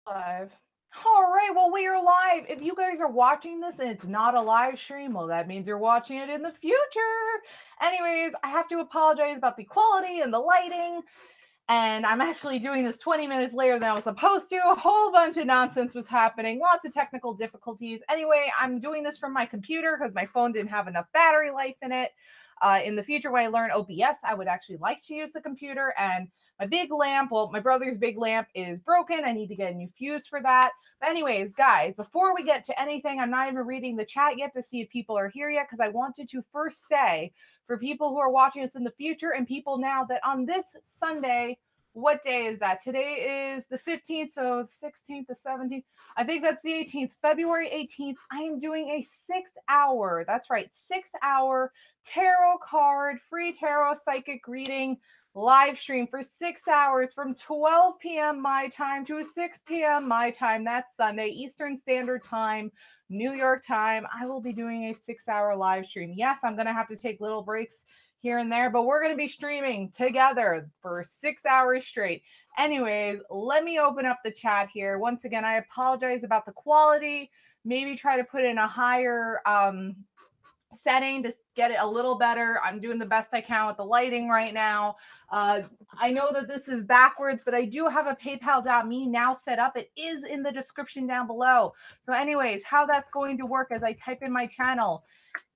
Live. All right, well, we are live. If you guys are watching this and it's not a live stream, well, that means you're watching it in the future. Anyways, I have to apologize about the quality and the lighting. And I'm actually doing this 20 minutes later than I was supposed to. A whole bunch of nonsense was happening, lots of technical difficulties. Anyway, I'm doing this from my computer because my phone didn't have enough battery life in it. In the future, when I learn OBS, I would actually like to use the computer. And my big lamp, well, my brother's big lamp is broken. I need to get a new fuse for that. But anyways, guys, before we get to anything, I'm not even reading the chat yet to see if people are here yet because I wanted to first say for people who are watching us in the future and people now that on this Sunday, what day is that? Today is the 15th, so the 16th, the 17th. I think that's the 18th, February 18th. I am doing a 6-hour, that's right, 6-hour tarot card, free tarot psychic reading live stream for 6 hours from 12 p.m. my time to 6 p.m. my time. That's Sunday, Eastern Standard Time, New York time. I will be doing a 6-hour live stream. Yes, I'm going to have to take little breaks here and there, but we're going to be streaming together for 6 hours straight. Anyways, let me open up the chat here. Once again, I apologize about the quality. Maybe try to put in a higher setting to get it a little better. I'm doing the best I can with the lighting right now. I know that this is backwards, but I do have a paypal.me now set up. It is in the description down below. So anyways, how that's going to work as I type in my channel.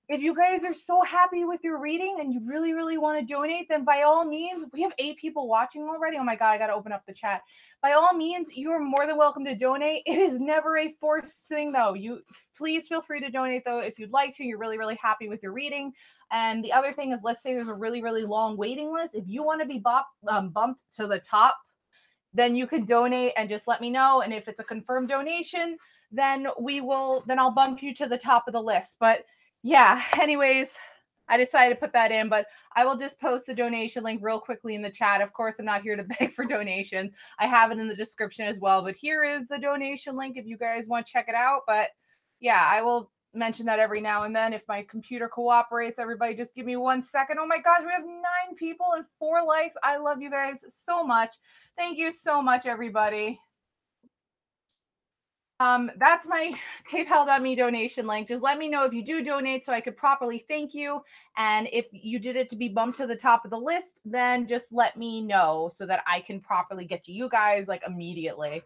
If you guys are so happy with your reading and you really, really want to donate, then by all means, we have 8 people watching already. Oh my God, I got to open up the chat. By all means, you are more than welcome to donate. It is never a forced thing though. You please feel free to donate though if you'd like to. You're really, really happy with your reading. And the other thing is, let's say there's a really, really long waiting list. If you want to be bumped to the top, then you can donate and just let me know. And if it's a confirmed donation, then I'll bump you to the top of the list. But yeah, anyways, I decided to put that in, but I will just post the donation link real quickly in the chat. Of course, I'm not here to beg for donations. I have it in the description as well, but here is the donation link if you guys want to check it out. But yeah, I will mention that every now and then if my computer cooperates. Everybody just give me 1 second. Oh my gosh, we have 9 people and 4 likes. I love you guys so much. Thank you so much, everybody. That's my paypal.me donation link. Just let me know if you do donate so I could properly thank you. And if you did it to be bumped to the top of the list, then just let me know so that I can properly get to you guys like immediately.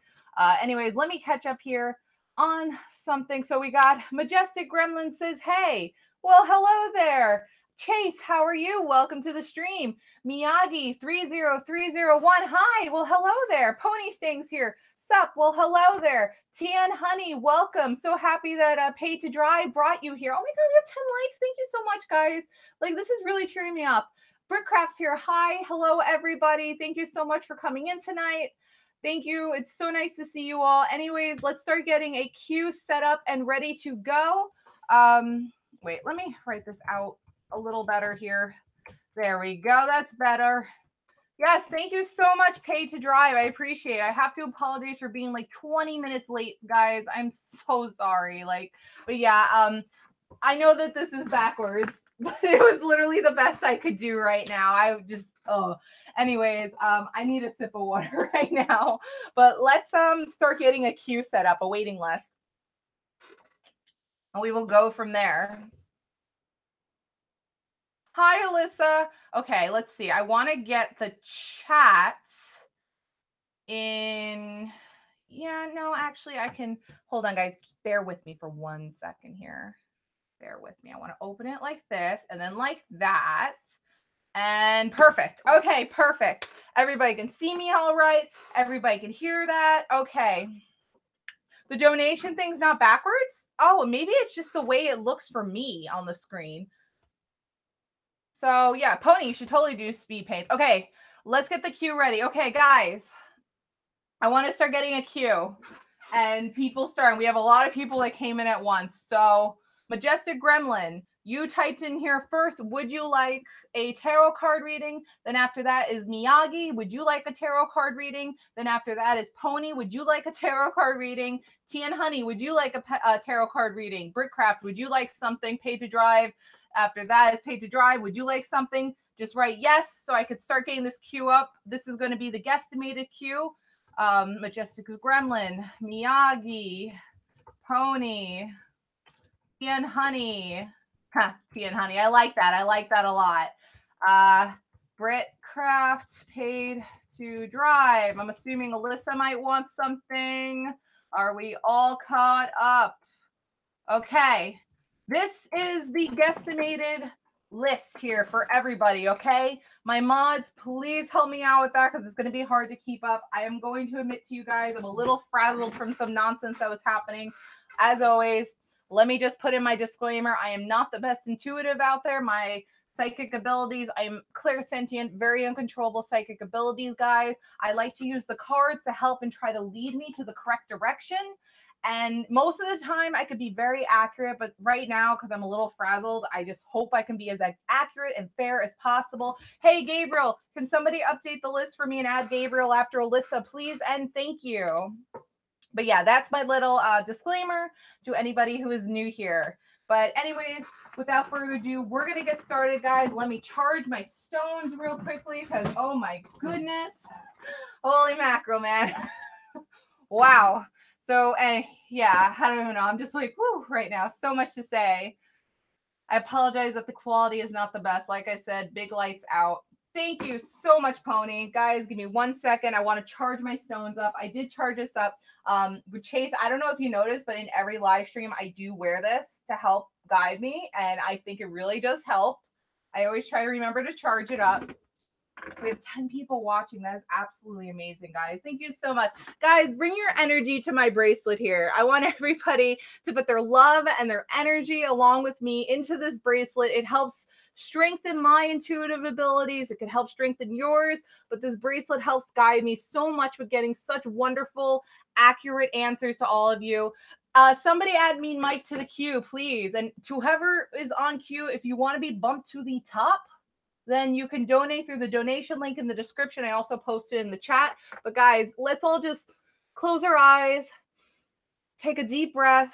Anyways, let me catch up here on something. So we got Majestic Gremlin says, hey, well, hello there. Chase, how are you? Welcome to the stream. Miyagi 30301. Hi. Well, hello there. Pony Stings here. Sup? Well, hello there. Tian Honey, welcome. So happy that Pay to Drive brought you here. Oh my God, we have 10 likes. Thank you so much, guys. Like, this is really cheering me up. Brickcraft's here. Hi. Hello, everybody. Thank you so much for coming in tonight. Thank you. It's so nice to see you all. Anyways, let's start getting a queue set up and ready to go. Wait, let me write this out a little better here. There we go. That's better. Yes, thank you so much, Pay to Drive. I appreciate it. I have to apologize for being like 20 minutes late, guys. I'm so sorry. But yeah, I know that this is backwards, but it was literally the best I could do right now. Anyways, I need a sip of water right now. But let's start getting a queue set up, a waiting list. And we will go from there. Hi, Alyssa. Okay, let's see. I want to get the chat in. Yeah, no, actually, I can. Hold on, guys. Bear with me for 1 second here. Bear with me. I want to open it like this and then like that. And perfect. Okay, perfect. Everybody can see me all right. Everybody can hear that. Okay. The donation thing's not backwards? Oh, maybe it's just the way it looks for me on the screen. So yeah, Pony, you should totally do speed paints. Okay, let's get the queue ready. Okay, guys, I want to start getting a queue and people starting. We have a lot of people that came in at once. So Majestic Gremlin, you typed in here first, would you like a tarot card reading? Then after that is Miyagi, would you like a tarot card reading? Then after that is Pony, would you like a tarot card reading? Tian Honey, would you like a tarot card reading? Brickcraft, would you like something? Pay to Drive. After that is Pay to Drive. Would you like something? Just write yes so I could start getting this queue up. This is going to be the guesstimated queue. Majestic Gremlin, Miyagi, Pony, Tea and Honey. Huh, Tea and Honey. I like that. I like that a lot. Brit Craft paid to drive. I'm assuming Alyssa might want something. Are we all caught up? Okay. This is the guesstimated list here for everybody, okay? My mods, please help me out with that because it's going to be hard to keep up. I am going to admit to you guys, I'm a little frazzled from some nonsense that was happening. As always, let me just put in my disclaimer. I am not the best intuitive out there. My psychic abilities, I'm clairsentient, very uncontrollable psychic abilities, guys. I like to use the cards to help and try to lead me to the correct direction. And most of the time I could be very accurate, but right now, because I'm a little frazzled, I just hope I can be as accurate and fair as possible. Hey, Gabriel, can somebody update the list for me and add Gabriel after Alyssa, please? And thank you. But yeah, that's my little disclaimer to anybody who is new here. But anyways, without further ado, we're going to get started, guys. Let me charge my stones real quickly because, oh my goodness. Holy mackerel, man. Wow. So, yeah, I don't even know. I'm just like, whoo, right now. So much to say. I apologize that the quality is not the best. Like I said, big lights out. Thank you so much, Pony. Guys, give me 1 second. I want to charge my stones up. I did charge this up. With Chase, I don't know if you noticed, but in every live stream, I do wear this to help guide me. And I think it really does help. I always try to remember to charge it up. We have 10 people watching. That is absolutely amazing, guys. Thank you so much. Guys, bring your energy to my bracelet here. I want everybody to put their love and their energy along with me into this bracelet. It helps strengthen my intuitive abilities. It can help strengthen yours, but this bracelet helps guide me so much with getting such wonderful, accurate answers to all of you. Somebody add Mean Mike to the queue, please. And to whoever is on queue, if you want to be bumped to the top, then you can donate through the donation link in the description. I also posted in the chat. But guys, let's all just close our eyes, take a deep breath,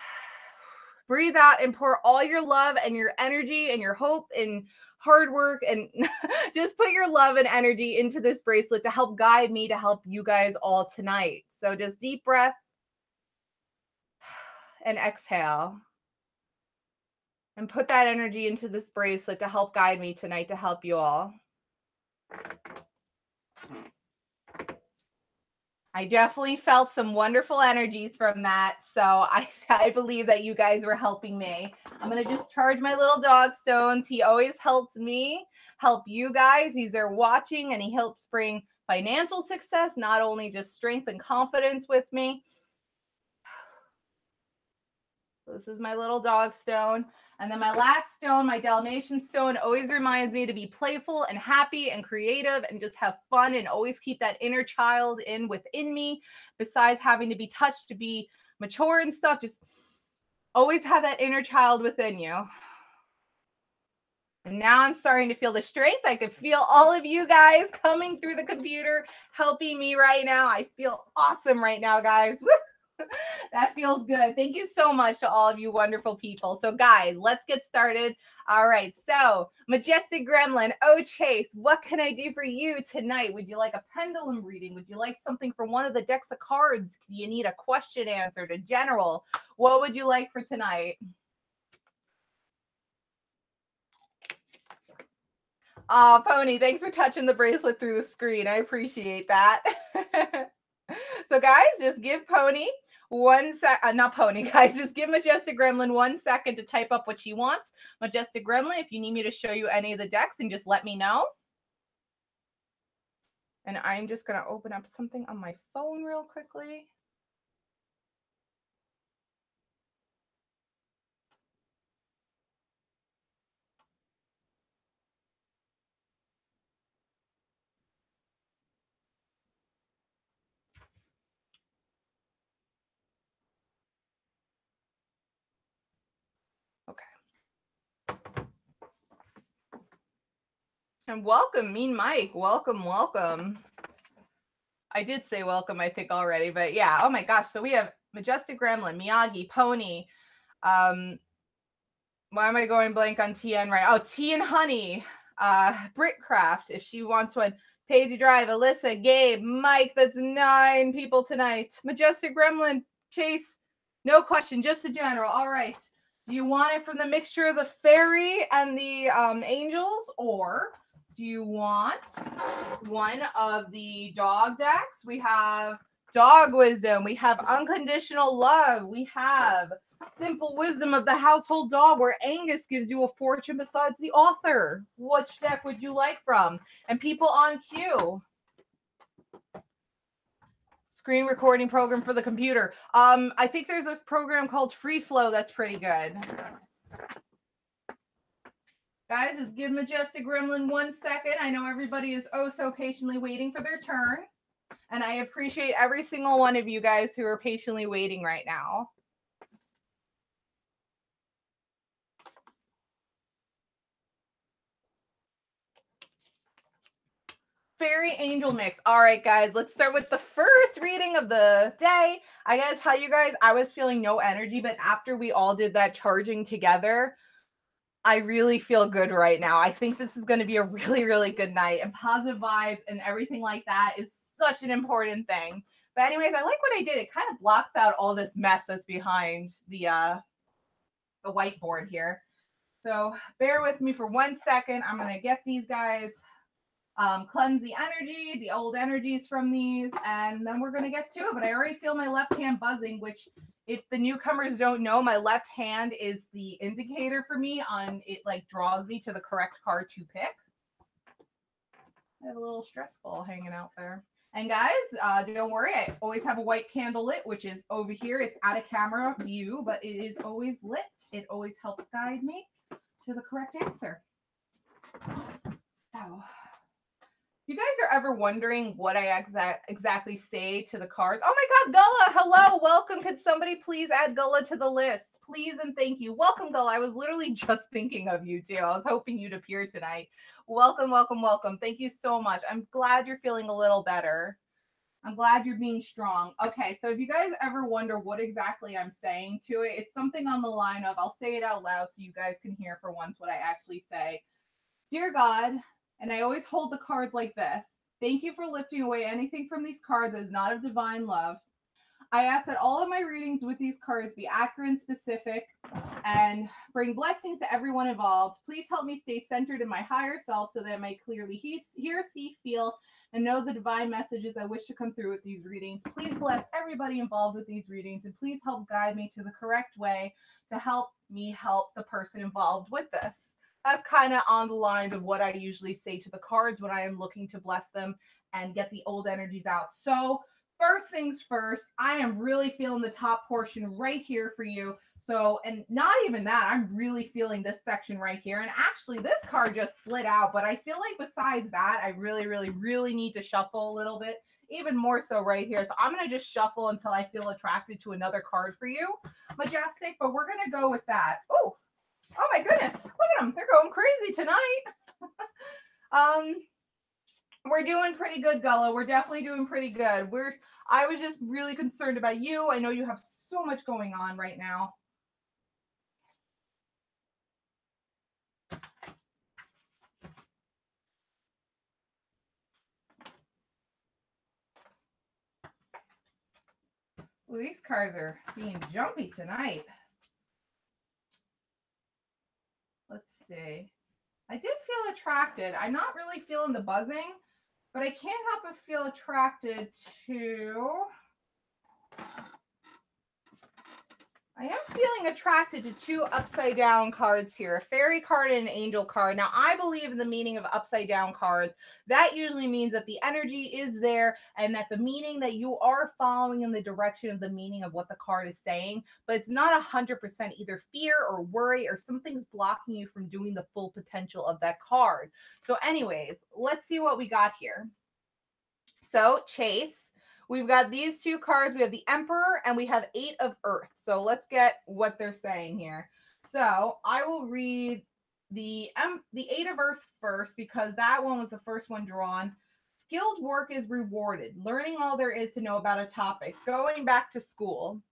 breathe out, and pour all your love and your energy and your hope and hard work and just put your love and energy into this bracelet to help guide me, to help you guys all tonight. So just deep breath and exhale. And put that energy into this bracelet to help guide me tonight, to help you all. I definitely felt some wonderful energies from that. So I believe that you guys were helping me. I'm going to just charge my little dog stones. He always helps me help you guys. He's there watching and he helps bring financial success, not only just strength and confidence with me. This is my little dog stone. And then my last stone, my Dalmatian stone, always reminds me to be playful and happy and creative and just have fun and always keep that inner child within me. Besides having to be touched to be mature and stuff, just always have that inner child within you. And now I'm starting to feel the strength. I could feel all of you guys coming through the computer, helping me right now. I feel awesome right now, guys. Woo! That feels good. Thank you so much to all of you wonderful people. So guys, let's get started. All right. So Majestic Gremlin, oh Chase, what can I do for you tonight? Would you like a pendulum reading? Would you like something from one of the decks of cards? Do you need a question answered, a general? What would you like for tonight? Oh, Pony, thanks for touching the bracelet through the screen. I appreciate that. So guys, just give Pony 1 sec, not Pony, guys, just give Majestic Gremlin 1 second to type up what she wants. Majestic Gremlin, if you need me to show you any of the decks, and just let me know. And I'm just going to open up something on my phone real quickly. Okay. And welcome, Mean Mike. Welcome, welcome. I did say welcome, I think, already, but yeah. Oh my gosh. So we have Majestic Gremlin, Miyagi, Pony. Why am I going blank on TN right? Oh, Tea and Honey. Britcraft, if she wants one. Paige Drive, Alyssa, Gabe, Mike. That's 9 people tonight. Majestic Gremlin, Chase. No question, just the general. All right. Do you want it from the mixture of the fairy and the angels, or do you want one of the dog decks? We have Dog Wisdom. We have Unconditional Love. We have Simple Wisdom of the Household Dog, where Angus gives you a fortune besides the author. Which deck would you like from? And people on cue. Screen recording program for the computer. I think there's a program called Free Flow that's pretty good. Guys, just give Majestic Gremlin 1 second. I know everybody is oh so patiently waiting for their turn. And I appreciate every single one of you guys who are patiently waiting right now. Fairy Angel mix. All right, guys, let's start with the first reading of the day. I gotta tell you guys, I was feeling no energy, but after we all did that charging together, I really feel good right now. I think this is going to be a really, really good night, and positive vibes and everything like that is such an important thing. But anyways, I like what I did. It kind of blocks out all this mess that's behind the whiteboard here. So bear with me for 1 second. I'm going to get these guys, cleanse the energy, the old energies from these, and then we're going to get to it. But I already feel my left hand buzzing, which if the newcomers don't know, my left hand is the indicator for me on it, like draws me to the correct card to pick. I have a little stress ball hanging out there. And guys, don't worry, I always have a white candle lit, which is over here. It's out of camera view, but it is always lit. It always helps guide me to the correct answer. So, you guys are ever wondering what I exactly say to the cards? Oh my God, Gullah, hello, welcome. Could somebody please add Gullah to the list? Please and thank you. Welcome, Gullah. I was literally just thinking of you too. I was hoping you'd appear tonight. Welcome, welcome, welcome. Thank you so much. I'm glad you're feeling a little better. I'm glad you're being strong. Okay, so if you guys ever wonder what exactly I'm saying to it, it's something on the line of, I'll say it out loud so you guys can hear for once what I actually say. Dear God, and I always hold the cards like this. Thank you for lifting away anything from these cards that is not of divine love. I ask that all of my readings with these cards be accurate and specific and bring blessings to everyone involved. Please help me stay centered in my higher self so that I may clearly hear, see, feel, and know the divine messages I wish to come through with these readings. Please bless everybody involved with these readings, and please help guide me to the correct way to help me help the person involved with this. That's kind of on the lines of what I usually say to the cards when I am looking to bless them and get the old energies out. So first things first, I am really feeling the top portion right here for you. So, and not even that, I'm really feeling this section right here. And actually this card just slid out, but I feel like besides that, I really, really, really need to shuffle a little bit, even more so right here. So I'm going to just shuffle until I feel attracted to another card for you, Majestic, but we're going to go with that. Oh my goodness, look at them. They're going crazy tonight. We're doing pretty good, Gullah. We're definitely doing pretty good. I was just really concerned about you. I know you have so much going on right now. Well, these cards are being jumpy tonight. Let's see. I did feel attracted. I'm not really feeling the buzzing, but I can't help but feel attracted to... I am feeling attracted to 2 upside down cards here, a fairy card and an angel card. Now, I believe in the meaning of upside down cards. That usually means that the energy is there and that the meaning that you are following in the direction of the meaning of what the card is saying, but it's not 100% either fear or worry or something's blocking you from doing the full potential of that card. So anyways, let's see what we got here. So, Chase. We've got these 2 cards. We have the Emperor and we have 8 of Earth. So let's get what they're saying here. So I will read the 8 of Earth first because that one was the first one drawn. Skilled work is rewarded. Learning all there is to know about a topic. Going back to school.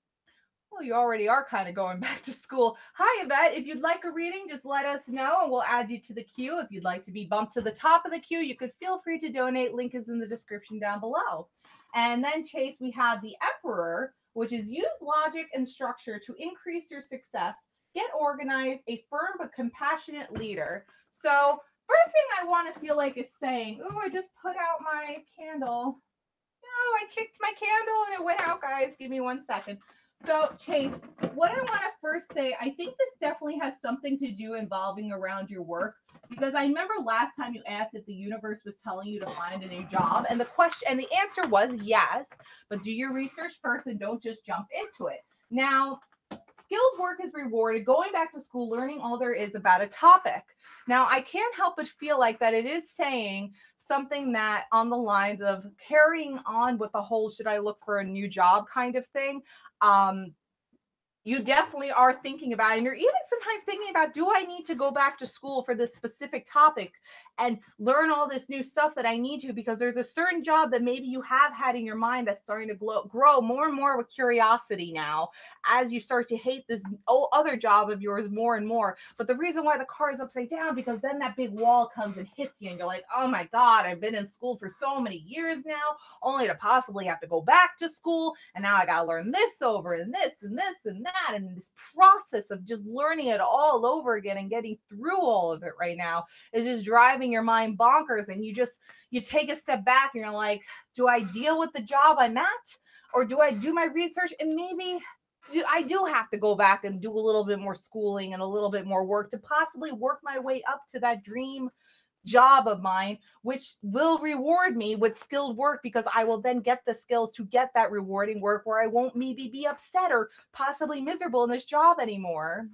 Well, you already are kind of going back to school. Hi, Yvette. If you'd like a reading, just let us know and we'll add you to the queue. If you'd like to be bumped to the top of the queue, you could feel free to donate. Link is in the description down below. And then, Chase, we have the Emperor, which is use logic and structure to increase your success. Get organized, a firm but compassionate leader. So, first thing I want to feel like it's saying, ooh, I just put out my candle. No, I kicked my candle and it went out, guys. Give me 1 second. So, Chase, what I want to first say, I think this definitely has something to do involving around your work because I remember last time you asked if the universe was telling you to find a new job, and the answer was yes, but do your research first and don't just jump into it. Now, skilled work is rewarded. Going back to school, learning all there is about a topic. Now, I can't help but feel like that it is saying something that on the lines of carrying on with the whole should I look for a new job kind of thing. Um, you definitely are thinking about it. And you're even sometimes thinking about, do I need to go back to school for this specific topic and learn all this new stuff that I need to? Because there's a certain job that maybe you have had in your mind that's starting to grow more and more with curiosity now as you start to hate this other job of yours more and more. But the reason why the car is upside down, because then that big wall comes and hits you and you're like, oh my God, I've been in school for so many years now, only to possibly have to go back to school. And now I got to learn this over and this and this and that. And this process of just learning it all over again and getting through all of it right now is just driving your mind bonkers. And you take a step back and you're like, do I deal with the job I'm at, or do I do my research? And maybe I do have to go back and do a little bit more schooling and a little bit more work to possibly work my way up to that dream job of mine, which will reward me with skilled work because I will then get the skills to get that rewarding work where I won't maybe be upset or possibly miserable in this job anymore.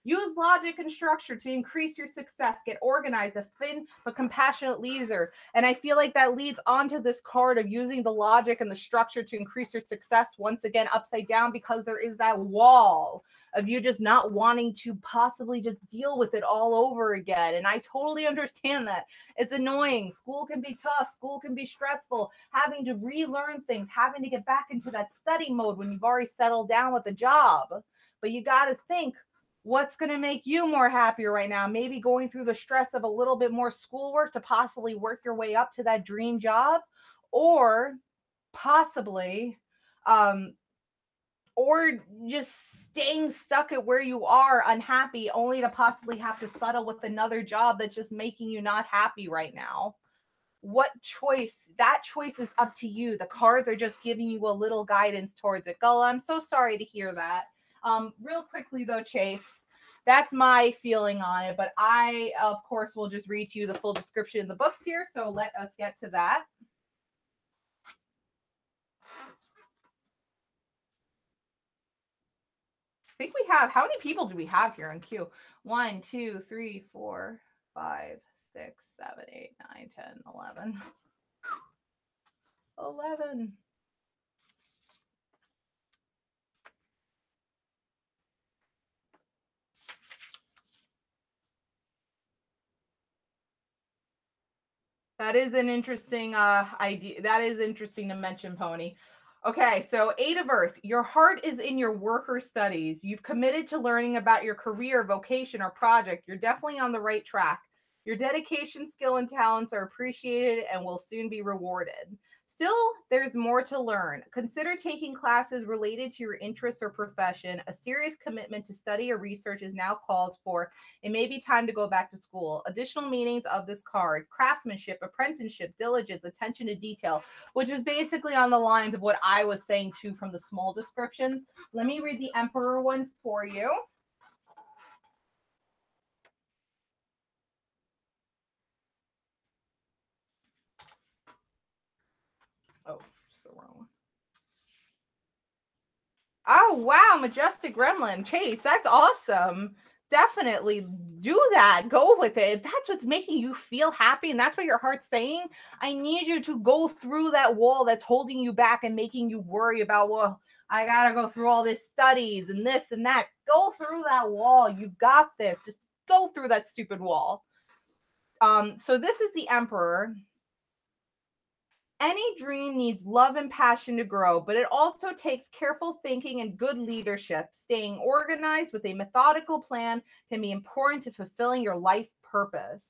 Use logic and structure to increase your success. Get organized, a thin but compassionate leader. And I feel like that leads onto this card of using the logic and the structure to increase your success once again upside down, because there is that wall of you just not wanting to possibly just deal with it all over again. And I totally understand that. It's annoying. School can be tough. School can be stressful. Having to relearn things, having to get back into that study mode when you've already settled down with a job. But you got to think, what's going to make you more happier right now? Maybe going through the stress of a little bit more schoolwork to possibly work your way up to that dream job, or possibly, or just staying stuck at where you are unhappy only to possibly have to settle with another job that's just making you not happy right now. What choice? That choice is up to you. The cards are just giving you a little guidance towards it. Gullah, I'm so sorry to hear that. Real quickly though, Chase, that's my feeling on it, but I, of course, will just read to you the full description in the books here. So let us get to that. I think we have, how many people do we have here in queue? 1, 2, 3, 4, 5, 6, 7, 8, 9, 10, 11. 11. That is an interesting idea. That is interesting to mention, Pony. Okay, so 8 of Earth. Your heart is in your work or studies. You've committed to learning about your career, vocation, or project. You're definitely on the right track. Your dedication, skill, and talents are appreciated and will soon be rewarded. Still, there's more to learn. Consider taking classes related to your interests or profession. A serious commitment to study or research is now called for. It may be time to go back to school. Additional meanings of this card: craftsmanship, apprenticeship, diligence, attention to detail, which is basically on the lines of what I was saying too from the small descriptions. Let me read the Emperor one for you. Oh, so wrong. Oh, wow, Majestic Gremlin. Chase, that's awesome. Definitely do that. Go with it. If that's what's making you feel happy and that's what your heart's saying, I need you to go through that wall that's holding you back and making you worry about, well, I got to go through all this studies and this and that. Go through that wall. You got this. Just go through that stupid wall. So this is the Emperor. Any dream needs love and passion to grow, but it also takes careful thinking and good leadership. Staying organized with a methodical plan can be important to fulfilling your life purpose.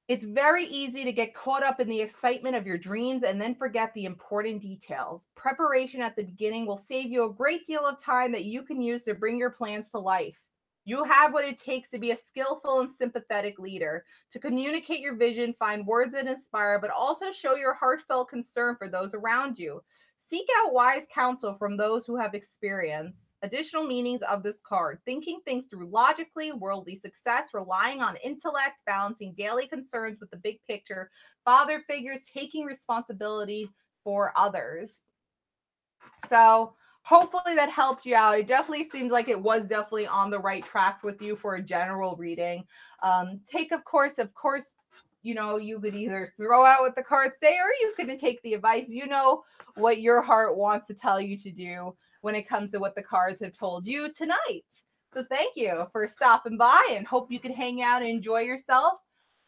It's very easy to get caught up in the excitement of your dreams and then forget the important details. Preparation at the beginning will save you a great deal of time that you can use to bring your plans to life. You have what it takes to be a skillful and sympathetic leader, to communicate your vision, find words that inspire, but also show your heartfelt concern for those around you. Seek out wise counsel from those who have experience. Additional meanings of this card: thinking things through logically, worldly success, relying on intellect, balancing daily concerns with the big picture, father figures, taking responsibility for others. So hopefully that helped you out. It definitely seems like it was definitely on the right track with you for a general reading. Take, of course, you know, you could either throw out what the cards say or you could take the advice. You know what your heart wants to tell you to do when it comes to what the cards have told you tonight. So thank you for stopping by and hope you can hang out and enjoy yourself.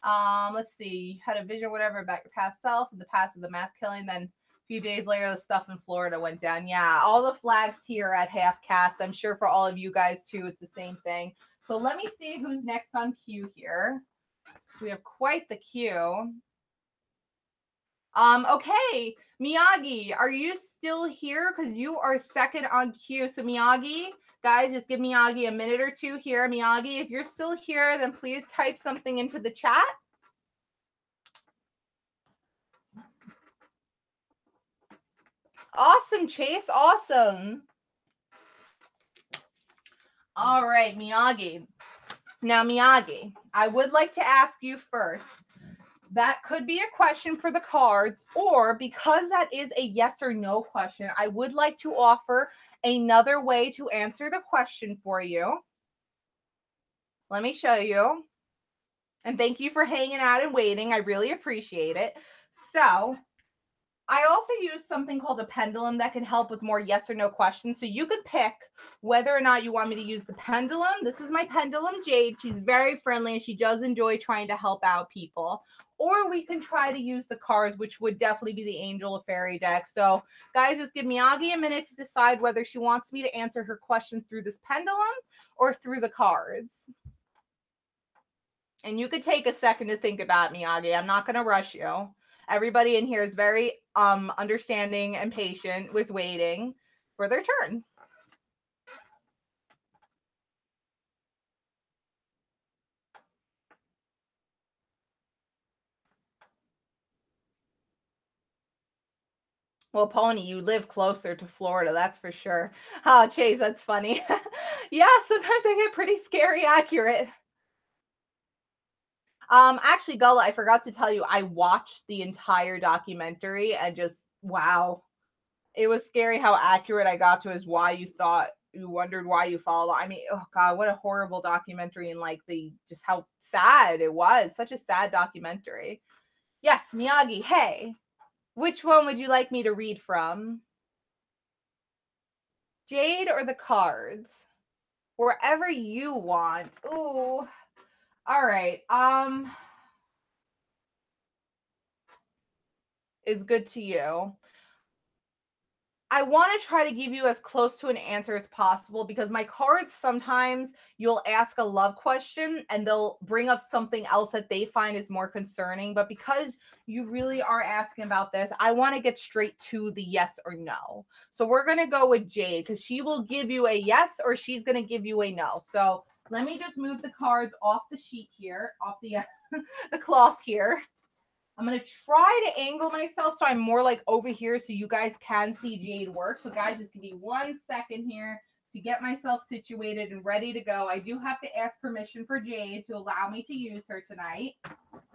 Let's see, you had a vision, whatever, about your past self and the past of the mass killing. Then a few days later, the stuff in Florida went down. Yeah, all the flags here at half cast. I'm sure for all of you guys too, it's the same thing. So let me see who's next on queue here. We have quite the queue. Okay, Miyagi, are you still here? Because you are second on queue. So Miyagi, guys, just give Miyagi a minute or two here. Miyagi, if you're still here, then please type something into the chat. Awesome, Chase. Awesome. All right, Miyagi. Now, Miyagi, I would like to ask you first. That could be a question for the cards, or because that is a yes or no question, I would like to offer another way to answer the question for you. Let me show you. And thank you for hanging out and waiting. I really appreciate it. So, I also use something called a pendulum that can help with more yes or no questions. So you could pick whether or not you want me to use the pendulum. This is my pendulum, Jade. She's very friendly and she does enjoy trying to help out people. Or we can try to use the cards, which would definitely be the Angel of Fairy deck. So guys, just give Miyagi a minute to decide whether she wants me to answer her question through this pendulum or through the cards. And you could take a second to think about Miyagi. I'm not going to rush you. Everybody in here is very understanding and patient with waiting for their turn. Well, Pony, you live closer to Florida, that's for sure. Oh, Chase, that's funny. Yeah, sometimes they get pretty scary accurate. Actually, Gullah, I forgot to tell you, I watched the entire documentary and just wow. It was scary how accurate I got to as why you wondered why you follow. I mean, oh god, what a horrible documentary, and like the just how sad it was. Such a sad documentary. Yes, Miyagi, hey. Which one would you like me to read from? Jade or the cards? Wherever you want. Ooh. All right. Is good to you. I want to try to give you as close to an answer as possible because my cards sometimes you'll ask a love question and they'll bring up something else that they find is more concerning. But because you really are asking about this, I want to get straight to the yes or no. So we're going to go with Jade because she will give you a yes or she's going to give you a no. So let me just move the cards off the sheet here, off the, the cloth here. I'm going to try to angle myself so I'm more like over here so you guys can see Jade work. So guys, just give me 1 second here to get myself situated and ready to go. I do have to ask permission for Jade to allow me to use her tonight.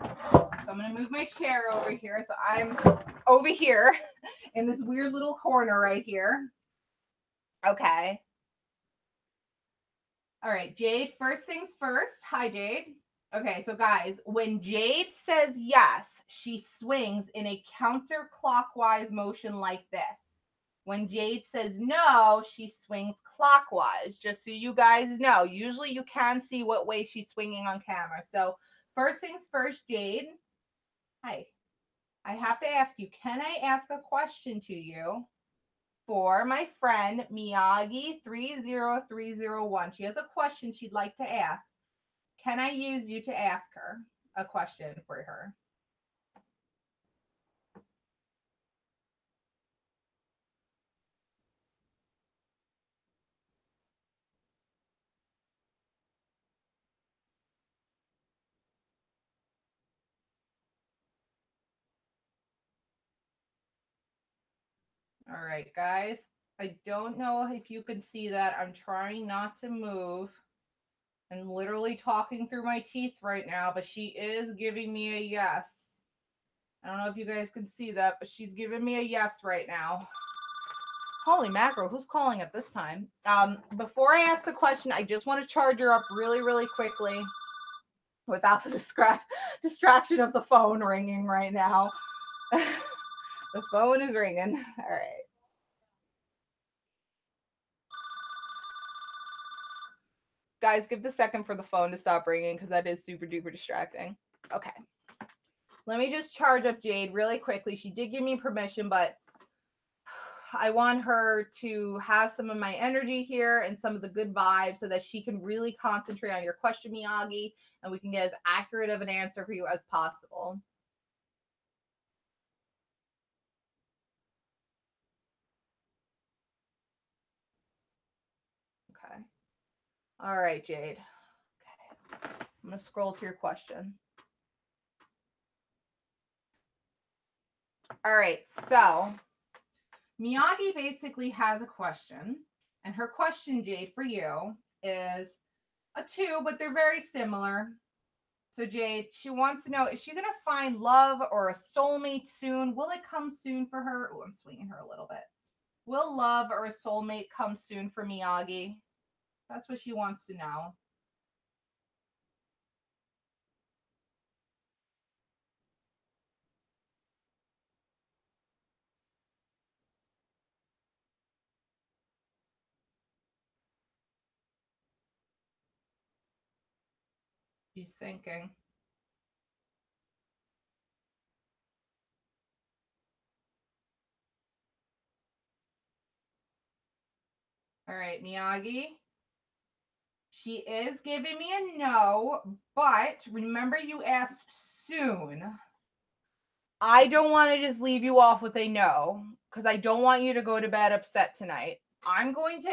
So I'm going to move my chair over here. So I'm over here in this weird little corner right here. Okay. All right, Jade, first things first. Hi, Jade. Okay, so guys, when Jade says yes, she swings in a counterclockwise motion like this. When Jade says no, she swings clockwise, just so you guys know. Usually you can see what way she's swinging on camera. So first things first, Jade. Hi. I have to ask you, can I ask a question to you for my friend Miyagi30301? She has a question she'd like to ask. Can I use you to ask her a question for her? All right, guys. I don't know if you can see that. I'm trying not to move. I'm literally talking through my teeth right now, but she is giving me a yes. I don't know if you guys can see that, but she's giving me a yes right now. Holy mackerel, who's calling at this time? Before I ask the question, I just want to charge her up really, really quickly without the distraction of the phone ringing right now. The phone is ringing. All right. Guys, give the second for the phone to stop ringing because that is super duper distracting. Okay. Let me just charge up Jade really quickly. She did give me permission, but I want her to have some of my energy here and some of the good vibes so that she can really concentrate on your question, Miyagi, and we can get as accurate of an answer for you as possible. Okay. All right, Jade. Okay. I'm going to scroll to your question. All right. So Miyagi basically has a question. And her question, Jade, for you is a two, but they're very similar. So Jade, she wants to know, is she going to find love or a soulmate soon? Will it come soon for her? Oh, I'm swinging her a little bit. Will love or a soulmate come soon for Miyagi? That's what she wants to know. She's thinking. All right, Miyagi. She is giving me a no, but remember you asked soon. I don't want to just leave you off with a no because I don't want you to go to bed upset tonight. I'm going to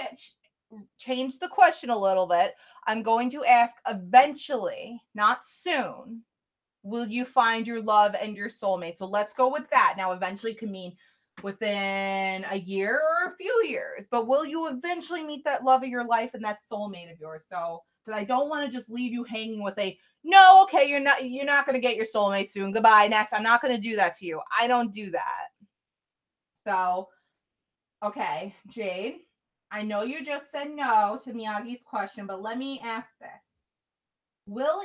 change the question a little bit. I'm going to ask eventually, not soon, will you find your love and your soulmate? So let's go with that. Now, eventually can mean within a year or a few years, but will you eventually meet that love of your life and that soulmate of yours? So, because I don't want to just leave you hanging with a no, okay, you're not going to get your soulmate soon. Goodbye. Next, I'm not going to do that to you. I don't do that. So, okay, Jade, I know you just said no to Miyagi's question, but let me ask this. Will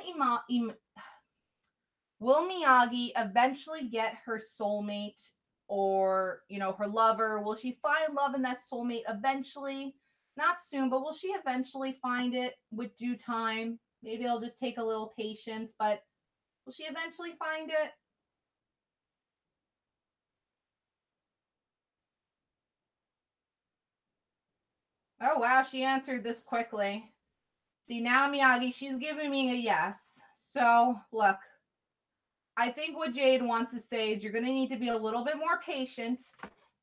will Miyagi eventually get her soulmate or, her lover? Will she find love in that soulmate eventually? Not soon, but will she eventually find it with due time? Maybe it'll just take a little patience, but will she eventually find it? Oh, wow, she answered this quickly. See, now Miyagi, she's giving me a yes. So, look, I think what Jade wants to say is you're going to need to be a little bit more patient.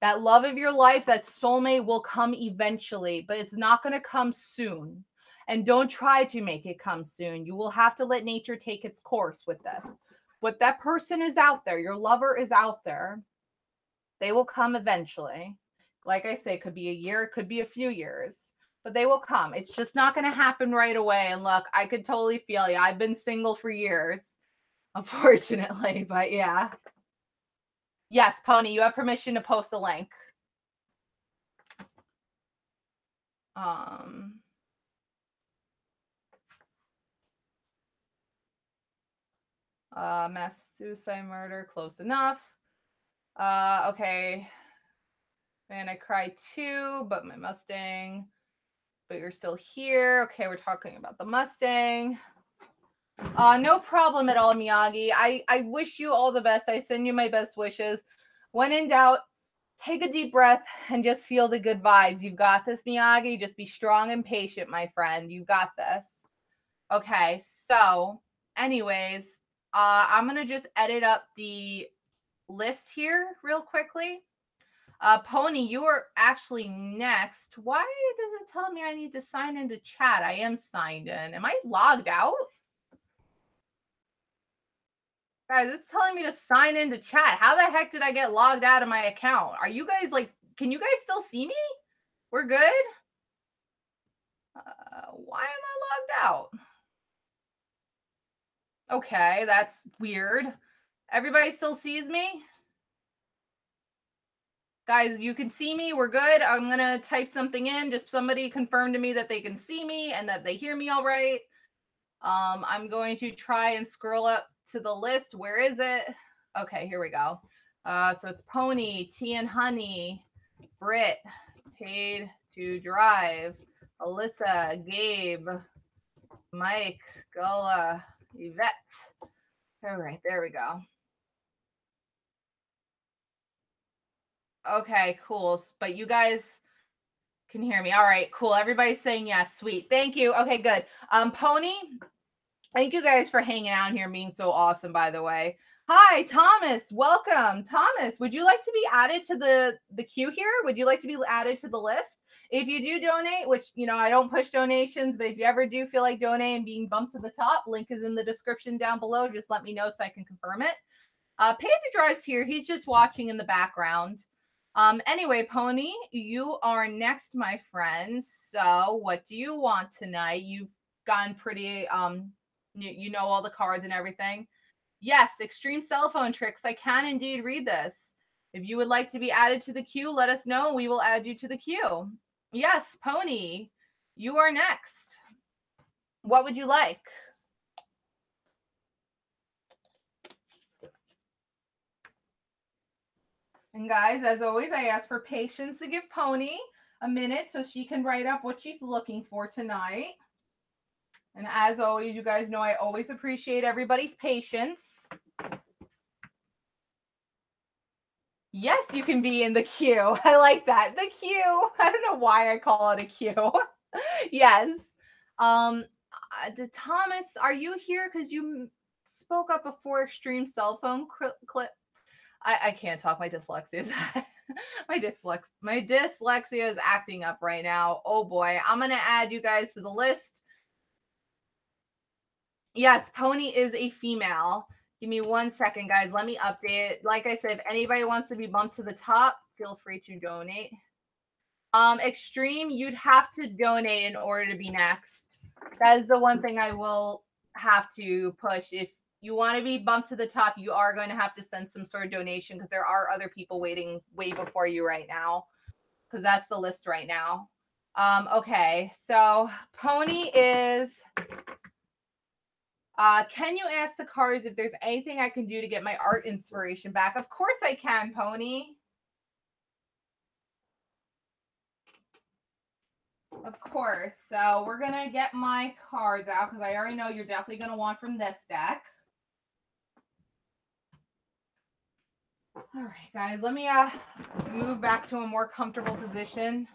That love of your life, that soulmate will come eventually, but it's not going to come soon. And don't try to make it come soon. You will have to let nature take its course with this. But that person is out there. Your lover is out there. They will come eventually. Like I say, it could be a year, it could be a few years, but they will come. It's just not going to happen right away. And look, I could totally feel you. I've been single for years, unfortunately, but yeah. Yes, Pony, you have permission to post a link. Um, mass suicide murder, close enough. Okay. Man, I cried too, but my Mustang. But you're still here. Okay, we're talking about the Mustang. No problem at all, Miyagi. I wish you all the best. I send you my best wishes. When in doubt, take a deep breath and just feel the good vibes. You've got this, Miyagi. Just be strong and patient, my friend. You got this. Okay, so anyways, I'm going to just edit up the list here real quickly. Pony, you are actually next. Why does it tell me I need to sign into chat? I am signed in. Am I logged out? Guys, it's telling me to sign into chat. How the heck did I get logged out of my account? Are you guys like, can you guys still see me? We're good? Why am I logged out? Okay, that's weird. Everybody still sees me? Guys, you can see me. We're good. I'm going to type something in. Just somebody confirm to me that they can see me and that they hear me all right. I'm going to try and scroll up to the list. Where is it? Okay, here we go. So it's Pony, Tea and Honey, Britt, Paid to Drive, Alyssa, Gabe, Mike, Gullah, Yvette. All right, there we go. Okay, cool. But you guys can hear me. All right, cool. Everybody's saying yes. Sweet. Thank you. Okay, good. Pony, thank you guys for hanging out here and being so awesome, by the way. Hi, Thomas. Welcome. Thomas, would you like to be added to the queue here? Would you like to be added to the list? If you do donate, which, you know, I don't push donations, but if you ever do feel like donating, being bumped to the top, link is in the description down below. Just let me know so I can confirm it. Panther Drive's here. He's just watching in the background. Anyway, Pony, you are next, my friend. So what do you want tonight? You've gone pretty, you know all the cards and everything. Yes, extreme cell phone tricks. I can indeed read this. If you would like to be added to the queue, let us know. We will add you to the queue. Yes, Pony, you are next. What would you like? And guys, as always, I ask for patience to give Pony a minute so she can write up what she's looking for tonight. And as always, you guys know I always appreciate everybody's patience. Yes, you can be in the queue. I like that. The queue. I don't know why I call it a queue. Yes. Thomas, are you here? Because you spoke up before extreme cell phone clip. I can't talk. My dyslexia is my dyslexia is acting up right now. Oh boy. I'm gonna add you guys to the list. Yes, Pony is a female. Give me 1 second, guys. Let me update it. Like I said, if anybody wants to be bumped to the top, feel free to donate. Extreme, you'd have to donate in order to be next. That is the one thing I will have to push. If you want to be bumped to the top, you are going to have to send some sort of donation because there are other people waiting way before you right now. Because that's the list right now. Okay, so Pony is... can you ask the cards if there's anything I can do to get my art inspiration back? Of course I can, Pony. Of course. So we're going to get my cards out because I already know you're definitely going to want from this deck. All right, guys, let me move back to a more comfortable position.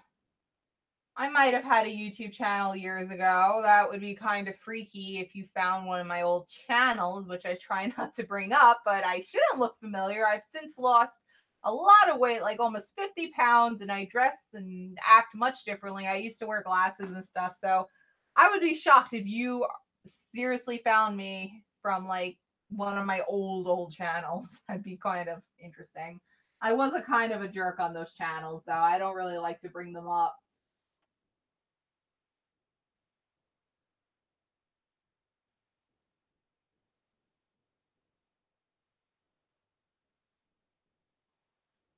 I might have had a YouTube channel years ago. That would be kind of freaky if you found one of my old channels, which I try not to bring up, but I shouldn't look familiar. I've since lost a lot of weight, like almost 50 pounds, and I dress and act much differently. I used to wear glasses and stuff, so I would be shocked if you seriously found me from like one of my old channels. That'd be kind of interesting. I was a kind of a jerk on those channels, though. I don't really like to bring them up.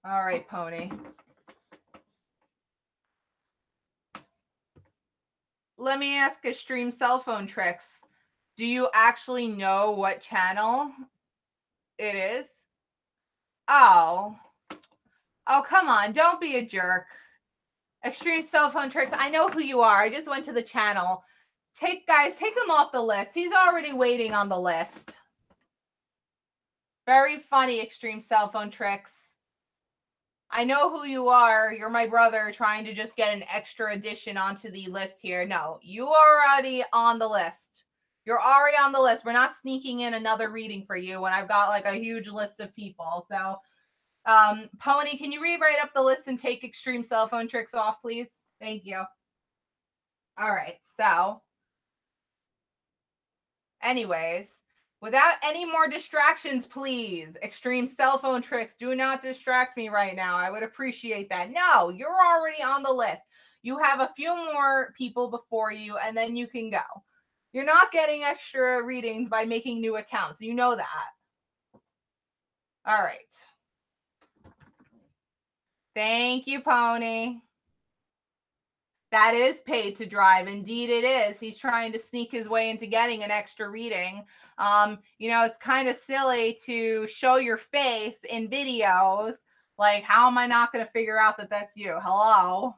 All right, Pony. Let me ask Extreme Cell Phone Tricks. Do you actually know what channel it is? Oh. Oh, come on. Don't be a jerk. Extreme Cell Phone Tricks. I know who you are. I just went to the channel. Guys, take him off the list. He's already waiting on the list. Very funny, Extreme Cell Phone Tricks. I know who you are. You're my brother trying to just get an extra addition onto the list here. No, you are already on the list. You're already on the list. We're not sneaking in another reading for you when I've got like a huge list of people. So, Pony, can you rewrite up the list and take Extreme Cell Phone Tricks off, please? Thank you. All right. So, anyways, without any more distractions, please. Extreme Cell Phone Tricks, do not distract me right now. I would appreciate that. No, you're already on the list. You have a few more people before you, and then you can go. You're not getting extra readings by making new accounts. You know that. All right. Thank you, Pony. That is paid to drive. Indeed, it is. He's trying to sneak his way into getting an extra reading. You know, it's kind of silly to show your face in videos. Like, how am I not going to figure out that that's you? Hello?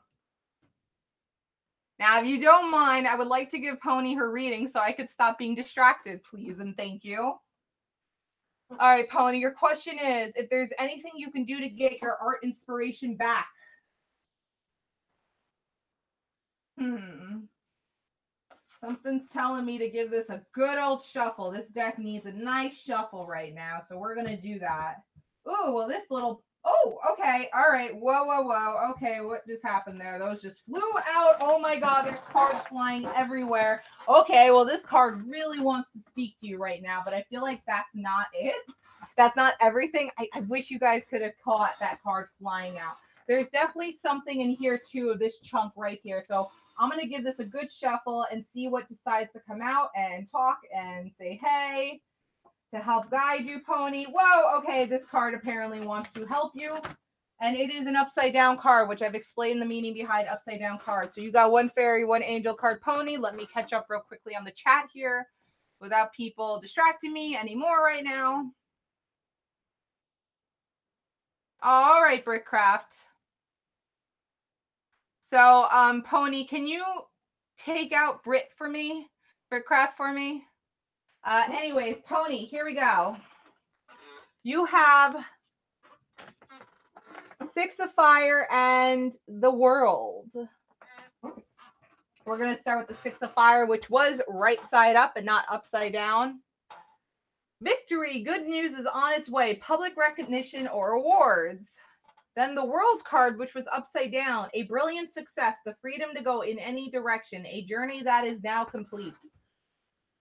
Now, if you don't mind, I would like to give Pony her reading so I could stop being distracted, please, and thank you. All right, Pony, your question is, if there's anything you can do to get your art inspiration back. Something's telling me to give this a good old shuffle. This deck needs a nice shuffle right now, so we're going to do that. Ooh, well, this little... Oh, okay. All right. Whoa, whoa, whoa. Okay, what just happened there? Those just flew out. Oh, my God. There's cards flying everywhere. Okay, well, this card really wants to speak to you right now, but I feel like that's not it. That's not everything. I wish you guys could have caught that card flying out. There's definitely something in here, too, of this chunk right here. So I'm going to give this a good shuffle and see what decides to come out and talk and say, hey, to help guide you, Pony. Whoa, okay, this card apparently wants to help you. And it is an upside down card, which I've explained the meaning behind upside down cards. So you got one fairy, one angel card, Pony. Let me catch up real quickly on the chat here without people distracting me anymore right now. All right, Brickcraft. So, Pony, can you take out Brit for me? Brickcraft for me? Anyways, Pony, here we go. You have 6 of Fire and the World. We're going to start with the 6 of Fire, which was right side up and not upside down. Victory, good news is on its way. Public recognition or awards. Then the World's card, which was upside down. A brilliant success, the freedom to go in any direction. A journey that is now complete.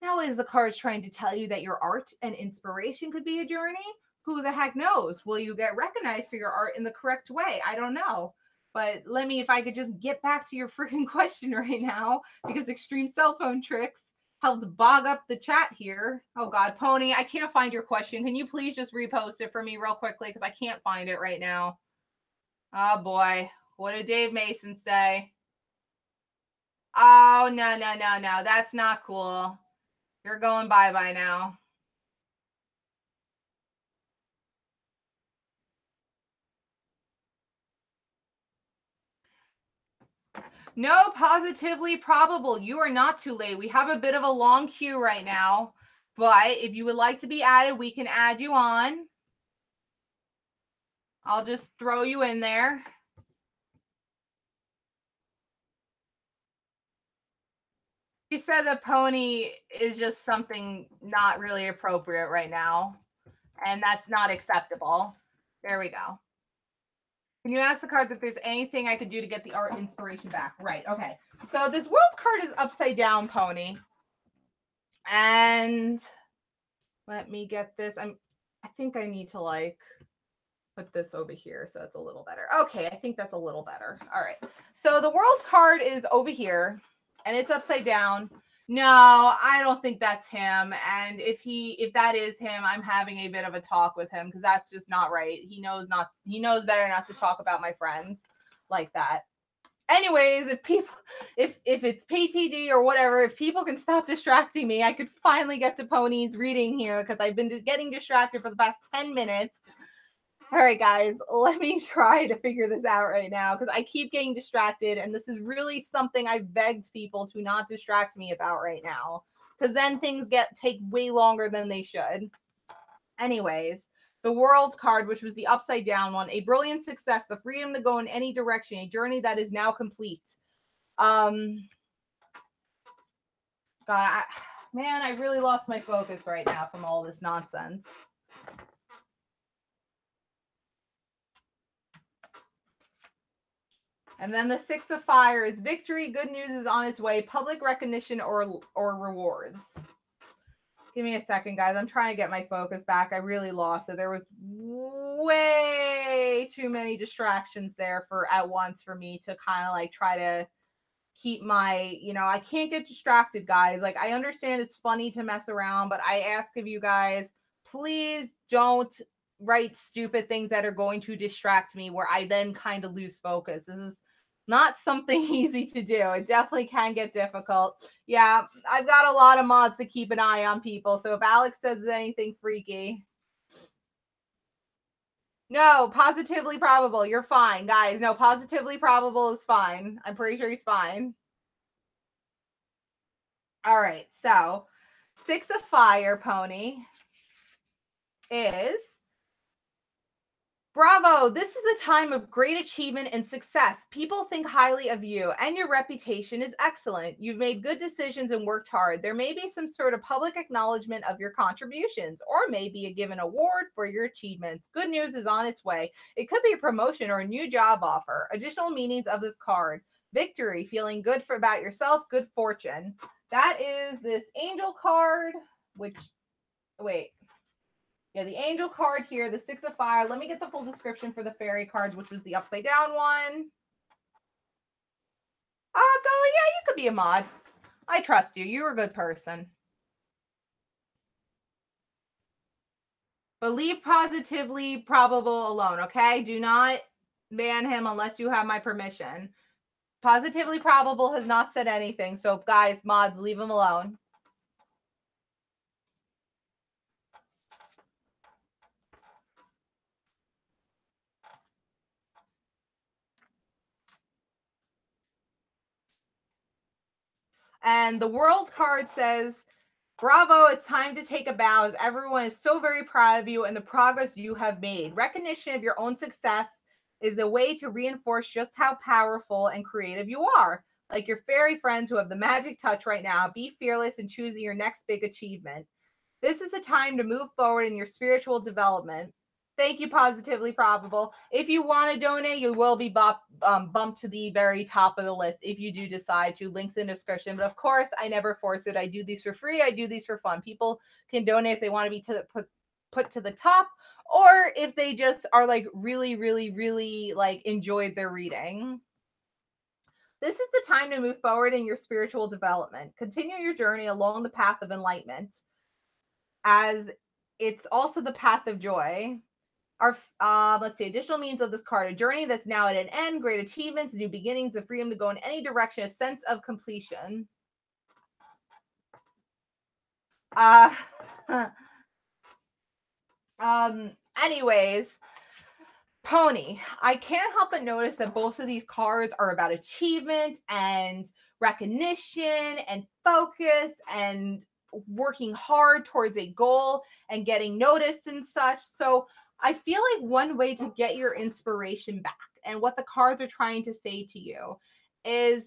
Now, is the cards trying to tell you that your art and inspiration could be a journey? Who the heck knows? Will you get recognized for your art in the correct way? I don't know. But let me, if I could just get back to your freaking question right now, because Extreme Cell Phone Tricks helped bog up the chat here. Oh, God, Pony, I can't find your question. Can you please just repost it for me real quickly? Because I can't find it right now. Oh, boy. What did Dave Mason say? Oh, no. That's not cool. You're going bye-bye now. No, positively probable. You are not too late. We have a bit of a long queue right now. But if you would like to be added, we can add you on. I'll just throw you in there. He said that Pony is just something not really appropriate right now. And that's not acceptable. There we go. Can you ask the cards if there's anything I could do to get the art inspiration back? Right, okay. So this World card is upside down, Pony. And let me get this. I think I need to like put this over here so it's a little better. Okay, I think that's a little better. All right. So the World card is over here and it's upside down. No, I don't think that's him. And if that is him, I'm having a bit of a talk with him because that's just not right. He knows better not to talk about my friends like that. Anyways, if it's PTD or whatever, if people can stop distracting me, I could finally get to Pony's reading here because I've been getting distracted for the past 10 minutes. All right, guys, let me try to figure this out right now because I keep getting distracted, and this is really something I've begged people to not distract me about right now because then things take way longer than they should. Anyways, the World card, which was the upside down one, a brilliant success, the freedom to go in any direction, a journey that is now complete. God, man, I really lost my focus right now from all this nonsense. And then the Six of Fire is victory. Good news is on its way. Public recognition or rewards. Give me a second, guys. I'm trying to get my focus back. I really lost it. There was way too many distractions there at once for me to kind of like try to keep my, I can't get distracted, guys. Like, I understand it's funny to mess around, but I ask of you guys, please don't write stupid things that are going to distract me where I then kind of lose focus. This is not something easy to do. It definitely can get difficult. Yeah, I've got a lot of mods to keep an eye on people. So if Alex says anything freaky, no, positively probable. You're fine, guys. No, positively probable is fine. I'm pretty sure he's fine. All right, so Six of Fire, Pony, is bravo. This is a time of great achievement and success. People think highly of you, and your reputation is excellent. You've made good decisions and worked hard. There may be some sort of public acknowledgement of your contributions, or maybe a given award for your achievements. Good news is on its way. It could be a promotion or a new job offer. Additional meanings of this card: victory, feeling good about yourself, good fortune. That is this angel card, which, wait. Yeah, the angel card here, the Six of Fire. Let me get the full description for the fairy cards, which was the upside down one. Golly, yeah, you could be a mod. I trust you. You're a good person. But leave positively probable alone, okay? Do not ban him unless you have my permission. Positively probable has not said anything. So, guys, mods, leave him alone. And the World card says, bravo, it's time to take a bow as everyone is so very proud of you and the progress you have made. Recognition of your own success is a way to reinforce just how powerful and creative you are. Like your fairy friends who have the magic touch right now, be fearless in choosing your next big achievement. This is a time to move forward in your spiritual development. Thank you, Positively Probable. If you want to donate, you will be bumped to the very top of the list if you do decide to. Links in the description. But of course, I never force it. I do these for free. I do these for fun. People can donate if they want to be put to the top, or if they just are like really, really, really like enjoyed their reading. This is the time to move forward in your spiritual development. Continue your journey along the path of enlightenment, as it's also the path of joy. Our let's see, additional means of this card: a journey that's now at an end, great achievements, new beginnings, the freedom to go in any direction, a sense of completion. Uh anyways, Pony, I can't help but notice that both of these cards are about achievement and recognition and focus and working hard towards a goal and getting noticed and such. So I feel like one way to get your inspiration back and what the cards are trying to say to you is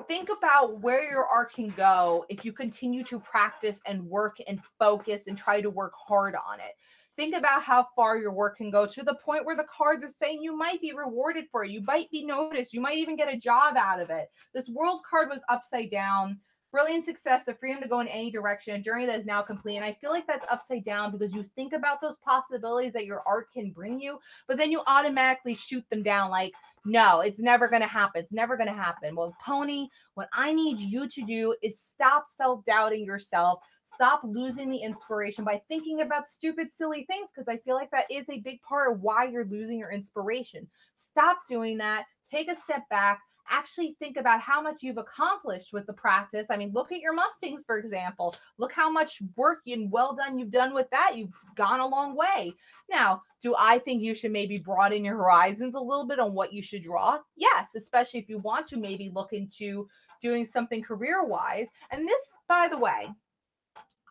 think about where your art can go if you continue to practice and work and focus and try to work hard on it. Think about how far your work can go to the point where the cards are saying you might be rewarded for it. You might be noticed. You might even get a job out of it. This World card was upside down. Brilliant success, the freedom to go in any direction, a journey that is now complete. And I feel like that's upside down because you think about those possibilities that your art can bring you, but then you automatically shoot them down like, no, it's never going to happen. It's never going to happen. Well, Pony, what I need you to do is stop self-doubting yourself. Stop losing the inspiration by thinking about stupid, silly things, because I feel like that is a big part of why you're losing your inspiration. Stop doing that. Take a step back. actually think about how much you've accomplished with the practice. I mean, look at your Mustangs, for example. Look how much work and well done you've done with that. You've gone a long way. Now, do I think you should maybe broaden your horizons a little bit on what you should draw? Yes, especially if you want to maybe look into doing something career-wise. And this, by the way,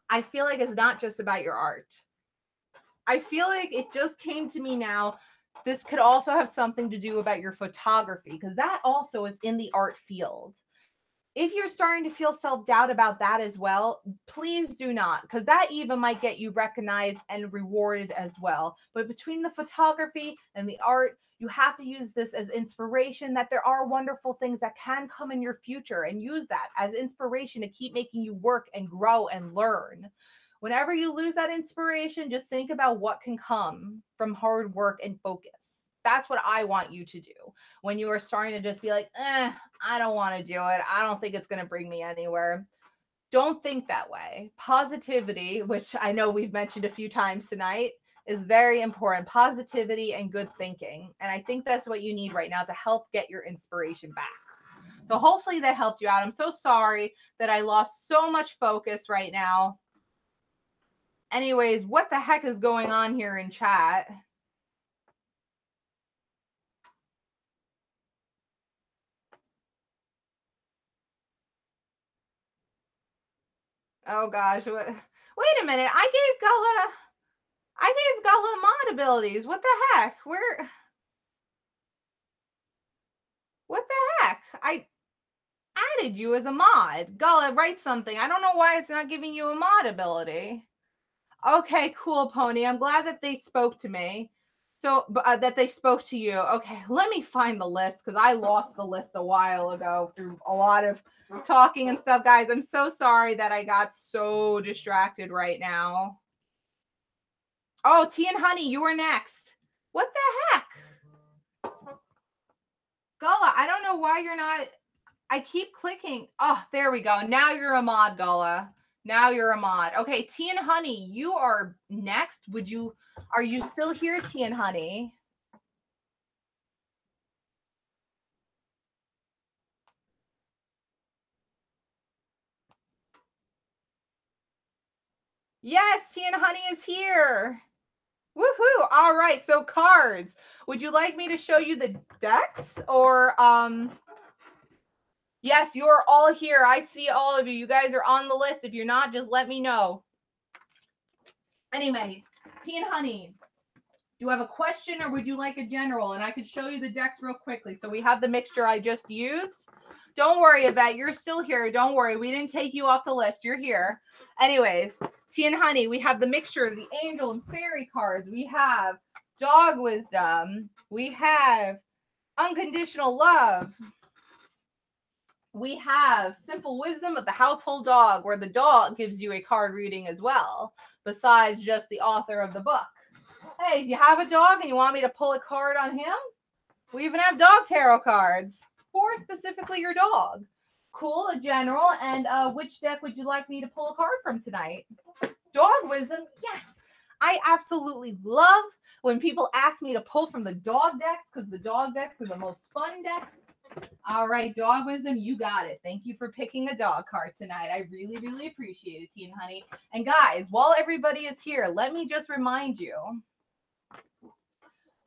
I feel like it's not just about your art. I feel like it just came to me now. This could also have something to do about your photography, because that also is in the art field. If you're starting to feel self-doubt about that as well, please do not, because that even might get you recognized and rewarded as well. But between the photography and the art, you have to use this as inspiration, that there are wonderful things that can come in your future, and use that as inspiration to keep making you work and grow and learn. Whenever you lose that inspiration, just think about what can come from hard work and focus. That's what I want you to do when you are starting to just be like, I don't want to do it. I don't think it's going to bring me anywhere. Don't think that way. Positivity, which I know we've mentioned a few times tonight, is very important. Positivity and good thinking. And I think that's what you need right now to help get your inspiration back. So hopefully that helped you out. I'm so sorry that I lost so much focus right now. Anyways, what the heck is going on here in chat? Oh gosh, what? Wait a minute. I gave Gullah mod abilities. What the heck? What the heck? I added you as a mod. Gullah, write something. I don't know why it's not giving you a mod ability. Okay, cool, Pony. I'm glad that they spoke to me. So, that they spoke to you. Okay, let me find the list, because I lost the list a while ago through a lot of talking and stuff. Guys, I'm so sorry that I got so distracted right now. Oh, Tea and Honey, you were next. What the heck? Gullah, I don't know why you're not. I keep clicking. Oh, there we go. Now you're a mod, Gullah. Now you're a mod. Okay, Tea and Honey, you are next. Are you still here, Tea and Honey? Yes, Tea and Honey is here. Woohoo! All right, so cards. Would you like me to show you the decks, or Yes, you're all here. I see all of you. You guys are on the list. If you're not, just let me know. Anyway, Tea and Honey, do you have a question, or would you like a general? And I could show you the decks real quickly. So we have the mixture I just used. Don't worry, Yvette. You're still here. Don't worry. We didn't take you off the list. You're here. Anyways, Tea and Honey, we have the mixture of the angel and fairy cards. We have dog wisdom. We have unconditional love. We have simple wisdom of the household dog, where the dog gives you a card reading as well, besides just the author of the book. Hey, if you have a dog and you want me to pull a card on him, we even have dog tarot cards for specifically your dog. Cool, a general. And which deck would you like me to pull a card from tonight? Dog wisdom, yes. I absolutely love when people ask me to pull from the dog decks, because the dog decks are the most fun decks. All right, dog wisdom, you got it. Thank you for picking a dog card tonight. I really, really appreciate it, Tea and Honey. And guys, while everybody is here, let me just remind you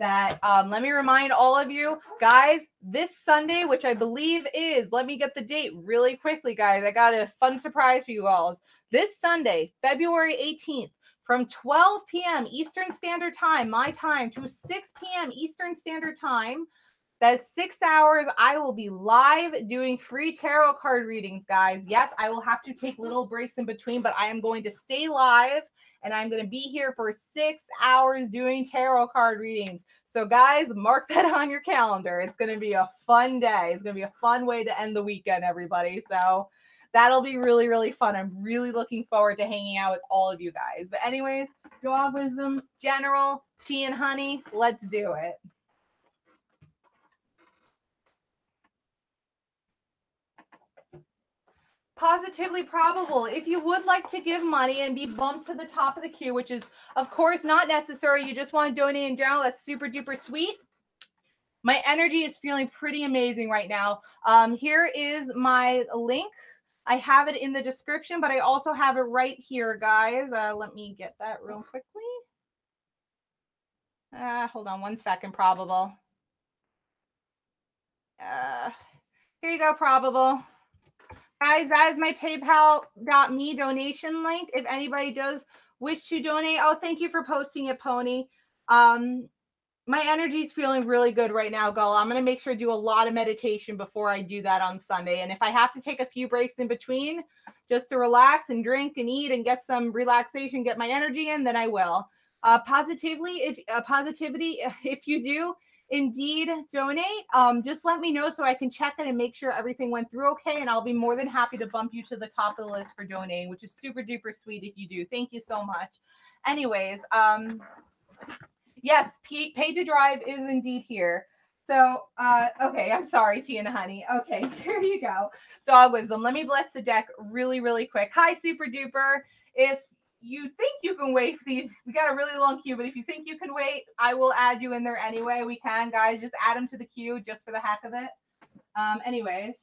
that, let me remind all of you, guys, this Sunday, which I believe is, let me get the date really quickly, guys. I got a fun surprise for you all. This Sunday, February 18th, from 12 p.m. Eastern Standard Time, my time, to 6 p.m. Eastern Standard Time, that's 6 hours. I will be live doing free tarot card readings, guys. Yes, I will have to take little breaks in between, but I am going to stay live, and I'm going to be here for 6 hours doing tarot card readings. So, guys, mark that on your calendar. It's going to be a fun day. It's going to be a fun way to end the weekend, everybody. So that'll be really, really fun. I'm really looking forward to hanging out with all of you guys. But anyways, dog wisdom, general, Tea and Honey, let's do it. Positively probable. If you would like to give money and be bumped to the top of the queue, which is, of course, not necessary, you just want to donate in general, that's super duper sweet. My energy is feeling pretty amazing right now. Here is my link. I have it in the description, but I also have it right here, guys. Let me get that real quickly. Hold on 1 second, probable. Here you go, probable. Guys, that is my PayPal.me donation link. If anybody does wish to donate, oh, thank you for posting it, Pony. My energy is feeling really good right now, Gull. I'm going to make sure to do a lot of meditation before I do that on Sunday. And if I have to take a few breaks in between just to relax and drink and eat and get some relaxation, get my energy in, then I will. Positivity, if you do indeed donate, just let me know so I can check it and make sure everything went through okay. And I'll be more than happy to bump you to the top of the list for donating, which is super duper sweet if you do. Thank you so much. Anyways, yes, pay to drive is indeed here. So, okay, I'm sorry, Tia and Honey. Okay, here you go. Dog wisdom. Let me bless the deck really, really quick. Hi, super duper. If you think you can wait for these, we got a really long queue, but if you think you can wait, I will add you in there anyway. We can, guys. Just add them to the queue just for the heck of it. Anyways.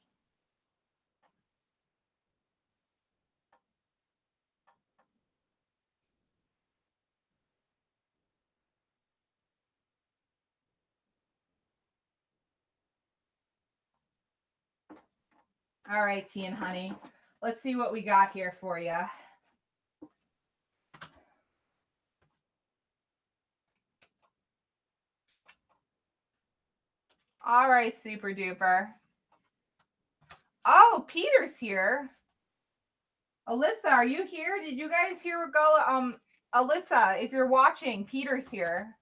All right, Tea and Honey. Let's see what we got here for you. All right, super duper. Oh, Peter's here. Alyssa, are you here? Did you guys hear her go? Alyssa, if you're watching, Peter's here.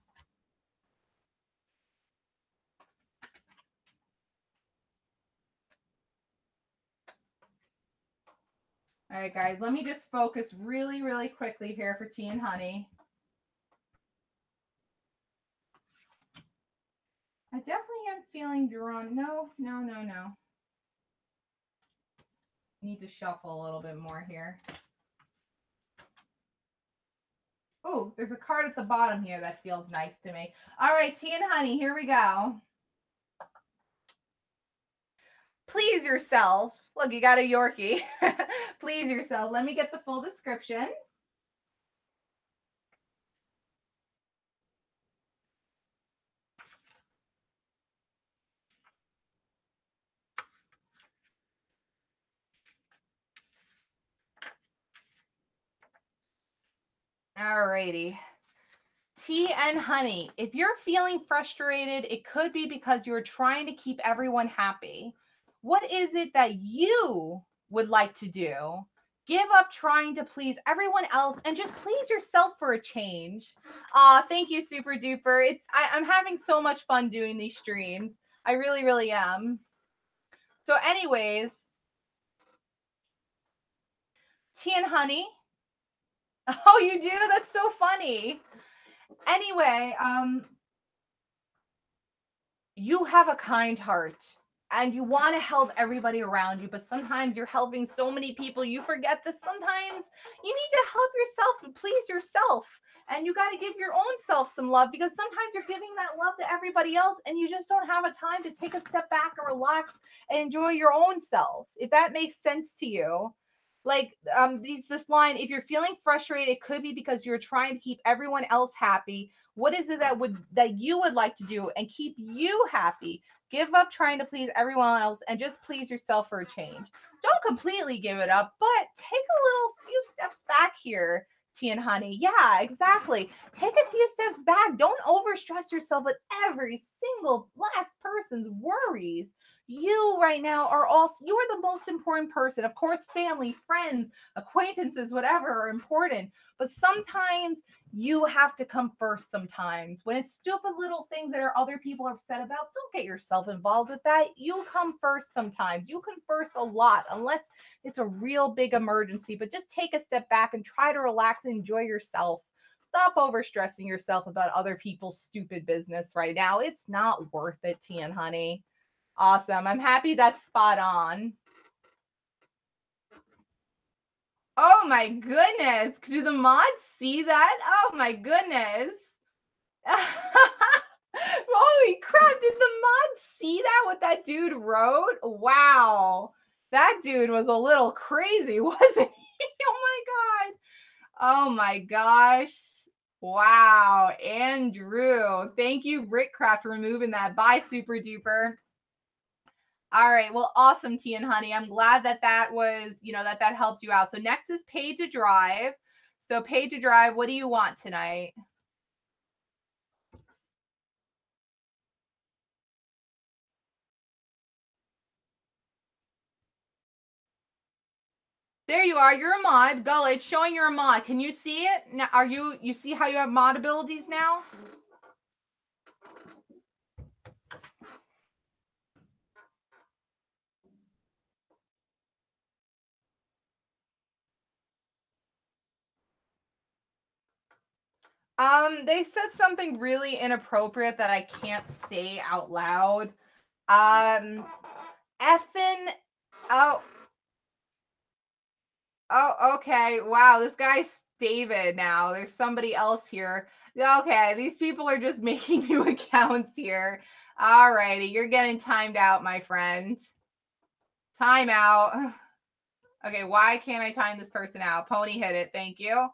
All right, guys, let me just focus really, really quickly here for Tea and Honey. I definitely am feeling drawn. No. Need to shuffle a little bit more here. Oh, there's a card at the bottom here that feels nice to me. All right, Tea and Honey, here we go. Please yourself. Look, you got a Yorkie. Please yourself. Let me get the full description. Alrighty. Tea and Honey, if you're feeling frustrated, it could be because you're trying to keep everyone happy. What is it that you would like to do? Give up trying to please everyone else and just please yourself for a change. Thank you, super duper. I'm having so much fun doing these streams. I really, really am. So, anyways, Tea and Honey. Oh, you do? That's so funny. Anyway, you have a kind heart and you want to help everybody around you, but sometimes you're helping so many people, you forget that sometimes you need to help yourself and please yourself. And you got to give your own self some love because sometimes you're giving that love to everybody else and you just don't have a time to take a step back and relax and enjoy your own self. If that makes sense to you. Like this line, if you're feeling frustrated, it could be because you're trying to keep everyone else happy. What is it that you would like to do and keep you happy? Give up trying to please everyone else and just please yourself for a change. Don't completely give it up, but take a few steps back here, Tea and Honey. Yeah, exactly. Take a few steps back. Don't overstress yourself with every single last person's worries. You right now you are the most important person. Of course, family, friends, acquaintances, whatever are important. But sometimes you have to come first sometimes. When it's stupid little things that are other people are upset about, don't get yourself involved with that. You come first sometimes. You come first a lot, unless it's a real big emergency. But just take a step back and try to relax and enjoy yourself. Stop overstressing yourself about other people's stupid business right now. It's not worth it, Tea and Honey. Awesome. I'm happy that's spot on. Oh my goodness. Do the mods see that? Oh my goodness. Holy crap, did the mods see that, what that dude wrote? Wow. That dude was a little crazy, wasn't he? Oh my god. Oh my gosh. Wow. Andrew. Thank you, Rickcraft, for removing that. Bye, Super Duper. All right. Well, awesome, Tea and Honey. I'm glad that that was, that helped you out. So next is Pay to Drive. So Pay to Drive, what do you want tonight? There you are. You're a mod. Gullah, it's showing you're a mod. Can you see it? Now, you see how you have mod abilities now? They said something really inappropriate that I can't say out loud. Effin. Oh. Oh, okay. Wow, this guy's David now. There's somebody else here. Okay, these people are just making new accounts here. Alrighty, you're getting timed out, my friend. Time out. Okay, why can't I time this person out? Pony hit it. Thank you.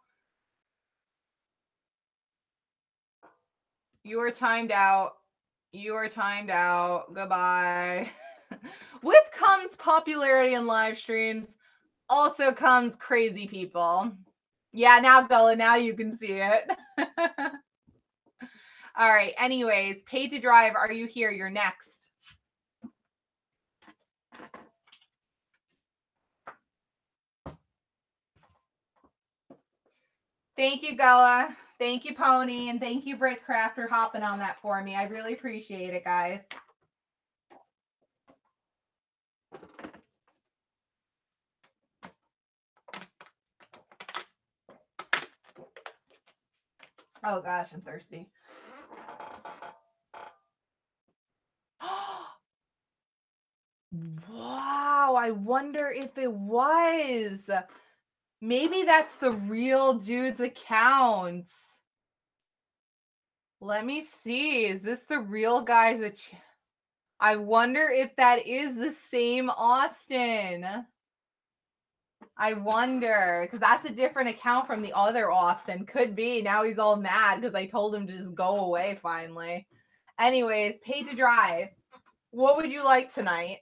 You are timed out. You are timed out. Goodbye. With comes popularity in live streams, also comes crazy people. Yeah, now Bella, now you can see it. All right. Anyways, Pay to Drive, are you here? You're next. Thank you, Gella. Thank you, Pony. And thank you, Brickcraft, for hopping on that for me. I really appreciate it, guys. Oh, gosh, I'm thirsty. Wow, I wonder if it was. Maybe that's the real dude's account. Let me see. Is this the real guy's account? I wonder if that is the same Austin. I wonder, because that's a different account from the other Austin. Could be. Now he's all mad because I told him to just go away finally. Anyways, Pay to Drive. What would you like tonight?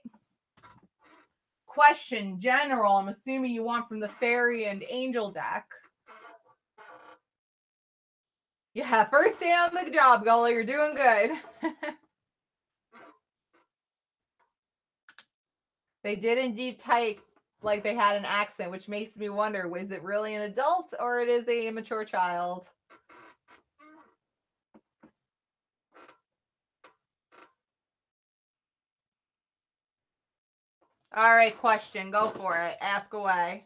Question, general. I'm assuming you want from the Fairy and Angel deck. Yeah, first day on the job, Gully. You're doing good. They did indeed type like they had an accent, which makes me wonder, was it really an adult or it is a immature child? All right, question. Go for it. Ask away.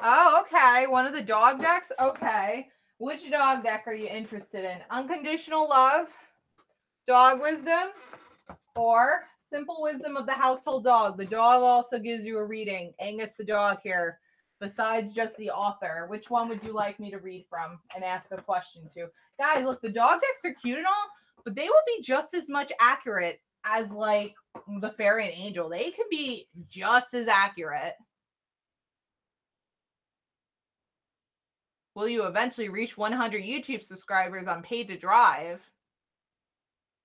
Oh, okay. One of the dog decks? Okay. Which dog deck are you interested in? Unconditional Love, Dog Wisdom, or Simple Wisdom of the Household Dog? The dog also gives you a reading. Angus the dog here, besides just the author. Which one would you like me to read from and ask a question to? Guys, look, the dog decks are cute and all, but they would be just as much accurate as like the Fairy and Angel. They can be just as accurate. Will you eventually reach 100 YouTube subscribers on Pay to Drive?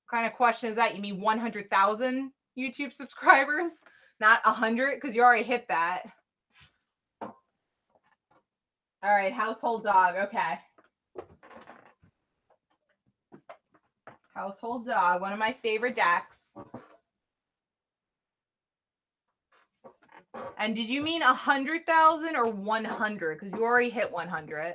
What kind of question is that? You mean 100,000 YouTube subscribers? Not 100? Because you already hit that. All right, Household Dog. Okay. Household Dog, one of my favorite decks. And did you mean 100,000 or 100? Because you already hit 100.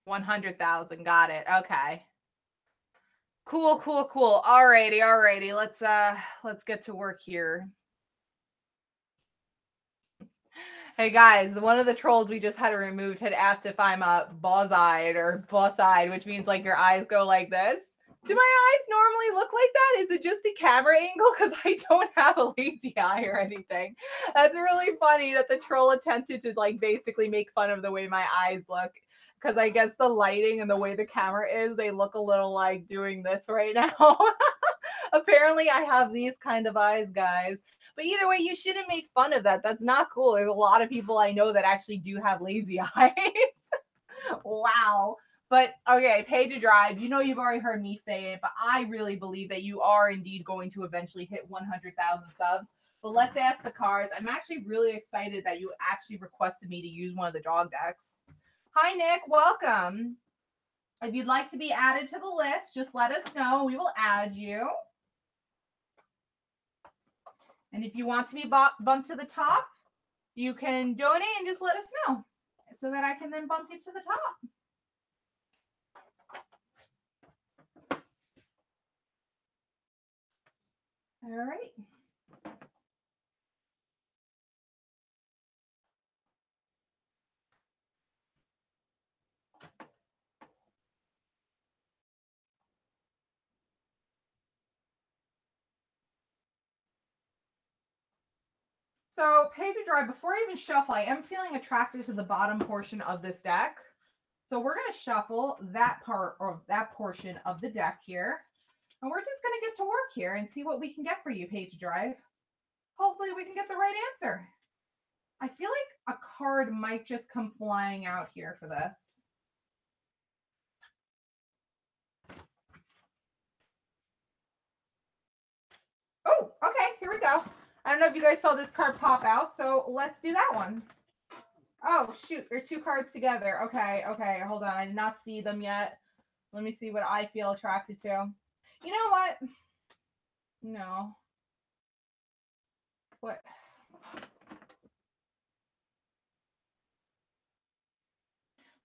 $100,000. Got it. Okay. Cool, cool, cool. Alrighty, alrighty. Let's get to work here. Hey guys, one of the trolls we just had removed had asked if I'm boss-eyed or boss-eyed, which means like your eyes go like this. Do my eyes normally look like that? Is it just the camera angle? Because I don't have a lazy eye or anything. That's really funny that the troll attempted to like basically make fun of the way my eyes look. Because I guess the lighting and the way the camera is, they look a little like doing this right now. Apparently, I have these kind of eyes, guys. But either way, you shouldn't make fun of that. That's not cool. There's a lot of people I know that actually do have lazy eyes. Wow. But okay, pay to drive. You know, you've already heard me say it, but I really believe that you are indeed going to eventually hit 100,000 subs. But let's ask the cards. I'm actually really excited that you actually requested me to use one of the dog decks. Hi, Nick. Welcome. If you'd like to be added to the list, just let us know. We will add you. And if you want to be bumped to the top, you can donate and just let us know so that I can then bump you to the top. All right. So pay to drive, before I even shuffle, I am feeling attracted to the bottom portion of this deck. So we're going to shuffle that part or that portion of the deck here. And we're just going to get to work here and see what we can get for you, pay to drive. Hopefully we can get the right answer. I feel like a card might just come flying out here for this. Oh, okay, here we go. I don't know if you guys saw this card pop out, so let's do that one. Oh, shoot, they're two cards together. Okay, okay, hold on. I did not see them yet. Let me see what I feel attracted to. You know what? No. What?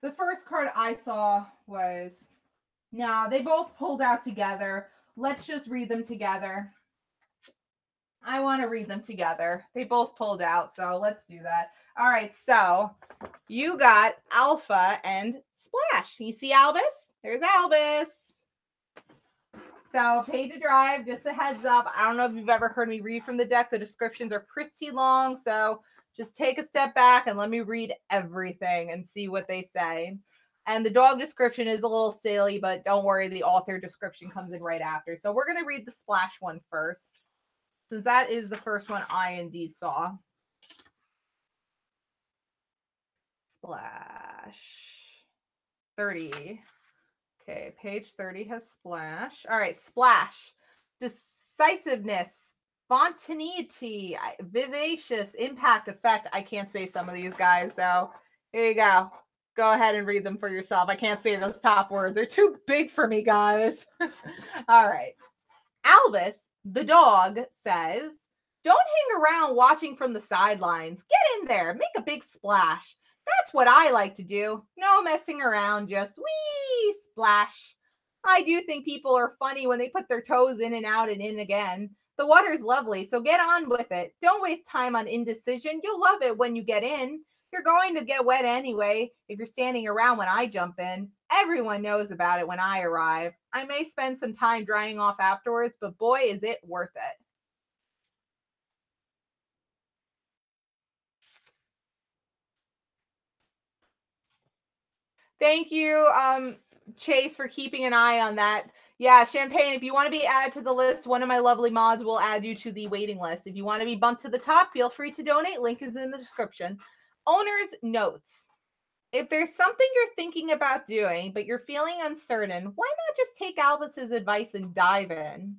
The first card I saw was, nah, they both pulled out together. Let's just read them together. I want to read them together. They both pulled out, so let's do that. All right, so you got Alpha and Splash. You see Albus? There's Albus. So pay to drive, just a heads up. I don't know if you've ever heard me read from the deck. The descriptions are pretty long, so just take a step back and let me read everything and see what they say. And the dog description is a little silly, but don't worry, the author description comes in right after. So we're going to read the Splash one first, since that is the first one I indeed saw. Splash. 30. Okay, page 30 has Splash. All right, Splash. Decisiveness, spontaneity, vivacious, impact, effect. I can't say some of these guys, though. Here you go. Go ahead and read them for yourself. I can't say those top words. They're too big for me, guys. All right. Albus, the dog, says, don't hang around watching from the sidelines. Get in there. Make a big splash. That's what I like to do. No messing around, just wee splash. I do think people are funny when they put their toes in and out and in again. The water's lovely, so get on with it. Don't waste time on indecision. You'll love it when you get in. You're going to get wet anyway if you're standing around when I jump in. Everyone knows about it when I arrive. I may spend some time drying off afterwards, but boy, is it worth it. Thank you, Chase, for keeping an eye on that. Yeah, Champagne, if you want to be added to the list, one of my lovely mods will add you to the waiting list. If you want to be bumped to the top, feel free to donate. Link is in the description. Owner's notes. If there's something you're thinking about doing, but you're feeling uncertain, why not just take Albus's advice and dive in?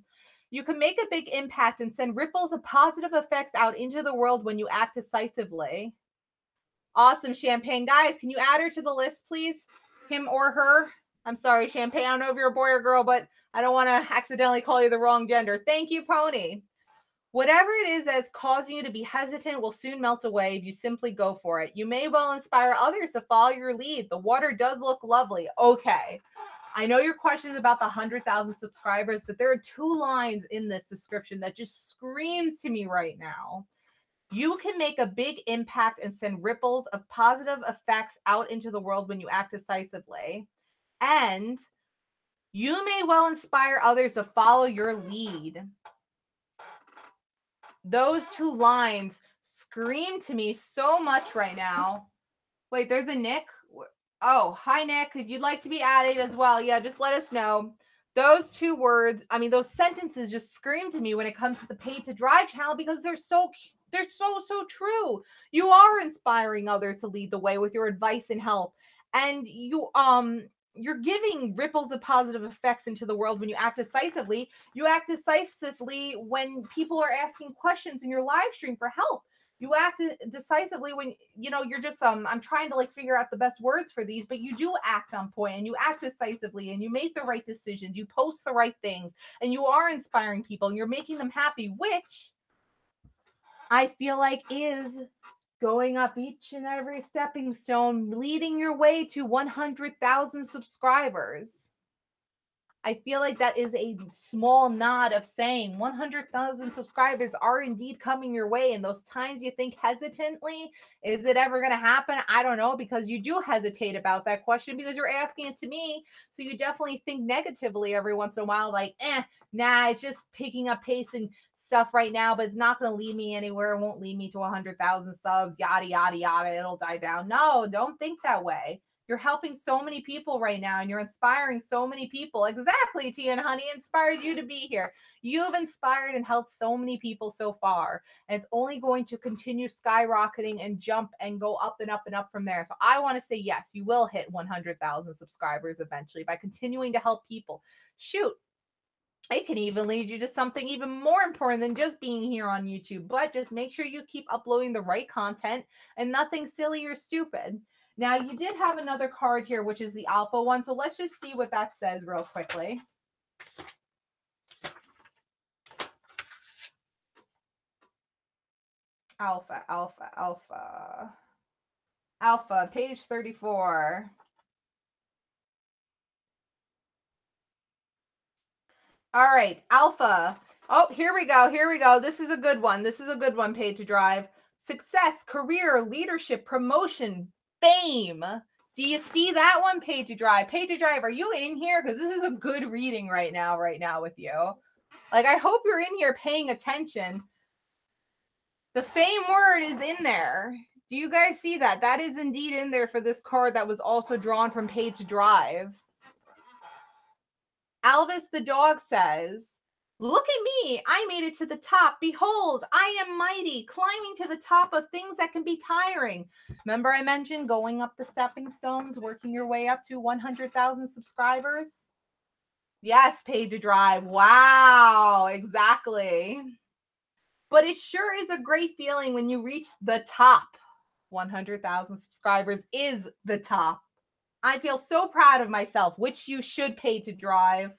You can make a big impact and send ripples of positive effects out into the world when you act decisively. Awesome, Champagne. Guys, can you add her to the list, please? Him or her? I'm sorry, Champagne. I don't know if you're a boy or girl, but I don't want to accidentally call you the wrong gender. Thank you, Pony. Whatever it is that's causing you to be hesitant will soon melt away if you simply go for it. You may well inspire others to follow your lead. The water does look lovely. Okay. I know your question is about the 100,000 subscribers, but there are 2 lines in this description that just screams to me right now. You can make a big impact and send ripples of positive effects out into the world when you act decisively. And you may well inspire others to follow your lead. Those 2 lines scream to me so much right now. Wait, there's a Nick. Oh, hi, Nick. If you'd like to be added as well, yeah, just let us know. Those 2 words, I mean, those sentences just scream to me when it comes to the Paid to Drive channel because they're so true. You are inspiring others to lead the way with your advice and help. And you're giving ripples of positive effects into the world when you act decisively. You act decisively when people are asking questions in your live stream for help. You act decisively when, you're just, I'm trying to like figure out the best words for these, but you do act on point and you act decisively and you make the right decisions. You post the right things and you are inspiring people and you're making them happy, which I feel like is going up each and every stepping stone, leading your way to 100,000 subscribers. I feel like that is a small nod of saying 100,000 subscribers are indeed coming your way. And those times you think hesitantly, is it ever going to happen? I don't know, because you do hesitate about that question because you're asking it to me. So you definitely think negatively every once in a while, like, nah, it's just picking up pace and stuff right now, but it's not going to lead me anywhere. It won't lead me to 100,000 subs, yada, yada, yada. It'll die down. No, don't think that way. You're helping so many people right now and you're inspiring so many people. Exactly, Tia and Honey inspired you to be here. You've inspired and helped so many people so far. And it's only going to continue skyrocketing and jump and go up and up and up from there. So I want to say, yes, you will hit 100,000 subscribers eventually by continuing to help people. Shoot. It can even lead you to something even more important than just being here on YouTube. But just make sure you keep uploading the right content and nothing silly or stupid. Now, you did have another card here, which is the alpha one. So let's just see what that says real quickly. Alpha, alpha, alpha. Alpha, page 34. All right, alpha. Oh, here we go. Here we go. This is a good one. This is a good one, Paid to Drive. Success, career, leadership, promotion, fame. Do you see that one, Paid to Drive? Paid to Drive, are you in here? Because this is a good reading right now with you. Like, I hope you're in here paying attention. The fame word is in there. Do you guys see that? That is indeed in there for this card that was also drawn from Paid to Drive. Albus the dog says, "Look at me. I made it to the top. Behold, I am mighty, climbing to the top of things that can be tiring." Remember I mentioned going up the stepping stones, working your way up to 100,000 subscribers? Yes, Paid to Drive. Wow, exactly. But it sure is a great feeling when you reach the top. 100,000 subscribers is the top. I feel so proud of myself, which you should, Pay to Drive.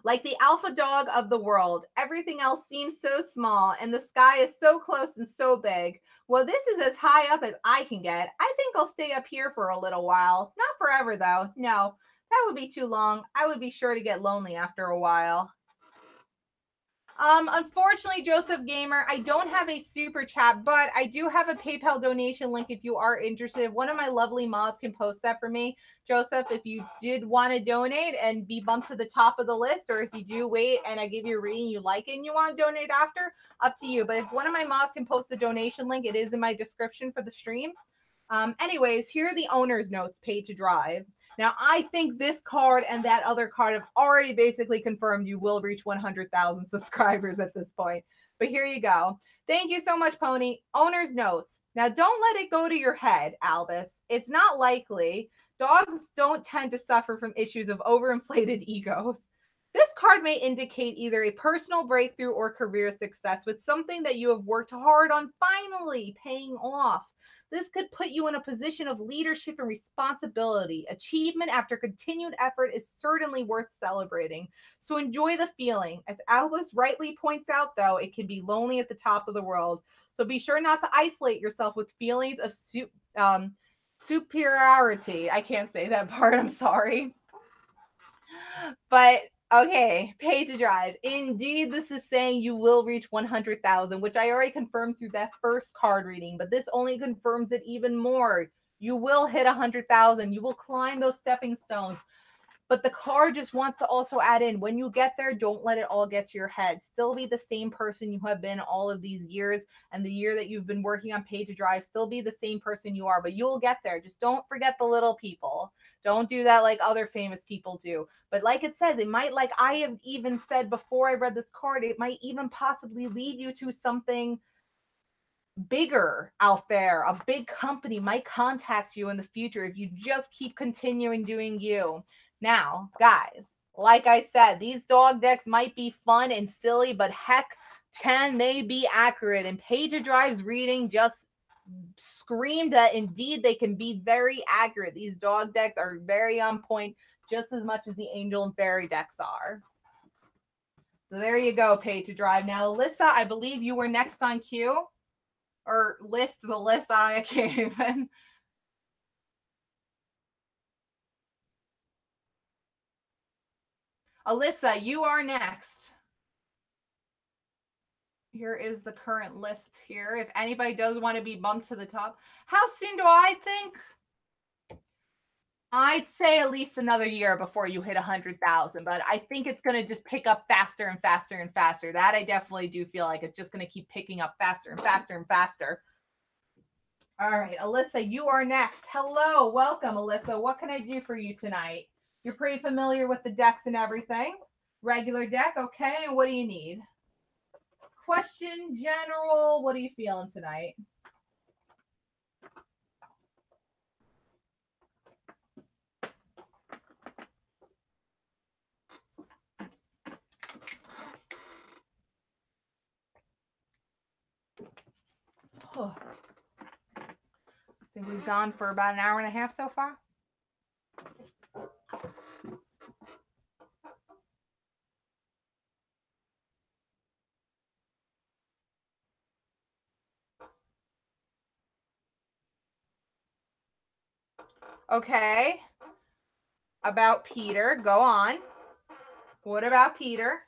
Like the alpha dog of the world, everything else seems so small and the sky is so close and so big. Well, this is as high up as I can get. I think I'll stay up here for a little while. Not forever, though. No, that would be too long. I would be sure to get lonely after a while. Unfortunately, Joseph Gamer, I don't have a super chat, but I do have a PayPal donation link if you are interested. If one of my lovely mods can post that for me. Joseph, if you did want to donate and be bumped to the top of the list, or if you do wait and I give you a reading, you like it and you want to donate after, up to you. But if one of my mods can post the donation link, it is in my description for the stream. Anyways, here are the owner's notes, Paid to Drive. Now, I think this card and that other card have already basically confirmed you will reach 100,000 subscribers at this point. But here you go. Thank you so much, Pony. Owner's notes. Now, don't let it go to your head, Albus. It's not likely. Dogs don't tend to suffer from issues of overinflated egos. This card may indicate either a personal breakthrough or career success with something that you have worked hard on finally paying off. This could put you in a position of leadership and responsibility. Achievement after continued effort is certainly worth celebrating. So enjoy the feeling. As Albus rightly points out, though, it can be lonely at the top of the world. So be sure not to isolate yourself with feelings of Superiority. I can't say that part. I'm sorry. But okay, pay to drive. Indeed, this is saying you will reach 100,000, which I already confirmed through that first card reading, but this only confirms it even more. You will hit 100,000. You will climb those stepping stones. But the card just wants to also add in, when you get there, don't let it all get to your head. Still be the same person you have been all of these years, and the year that you've been working on Pay to Drive, still be the same person you are, but you'll get there. Just don't forget the little people. Don't do that like other famous people do. But like it says, it might, like I have even said before I read this card, it might even possibly lead you to something bigger out there. A big company might contact you in the future if you just keep continuing doing you. Now, guys, like I said, these dog decks might be fun and silly, but heck, can they be accurate? And Pay to Drive's reading just screamed that indeed they can be very accurate. These dog decks are very on point, just as much as the Angel and Fairy decks are. So there you go, Pay to Drive. Now, Alyssa, I believe you were next on cue. Or the list, I can't even. Alyssa, you are next. Here is the current list here. If anybody does want to be bumped to the top. How soon do I think? I'd say at least another year before you hit 100,000, but I think it's going to just pick up faster and faster and faster. That I definitely do feel like it's just going to keep picking up faster and faster and faster. All right, Alyssa, you are next. Hello, welcome, Alyssa. What can I do for you tonight? You're pretty familiar with the decks and everything. Regular deck, okay. And what do you need? Question general. What are you feeling tonight? Oh. I think we've gone for about an hour and a half so far. Okay. About Peter. Go on. What about Peter?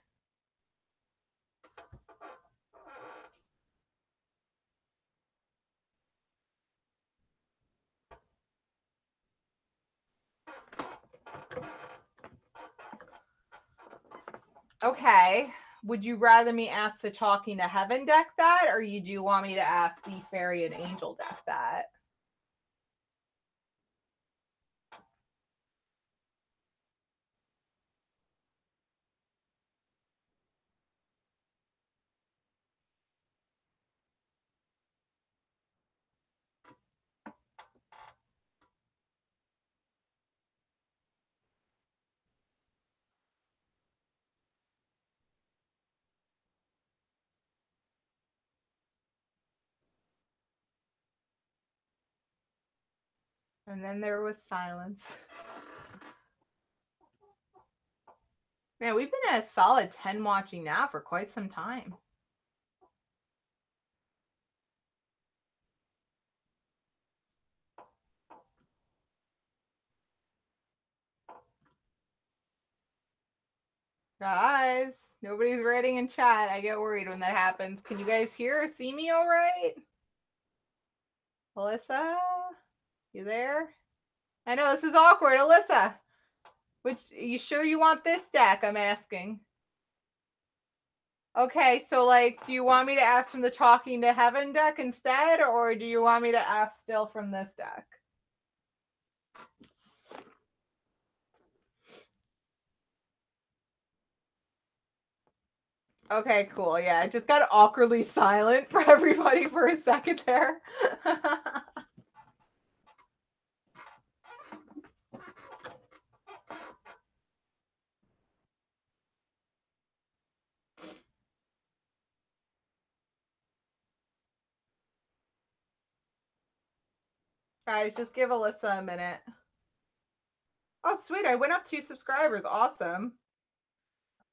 Okay. Would you rather me ask the Talking to Heaven deck that, or do you want me to ask the Fairy and Angel deck that? And then there was silence. Man, we've been at a solid 10 watching now for quite some time. Guys, nobody's writing in chat. I get worried when that happens. Can you guys hear or see me all right? Alyssa, you there? I know this is awkward. Alyssa, you sure you want this deck? I'm asking. Okay, so like, do you want me to ask from the Talking to Heaven deck instead, or do you want me to ask still from this deck? Okay, cool. Yeah, it just got awkwardly silent for everybody for a second there. Guys, just give Alyssa a minute. Oh, sweet. I went up 2 subscribers. Awesome.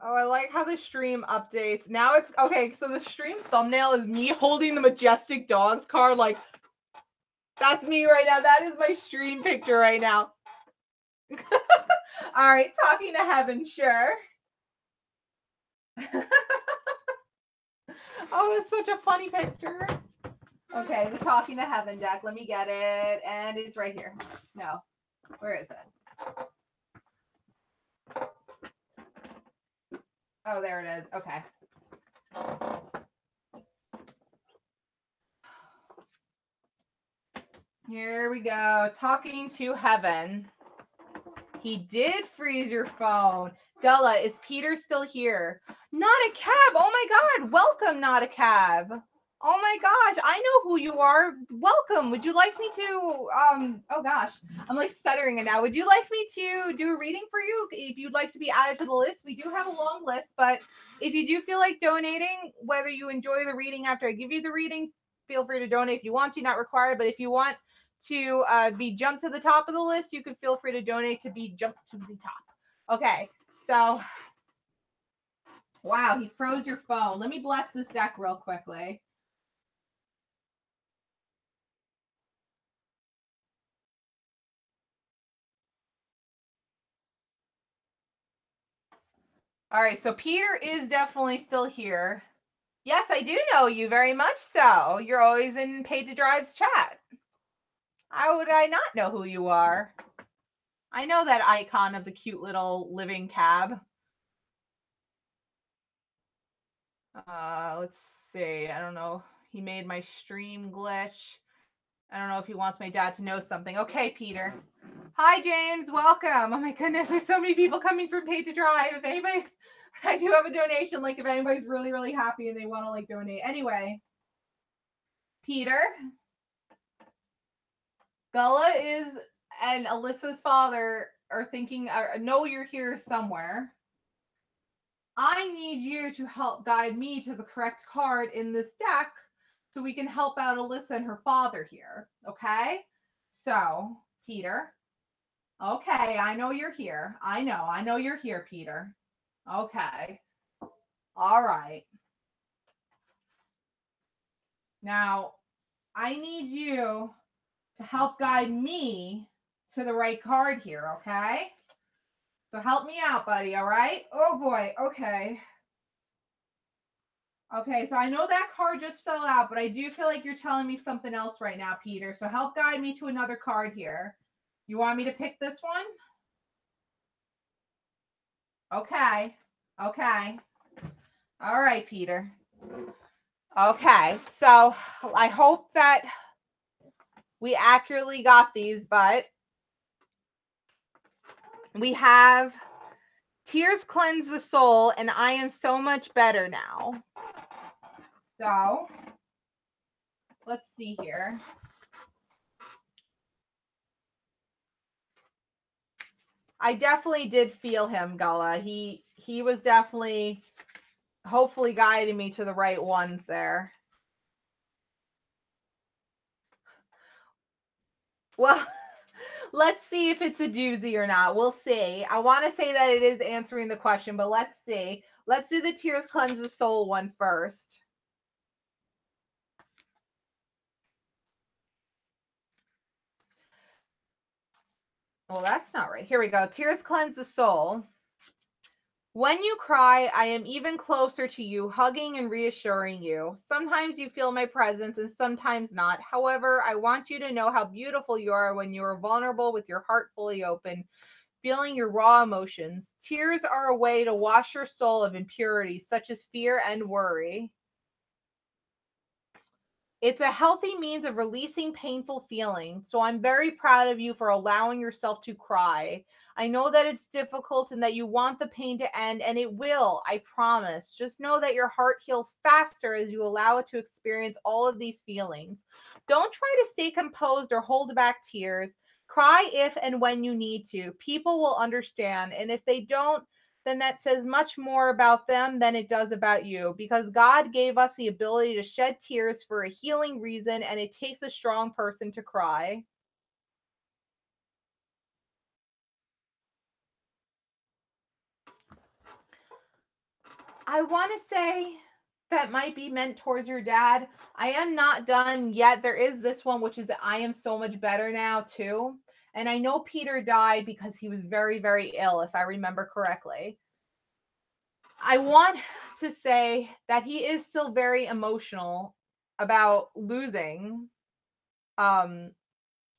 Oh, I like how the stream updates. Now it's okay. So the stream thumbnail is me holding the Majestic Dogs card, like That's me right now. That is my stream picture right now. All right, talking to heaven, sure. Oh, it's such a funny picture. Okay, the talking to heaven deck. Let me get it. And it's right here. No. Where is it? Oh, there it is. Okay. Here we go. Talking to heaven. He did freeze your phone. Gullah, is Peter still here? Not a cab. Oh my God. Welcome, not a cab. Oh my gosh. I know who you are. Welcome. Would you like me to, oh gosh, I'm like stuttering it now. Would you like me to do a reading for you? If you'd like to be added to the list, we do have a long list, but if you do feel like donating, whether you enjoy the reading after I give you the reading, feel free to donate if you want to, not required, but if you want to be jumped to the top of the list, you can feel free to donate to be jumped to the top. Okay, so wow, he froze your phone. Let me bless this deck real quickly. All right, so Peter is definitely still here. Yes, I do know you very much so. You're always in Paid to Drive's chat. How would I not know who you are? I know that icon of the cute little living cab. Let's see. I don't know. He made my stream glitch. I don't know if he wants my dad to know something. Okay, Peter. Hi, James. Welcome. Oh my goodness, there's so many people coming from Paid to Drive. If anybody, I do have a donation link if anybody's really, really happy and they want to like donate. Anyway, Peter, Gullah is and Alyssa's father are thinking, know you're here somewhere. I need you to help guide me to the correct card in this deck so we can help out Alyssa and her father here. Okay? So, Peter. Okay, I know you're here. I know you're here, Peter. Okay. All right. Now, I need you to help guide me to the right card here, okay? So help me out, buddy, all right? Oh boy, okay. Okay, so I know that card just fell out, but I do feel like you're telling me something else right now, Peter. So help guide me to another card here. You want me to pick this one? Okay. Okay. All right, Peter. Okay, so I hope that we accurately got these, but we have Tears Cleanse the Soul, and I am so much better now. So, let's see here. I definitely did feel him, Gullah. He was definitely, hopefully, guiding me to the right ones there. Well, let's see if it's a doozy or not. We'll see. I want to say that it is answering the question, but let's see. Let's do the Tears Cleanse the Soul one first. Well, that's not right. Here we go. Tears Cleanse the Soul. When you cry, I am even closer to you, hugging and reassuring you. Sometimes you feel my presence and sometimes not. However, I want you to know how beautiful you are when you are vulnerable with your heart fully open, feeling your raw emotions. Tears are a way to wash your soul of impurities such as fear and worry. It's a healthy means of releasing painful feelings. So I'm very proud of you for allowing yourself to cry. I know that it's difficult and that you want the pain to end, and it will, I promise. Just know that your heart heals faster as you allow it to experience all of these feelings. Don't try to stay composed or hold back tears. Cry if and when you need to. People will understand. And if they don't, then that says much more about them than it does about you, because God gave us the ability to shed tears for a healing reason, and it takes a strong person to cry. I want to say that might be meant towards your dad. I am not done yet. There is this one, which is that I am so much better now, too. And I know Peter died because he was very, very ill, if I remember correctly. I want to say that he is still very emotional about losing um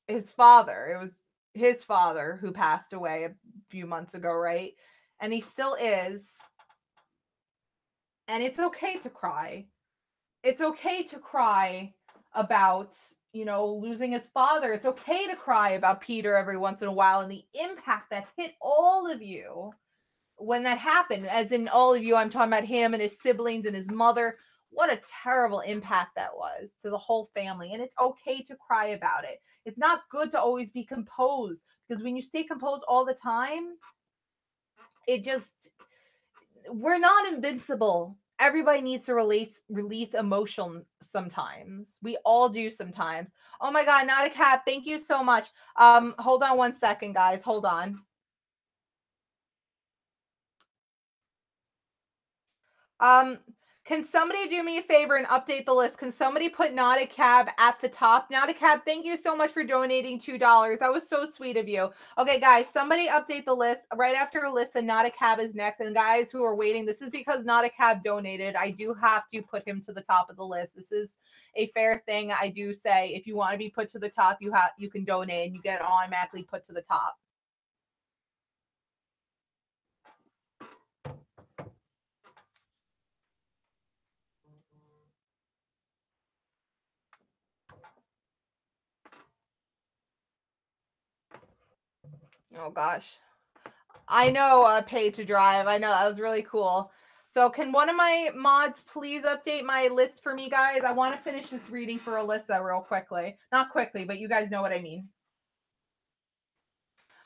his father. It was his father who passed away a few months ago, right? And he still is. And it's okay to cry. It's okay to cry about, losing his father. It's okay to cry about Peter every once in a while and the impact that hit all of you when that happened. As in all of you, I'm talking about him and his siblings and his mother. What a terrible impact that was to the whole family. And it's okay to cry about it. It's not good to always be composed, because when you stay composed all the time, it just, we're not invincible. Everybody needs to release emotion sometimes. We all do sometimes. Oh my god, not a cat. Thank you so much. Hold on one second, guys. Hold on. Um, can somebody do me a favor and update the list? Can somebody put Not a Cab at the top? Not a Cab, thank you so much for donating $2. That was so sweet of you. Okay, guys, somebody update the list. Right after Alyssa, Not a Cab is next. And guys who are waiting, this is because Not a Cab donated. I do have to put him to the top of the list. This is a fair thing. I do say if you want to be put to the top, you can donate and you get automatically put to the top. Oh gosh. I know, Pay to Drive. I know, that was really cool. So can one of my mods please update my list for me, guys? I want to finish this reading for Alyssa real quickly. Not quickly, but you guys know what I mean.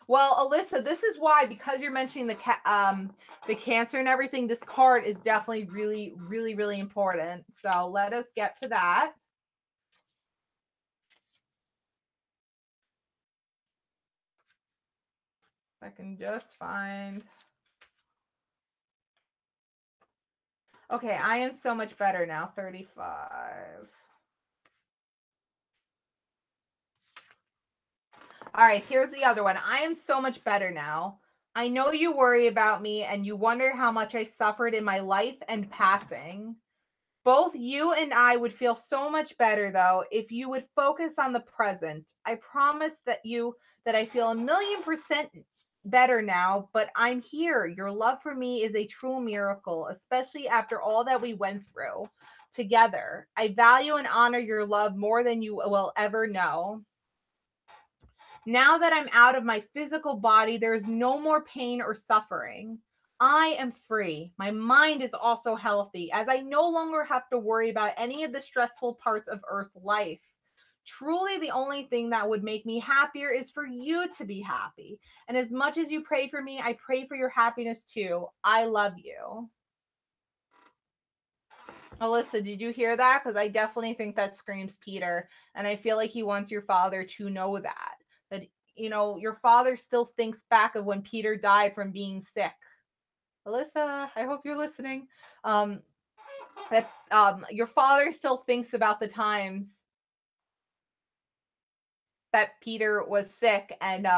Well, Alyssa, this is why, because you're mentioning the cancer and everything, this card is definitely really, really, really important. So let us get to that. If I can just find. Okay, I am so much better now. 35. All right, here's the other one. I am so much better now. I know you worry about me and you wonder how much I suffered in my life and passing. Both you and I would feel so much better though if you would focus on the present. I promise that I feel 1,000,000% better now, but I'm here. Your love for me is a true miracle, especially after all that we went through together. I value and honor your love more than you will ever know. Now that I'm out of my physical body, there is no more pain or suffering. I am free. My mind is also healthy, as I no longer have to worry about any of the stressful parts of Earth life. Truly, the only thing that would make me happier is for you to be happy. And as much as you pray for me, I pray for your happiness too. I love you. Alyssa, did you hear that? Because I definitely think that screams Peter. And I feel like he wants your father to know that. That, your father still thinks back of when Peter died from being sick. Alyssa, I hope you're listening. That your father still thinks about the times that Peter was sick, and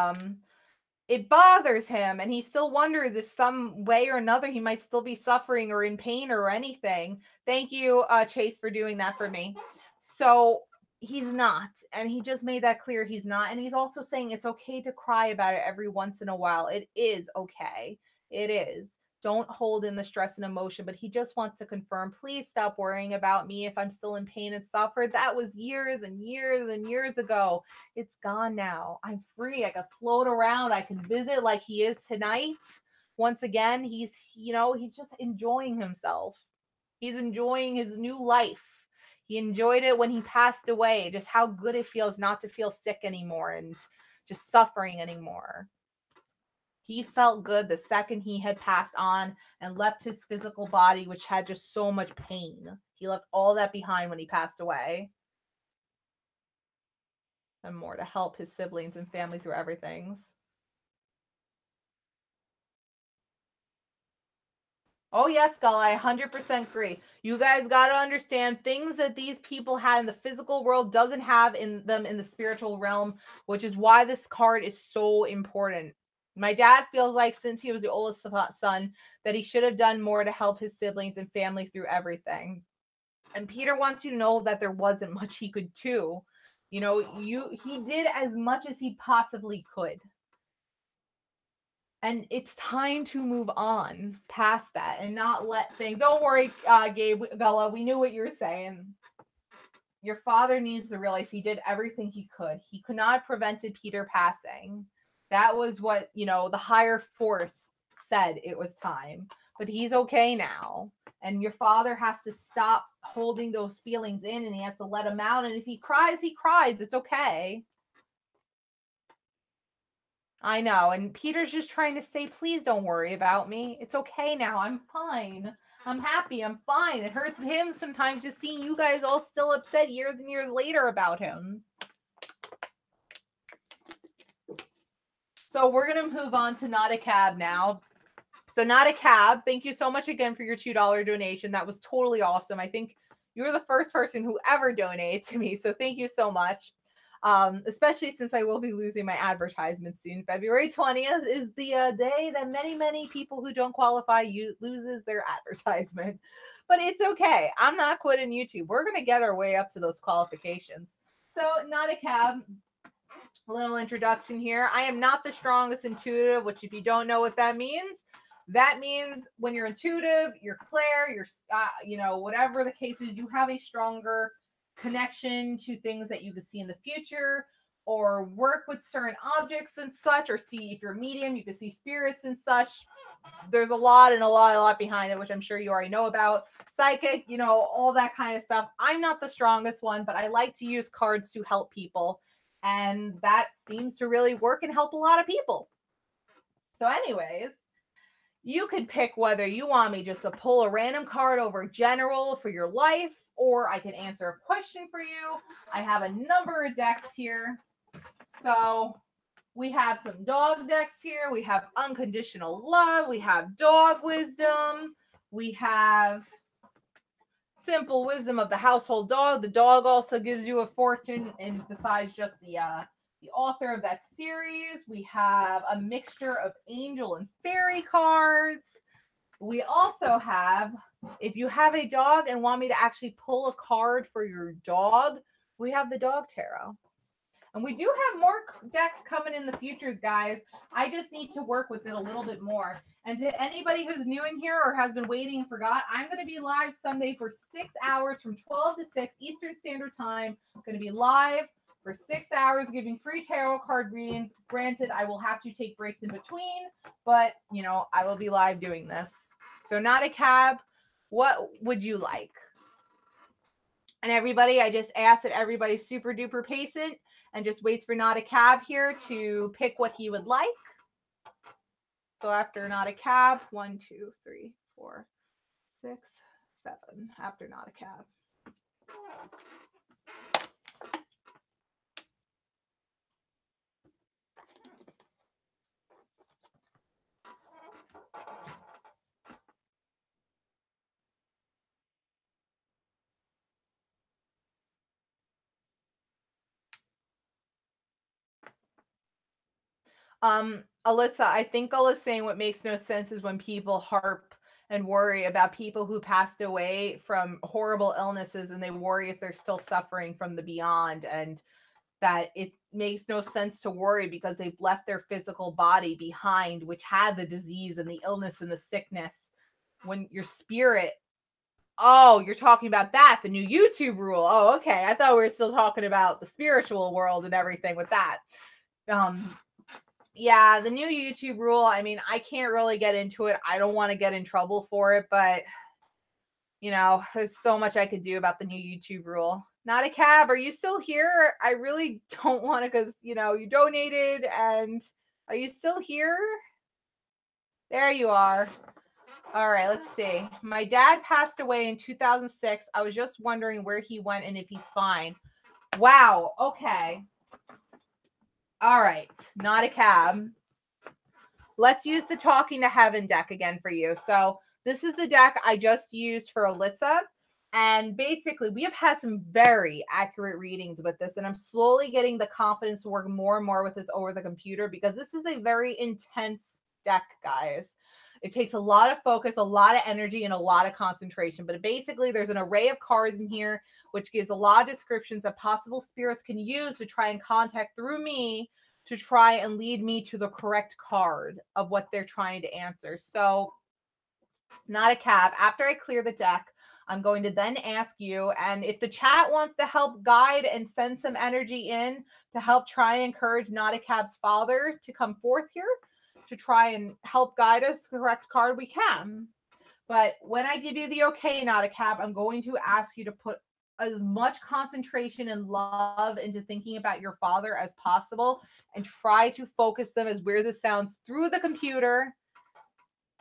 it bothers him, and he still wonders if some way or another he might still be suffering or in pain or anything. Thank you, Chase, for doing that for me. So he's not, and he just made that clear. He's not, and he's also saying it's okay to cry about it every once in a while. It is okay. It is. Don't hold in the stress and emotion, but he just wants to confirm, please stop worrying about me if I'm still in pain and suffer. That was years and years and years ago. It's gone now. I'm free. I can float around. I can visit like he is tonight. Once again, he's just enjoying himself. He's enjoying his new life. He enjoyed it when he passed away, just how good it feels not to feel sick anymore and just suffering anymore. He felt good the second he had passed on and left his physical body, which had just so much pain. He left all that behind when he passed away. And more to help his siblings and family through everything. Oh, yes, Gull, I 100% agree. You guys got to understand things that these people had in the physical world doesn't have in them in the spiritual realm, which is why this card is so important. My dad feels like since he was the oldest son that he should have done more to help his siblings and family through everything. And Peter wants you to know that there wasn't much he could do. You know, he did as much as he possibly could. And it's time to move on past that and not let things. Don't worry, Gabe Gullah. We knew what you were saying. Your father needs to realize he did everything he could. He could not have prevented Peter passing. That was what, the higher force said it was time. But he's okay now. And your father has to stop holding those feelings in and he has to let them out. And if he cries, he cries. It's okay. I know. And Peter's just trying to say, please don't worry about me. It's okay now. I'm fine. I'm happy. I'm fine. It hurts him sometimes just seeing you guys all still upset years and years later about him. So we're going to move on to Not a Cab now. So Not a Cab, thank you so much again for your $2 donation. That was totally awesome. I think you're the first person who ever donated to me. So thank you so much. Especially since I will be losing my advertisement soon. February 20th is the day that many people who don't qualify loses their advertisement. But it's okay. I'm not quitting YouTube. We're going to get our way up to those qualifications. So Not a Cab. A little introduction here. I am not the strongest intuitive, which if you don't know what that means when you're intuitive, you're clear, you're, whatever the case is, you have a stronger connection to things that you can see in the future or work with certain objects and such, or see if you're a medium, you can see spirits and such. There's a lot behind it, which I'm sure you already know about. Psychic, all that kind of stuff. I'm not the strongest one, but I like to use cards to help people. And that seems to really work and help a lot of people. So anyways, you could pick whether you want me just to pull a random card over general for your life, or I can answer a question for you. I have a number of decks here. So we have some dog decks here. We have unconditional love. We have dog wisdom. We have simple wisdom of the household dog. The dog also gives you a fortune, and besides just the author of that series, we have a mixture of angel and fairy cards. We also have, if you have a dog and want me to actually pull a card for your dog, we have the dog tarot. And we do have more decks coming in the future, guys. I just need to work with it a little bit more. And to anybody who's new in here or has been waiting and forgot, I'm going to be live Sunday for 6 hours from 12 to 6 Eastern Standard Time. I'm going to be live for 6 hours giving free tarot card readings. Granted, I will have to take breaks in between, but, I will be live doing this. So Not a Cab, what would you like? And everybody, I just ask that everybody's super duper patient and just waits for Not a Cab here to pick what he would like. So after Not a Cab, 1, 2, 3, 4, 6, 7. After Not a Cab. Alyssa, I think Alyssa's saying what makes no sense is when people harp and worry about people who passed away from horrible illnesses and they worry if they're still suffering from the beyond, and that it makes no sense to worry because they've left their physical body behind, which had the disease and the illness and the sickness. When your spirit, oh, you're talking about that, the new YouTube rule. Oh, okay. I thought we were still talking about the spiritual world and everything with that. Yeah, the new YouTube rule, I mean, I can't really get into it. I don't want to get in trouble for it, but, there's so much I could do about the new YouTube rule. Not a Cab, are you still here? I really don't want to, because, you donated, and are you still here? There you are. All right, let's see. My dad passed away in 2006. I was just wondering where he went and if he's fine. Wow, okay. All right, Not a Cab. Let's use the Talking to Heaven deck again for you. So This is the deck I just used for Alyssa. And basically, we have had some very accurate readings with this, and I'm slowly getting the confidence to work more and more with this over the computer because this is a very intense deck, guys. It takes a lot of focus, a lot of energy, and a lot of concentration. But basically, there's an array of cards in here, which gives a lot of descriptions that possible spirits can use to try and contact through me to try and lead me to the correct card of what they're trying to answer. So, not a cab. After I clear the deck, I'm going to then ask you, and if the chat wants to help guide and send some energy in to help try and encourage Not a Cab's father to come forth here to try and help guide us to the correct card, we can. But when I give you the okay, Not a Cab, I'm going to ask you to put as much concentration and love into thinking about your father as possible and try to focus them, as weird as it sounds, through the computer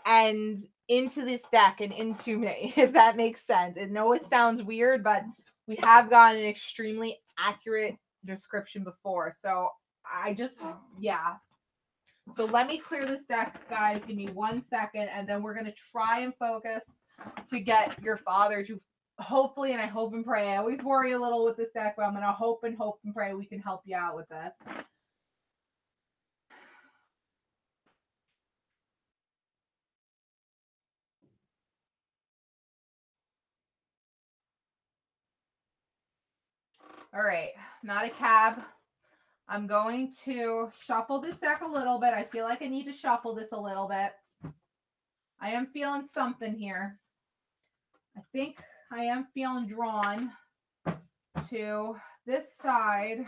and into this deck and into me, if that makes sense. I know it sounds weird, but we have gotten an extremely accurate description before. So yeah. So let me clear this deck, guys. Give me 1 second, and then we're going to try and focus to get your father to hopefully, and I hope and pray. I always worry a little with this deck, but I'm going to hope and pray we can help you out with this. All right, Not a Cab. I'm going to shuffle this deck a little bit. I feel like I need to shuffle this a little bit. I am feeling something here. I think I am feeling drawn to this side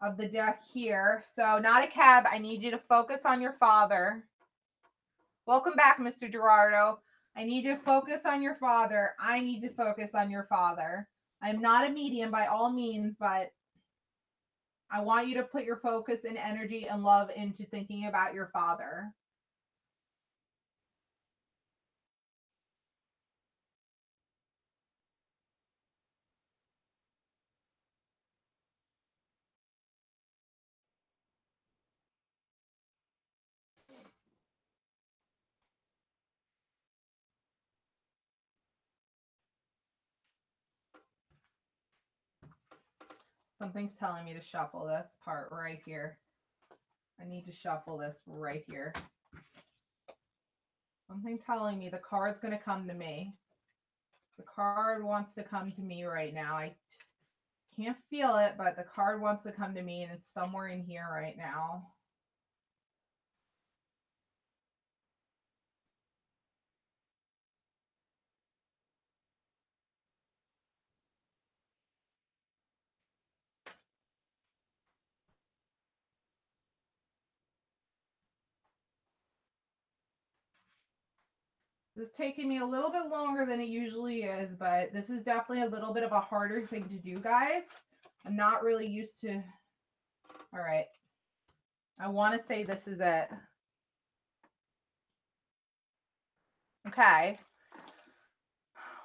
of the deck here. So, Not a Cab, I need you to focus on your father. Welcome back, Mr. Gerardo. I need you to focus on your father. I need to focus on your father. I'm not a medium by all means, but I want you to put your focus and energy and love into thinking about your father. Something's telling me to shuffle this part right here. I need to shuffle this right here. Something telling me the card's going to come to me. The card wants to come to me right now. I can't feel it, but the card wants to come to me, and it's somewhere in here right now. This is taking me a little bit longer than it usually is, but this is definitely a little bit of a harder thing to do, guys. I'm not really used to. All right. I want to say this is it. Okay.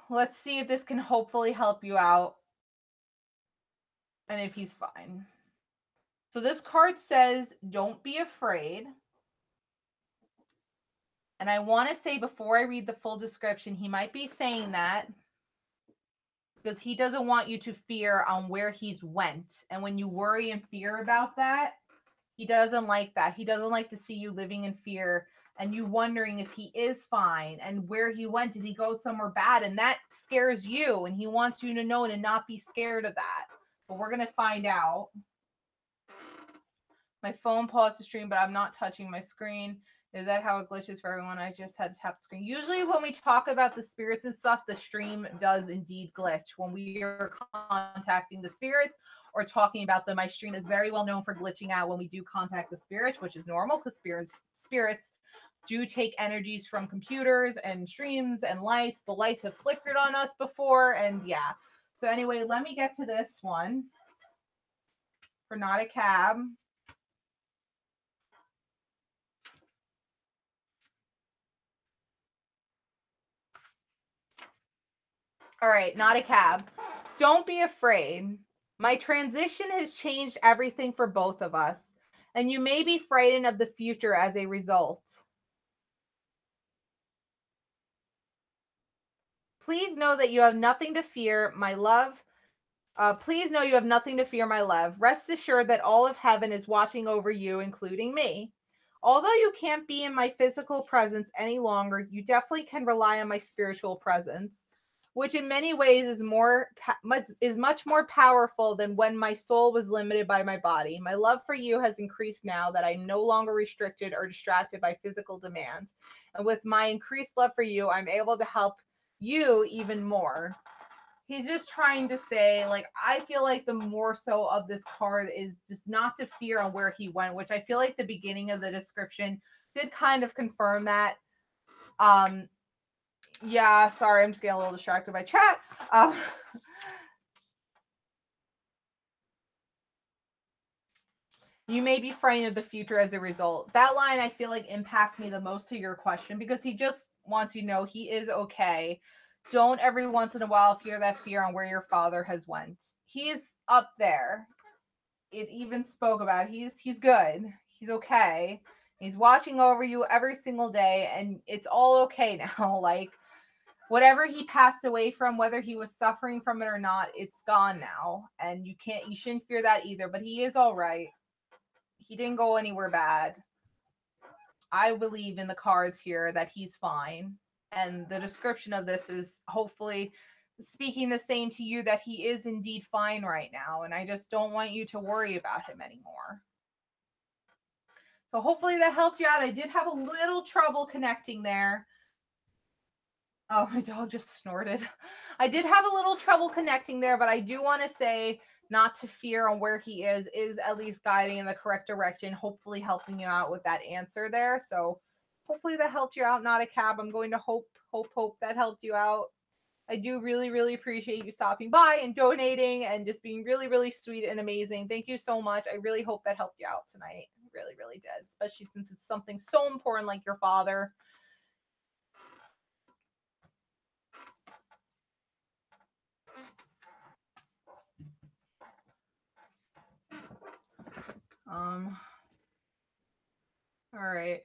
Let's see if this can hopefully help you out and if he's fine. So this card says, don't be afraid. And I want to say before I read the full description, he might be saying that because he doesn't want you to fear on where he's went. And when you worry and fear about that, he doesn't like that. He doesn't like to see you living in fear and you wondering if he is fine and where he went. Did he go somewhere bad? And that scares you. And he wants you to know and not be scared of that. But we're going to find out. My phone paused the stream, but I'm not touching my screen. Is that how it glitches for everyone? I just had to tap the screen. Usually when we talk about the spirits and stuff, the stream does indeed glitch. When we are contacting the spirits or talking about them, my stream is very well known for glitching out when we do contact the spirits, which is normal because spirits do take energies from computers and streams and lights. The lights have flickered on us before, and yeah. So anyway, let me get to this one for Not a Cab. All right, Not a Cab. Don't be afraid. My transition has changed everything for both of us, and you may be frightened of the future as a result. Please know that you have nothing to fear, my love. Please know you have nothing to fear, my love. Rest assured that all of heaven is watching over you, including me. Although you can't be in my physical presence any longer, you definitely can rely on my spiritual presence, which in many ways is much more powerful than when my soul was limited by my body. My love for you has increased now that I'm no longer restricted or distracted by physical demands. And with my increased love for you, I'm able to help you even more. He's just trying to say, like, I feel like the more so of this card is just not to fear on where he went, which I feel like the beginning of the description did kind of confirm that. Yeah, sorry, I'm just getting a little distracted by chat. You may be frightened of the future as a result. That line I feel like impacts me the most to your question, because he just wants you to know he is okay. Don't every once in a while fear that fear on where your father has went. He's up there. It even spoke about he's good. He's okay. He's watching over you every single day, and it's all okay now. Like, whatever he passed away from, whether he was suffering from it or not, it's gone now. And you shouldn't fear that either. But he is all right. He didn't go anywhere bad. I believe in the cards here that he's fine. And the description of this is hopefully speaking the same to you, that he is indeed fine right now. And I just don't want you to worry about him anymore. So hopefully that helped you out. I did have a little trouble connecting there. Oh, my dog just snorted. I did have a little trouble connecting there, but I do want to say not to fear on where he is at least guiding in the correct direction, hopefully helping you out with that answer there. So hopefully that helped you out, not a cab. I'm going to hope that helped you out. I do really, really appreciate you stopping by and donating and just being really, really sweet and amazing. Thank you so much. I really hope that helped you out tonight. It really, really did, especially since it's something so important like your father. All right.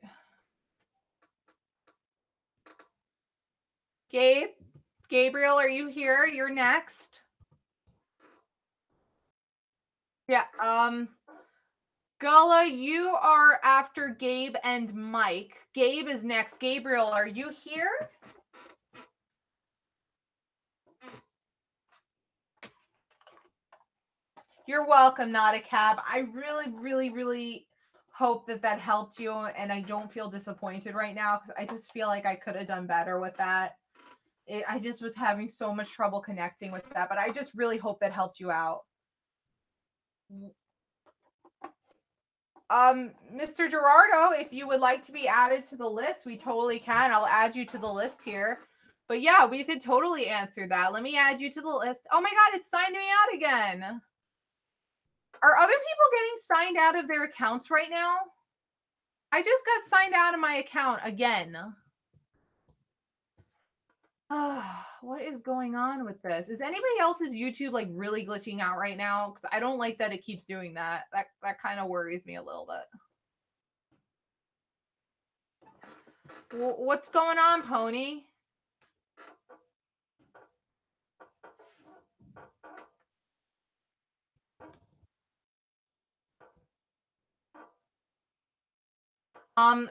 Gabriel, are you here? You're next. Yeah. Gala, you are after Gabe and Mike. Gabe is next. Gabriel, are you here? You're welcome, not a cab. I really, really, really hope that helped you, and I don't feel disappointed right now because I just feel like I could have done better with that. I just was having so much trouble connecting with that, but I just really hope that helped you out. Mr. Gerardo, if you would like to be added to the list, we totally can. I'll add you to the list here. But yeah, we could totally answer that. Let me add you to the list. Oh my God, it signed me out again. Are other people getting signed out of their accounts right now? I just got signed out of my account again. What is going on with this? Is anybody else's YouTube like really glitching out right now? Because I don't like that it keeps doing that. That kind of worries me a little bit. What's going on, Pony?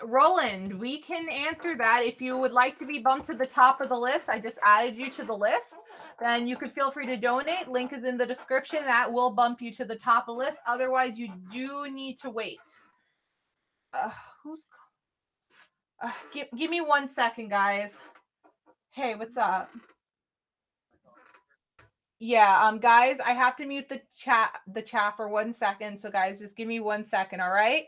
Roland, we can answer that. If you would like to be bumped to the top of the list, I just added you to the list. Then you can feel free to donate. Link is in the description. That will bump you to the top of the list. Otherwise, you do need to wait. Who's? Give me 1 second, guys. Hey, what's up? Yeah, guys, I have to mute the chat for 1 second. So, guys, just give me 1 second. All right.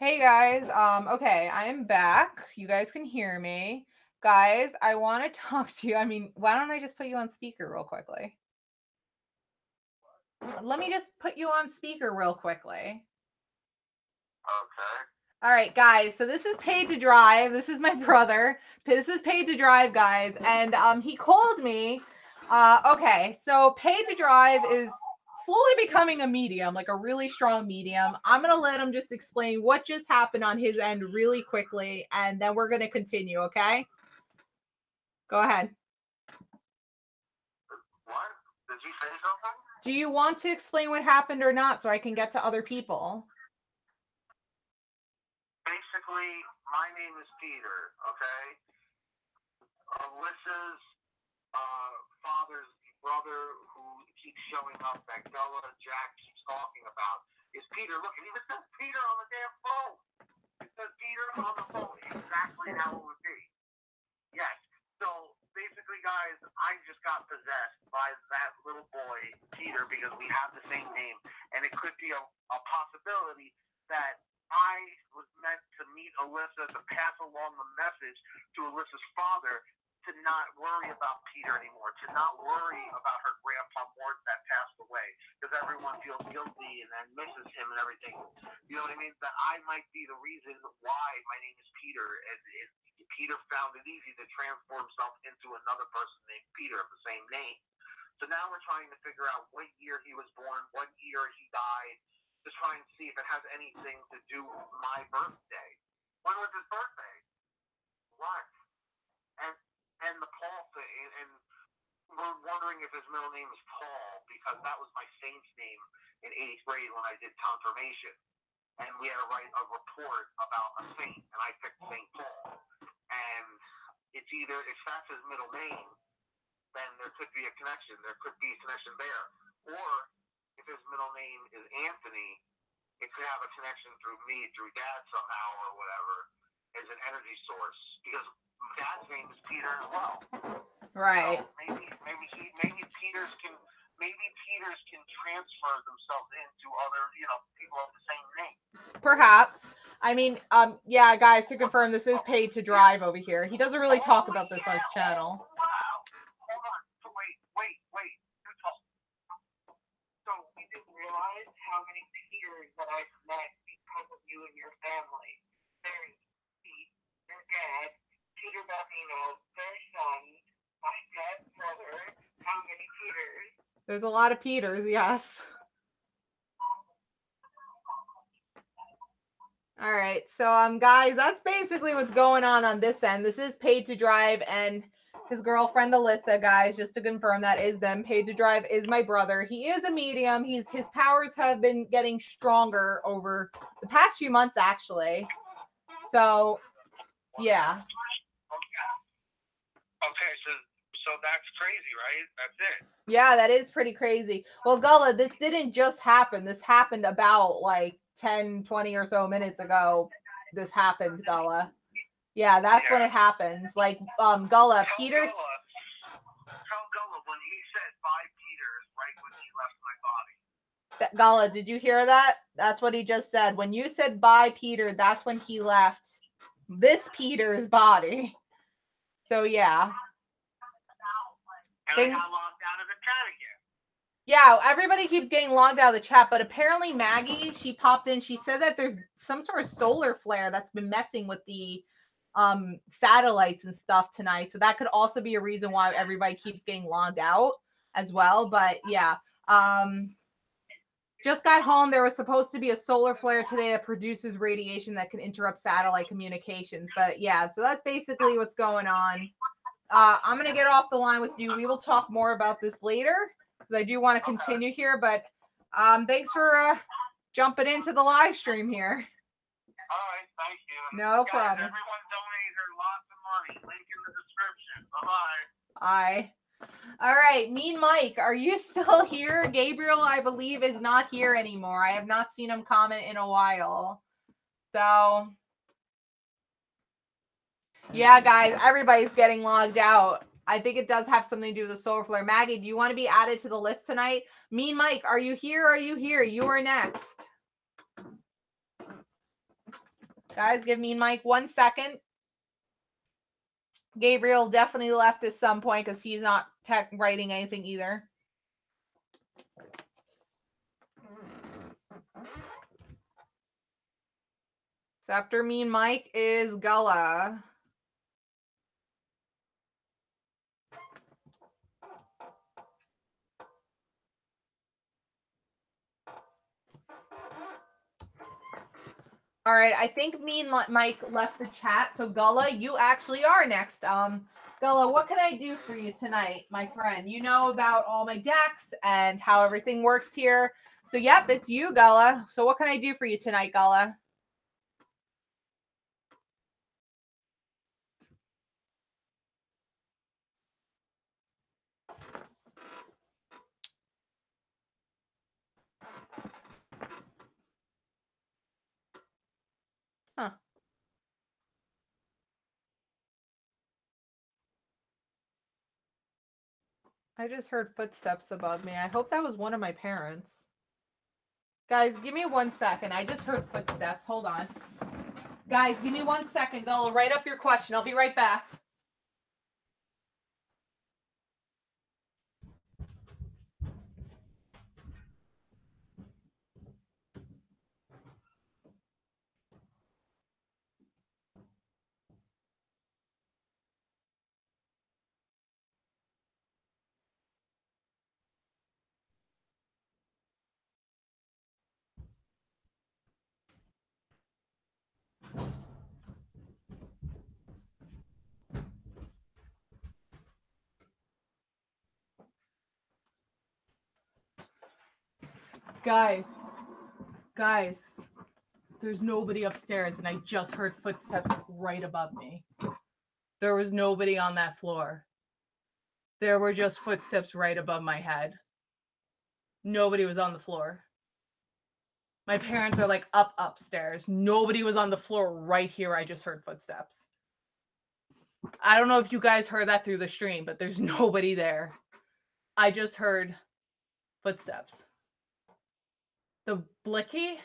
Hey guys, okay, I am back. You guys can hear me. Guys, I want to talk to you. I mean, why don't I just put you on speaker real quickly? Let me just put you on speaker real quickly. Okay. All right, guys. So this is Paid to Drive. This is my brother. This is Paid to Drive, guys. And he called me. Okay, so Paid to Drive is slowly becoming a medium, like a really strong medium. I'm gonna let him just explain what just happened on his end really quickly, and then we're gonna continue. Okay? Go ahead. What? Did you say something? Do you want to explain what happened or not, so I can get to other people? Basically, my name is Peter, okay? Alyssa's father's brother who keeps showing up that Bella Jack keeps talking about is Peter. Look, it even says Peter on the damn phone. It says Peter on the phone, exactly how it would be. Yes. So basically, guys, I just got possessed by that little boy, Peter, because we have the same name. And it could be a possibility that I was meant to meet Alyssa to pass along the message to Alyssa's father to not worry about Peter anymore, to not worry about her grandpa Mort that passed away, because everyone feels guilty and then misses him and everything. You know what I mean? That I might be the reason why my name is Peter, and Peter found it easy to transform himself into another person named Peter of the same name. So now we're trying to figure out what year he was born, what year he died, to try and see if it has anything to do with my birthday. When was his birthday? What? And the Paul thing, and we're wondering if his middle name is Paul, because that was my saint's name in 8th grade when I did confirmation. And we had to write a report about a saint, and I picked St. Paul. And it's either, if that's his middle name, then there could be a connection. There could be a connection there. Or if his middle name is Anthony, it could have a connection through me, through Dad somehow or whatever, as an energy source. Because Dad's name is Peter as well. Right. So maybe Peters can transfer themselves into other, people of the same name. Perhaps. I mean, yeah, guys, to confirm, this is Paid to Drive over here. He doesn't really talk about this on his channel. Wow. Hold on. So wait. So we didn't realize how many Peters that I've met because of you and your family. There's Pete, your dad, Peter Bambino, their son, my dad's brother. How many Peters? There's a lot of Peters, yes. All right, so guys, that's basically what's going on this end. This is Paid to Drive and his girlfriend Alyssa, guys. Just to confirm, that is them. Paid to Drive is my brother. He is a medium. His powers have been getting stronger over the past few months, actually. So, yeah. Okay, so that's crazy, right? That's it. Yeah, that is pretty crazy. Well, Gullah, this didn't just happen. This happened about like 10, 20 or so minutes ago. This happened, Gullah. Yeah, that's when it happens. Like, Gullah, Peter's. Tell Gullah when he said bye, Peter's, right when he left my body. Gullah, did you hear that? That's what he just said. When you said bye, Peter, that's when he left this Peter's body. So, yeah. And I got logged out of the chat again. Yeah, everybody keeps getting logged out of the chat, but apparently Maggie, she popped in. She said that there's some sort of solar flare that's been messing with the satellites and stuff tonight. So that could also be a reason why everybody keeps getting logged out as well. But yeah, just got home. There was supposed to be a solar flare today that produces radiation that can interrupt satellite communications. But yeah, so that's basically what's going on. I'm going to get off the line with you. We will talk more about this later, because I do want to continue here, but thanks for jumping into the live stream here. All right, thank you. No problem. Everyone donate her lots of money. Link in the description. Bye-bye. Bye. All right, Mean Mike, are you still here? Gabriel, I believe, is not here anymore. I have not seen him comment in a while. So, yeah, guys, everybody's getting logged out. I think it does have something to do with the solar flare. Maggie, do you want to be added to the list tonight? Mean Mike, are you here? Are you here? You are next. Guys, give me Mike 1 second. Gabriel definitely left at some point because he's not writing anything either. So after me and Mike is Gullah. All right, I think me and Mike left the chat. So Gullah, you actually are next. Gullah, what can I do for you tonight, my friend? You know about all my decks and how everything works here. So yep, it's you, Gullah. So what can I do for you tonight, Gullah? Huh. I just heard footsteps above me. I hope that was one of my parents. Guys, give me 1 second. I just heard footsteps. Hold on. Guys, give me 1 second. Gullah, write up your question. I'll be right back. Guys, there's nobody upstairs, and I just heard footsteps right above me. There was nobody on that floor. There were just footsteps right above my head. Nobody was on the floor. My parents are like upstairs. Nobody was on the floor right here. I just heard footsteps. I don't know if you guys heard that through the stream, but there's nobody there. I just heard footsteps. The blicky?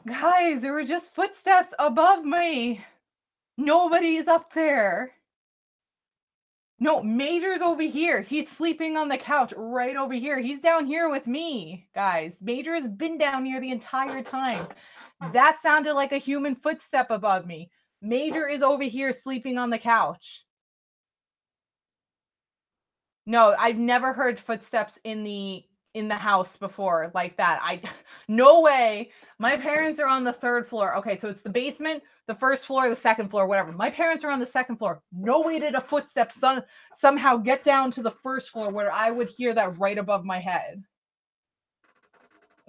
Guys, there were just footsteps above me. Nobody's up there. No, Major's over here. He's sleeping on the couch right over here. He's down here with me, guys. Major has been down here the entire time. That sounded like a human footstep above me. Major is over here sleeping on the couch. No, I've never heard footsteps in the house before like that. No way. My parents are on the 3rd floor. Okay, so it's the basement, the 1st floor, the 2nd floor, whatever. My parents are on the 2nd floor. No way did a footstep somehow get down to the 1st floor where I would hear that right above my head.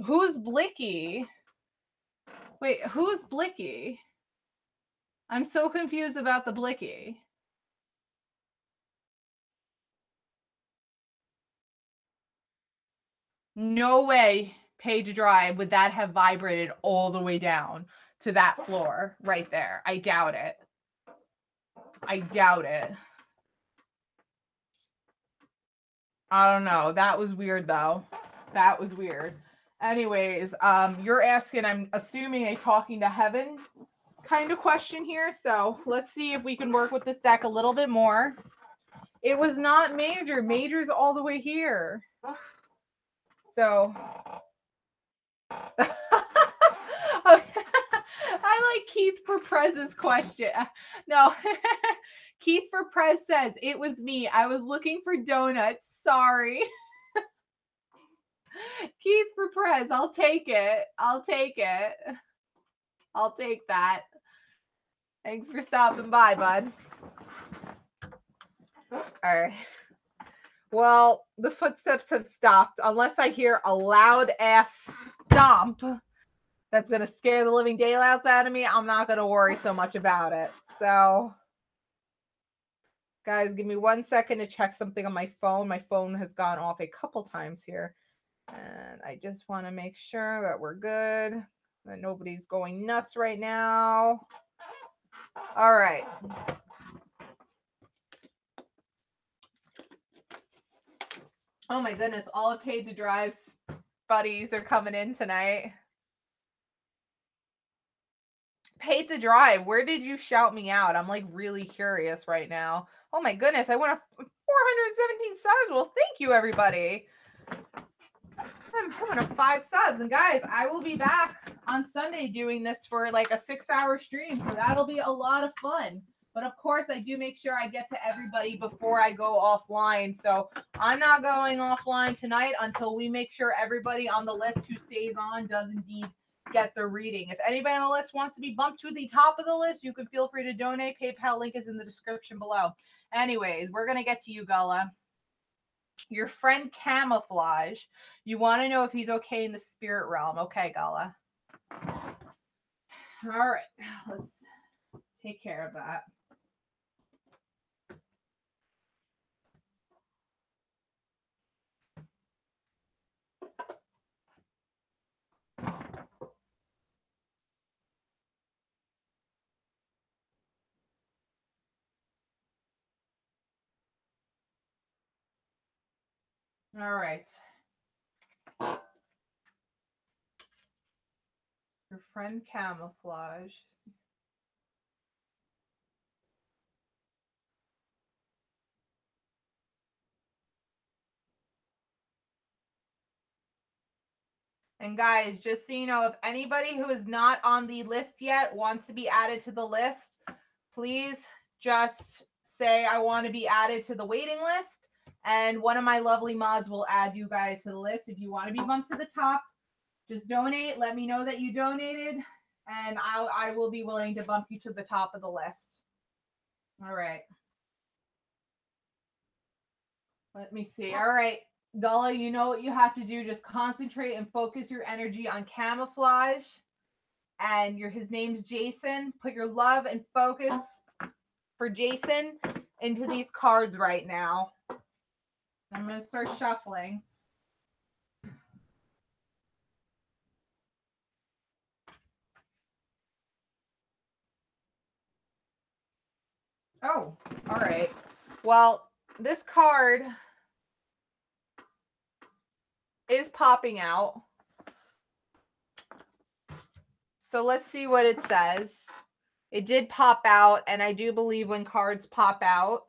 Who's Blicky? Wait, who's Blicky? I'm so confused about the Blicky. No way, Page Drive, would that have vibrated all the way down to that floor right there. I doubt it. I doubt it. I don't know. That was weird, though. That was weird. Anyways, you're asking, I'm assuming, a talking to heaven kind of question here. So let's see if we can work with this deck a little bit more. It was not Major. Major's all the way here. So I like Keith for Prez's question. No, Keith for Prez says, it was me. I was looking for donuts. Sorry. Keith for Prez, I'll take it. I'll take it. I'll take that. Thanks for stopping by, bud. All right. Well, the footsteps have stopped. Unless I hear a loud ass stomp that's going to scare the living daylights out of me, I'm not going to worry so much about it. So, guys, give me 1 second to check something on my phone. My phone has gone off a couple times here. And I just want to make sure that we're good, that nobody's going nuts right now. All right. Oh my goodness, all of Paid to Drive's buddies are coming in tonight. Paid to Drive, where did you shout me out? I'm like really curious right now. Oh my goodness, I went up 417 subs. Well, thank you, everybody. I'm having a 5 subs. And guys, I will be back on Sunday doing this for like a 6-hour stream. So that'll be a lot of fun. But of course, I do make sure I get to everybody before I go offline. So I'm not going offline tonight until we make sure everybody on the list who stays on does indeed get their reading. If anybody on the list wants to be bumped to the top of the list, you can feel free to donate. PayPal link is in the description below. Anyways, we're going to get to you, Gullah. Your friend Camouflage. You want to know if he's okay in the spirit realm. Okay, Gullah. All right. Let's take care of that. All right. Your friend Camouflage. And guys, just so you know, if anybody who is not on the list yet wants to be added to the list, please just say, I want to be added to the waiting list. And one of my lovely mods will add you guys to the list. If you want to be bumped to the top, just donate. Let me know that you donated. And I will be willing to bump you to the top of the list. All right. Let me see. All right. Gullah, you know what you have to do. Just concentrate and focus your energy on Camouflage. And his name's Jason. Put your love and focus for Jason into these cards right now. I'm going to start shuffling. Oh, all right. Well, this card is popping out. So let's see what it says. It did pop out, and I do believe when cards pop out,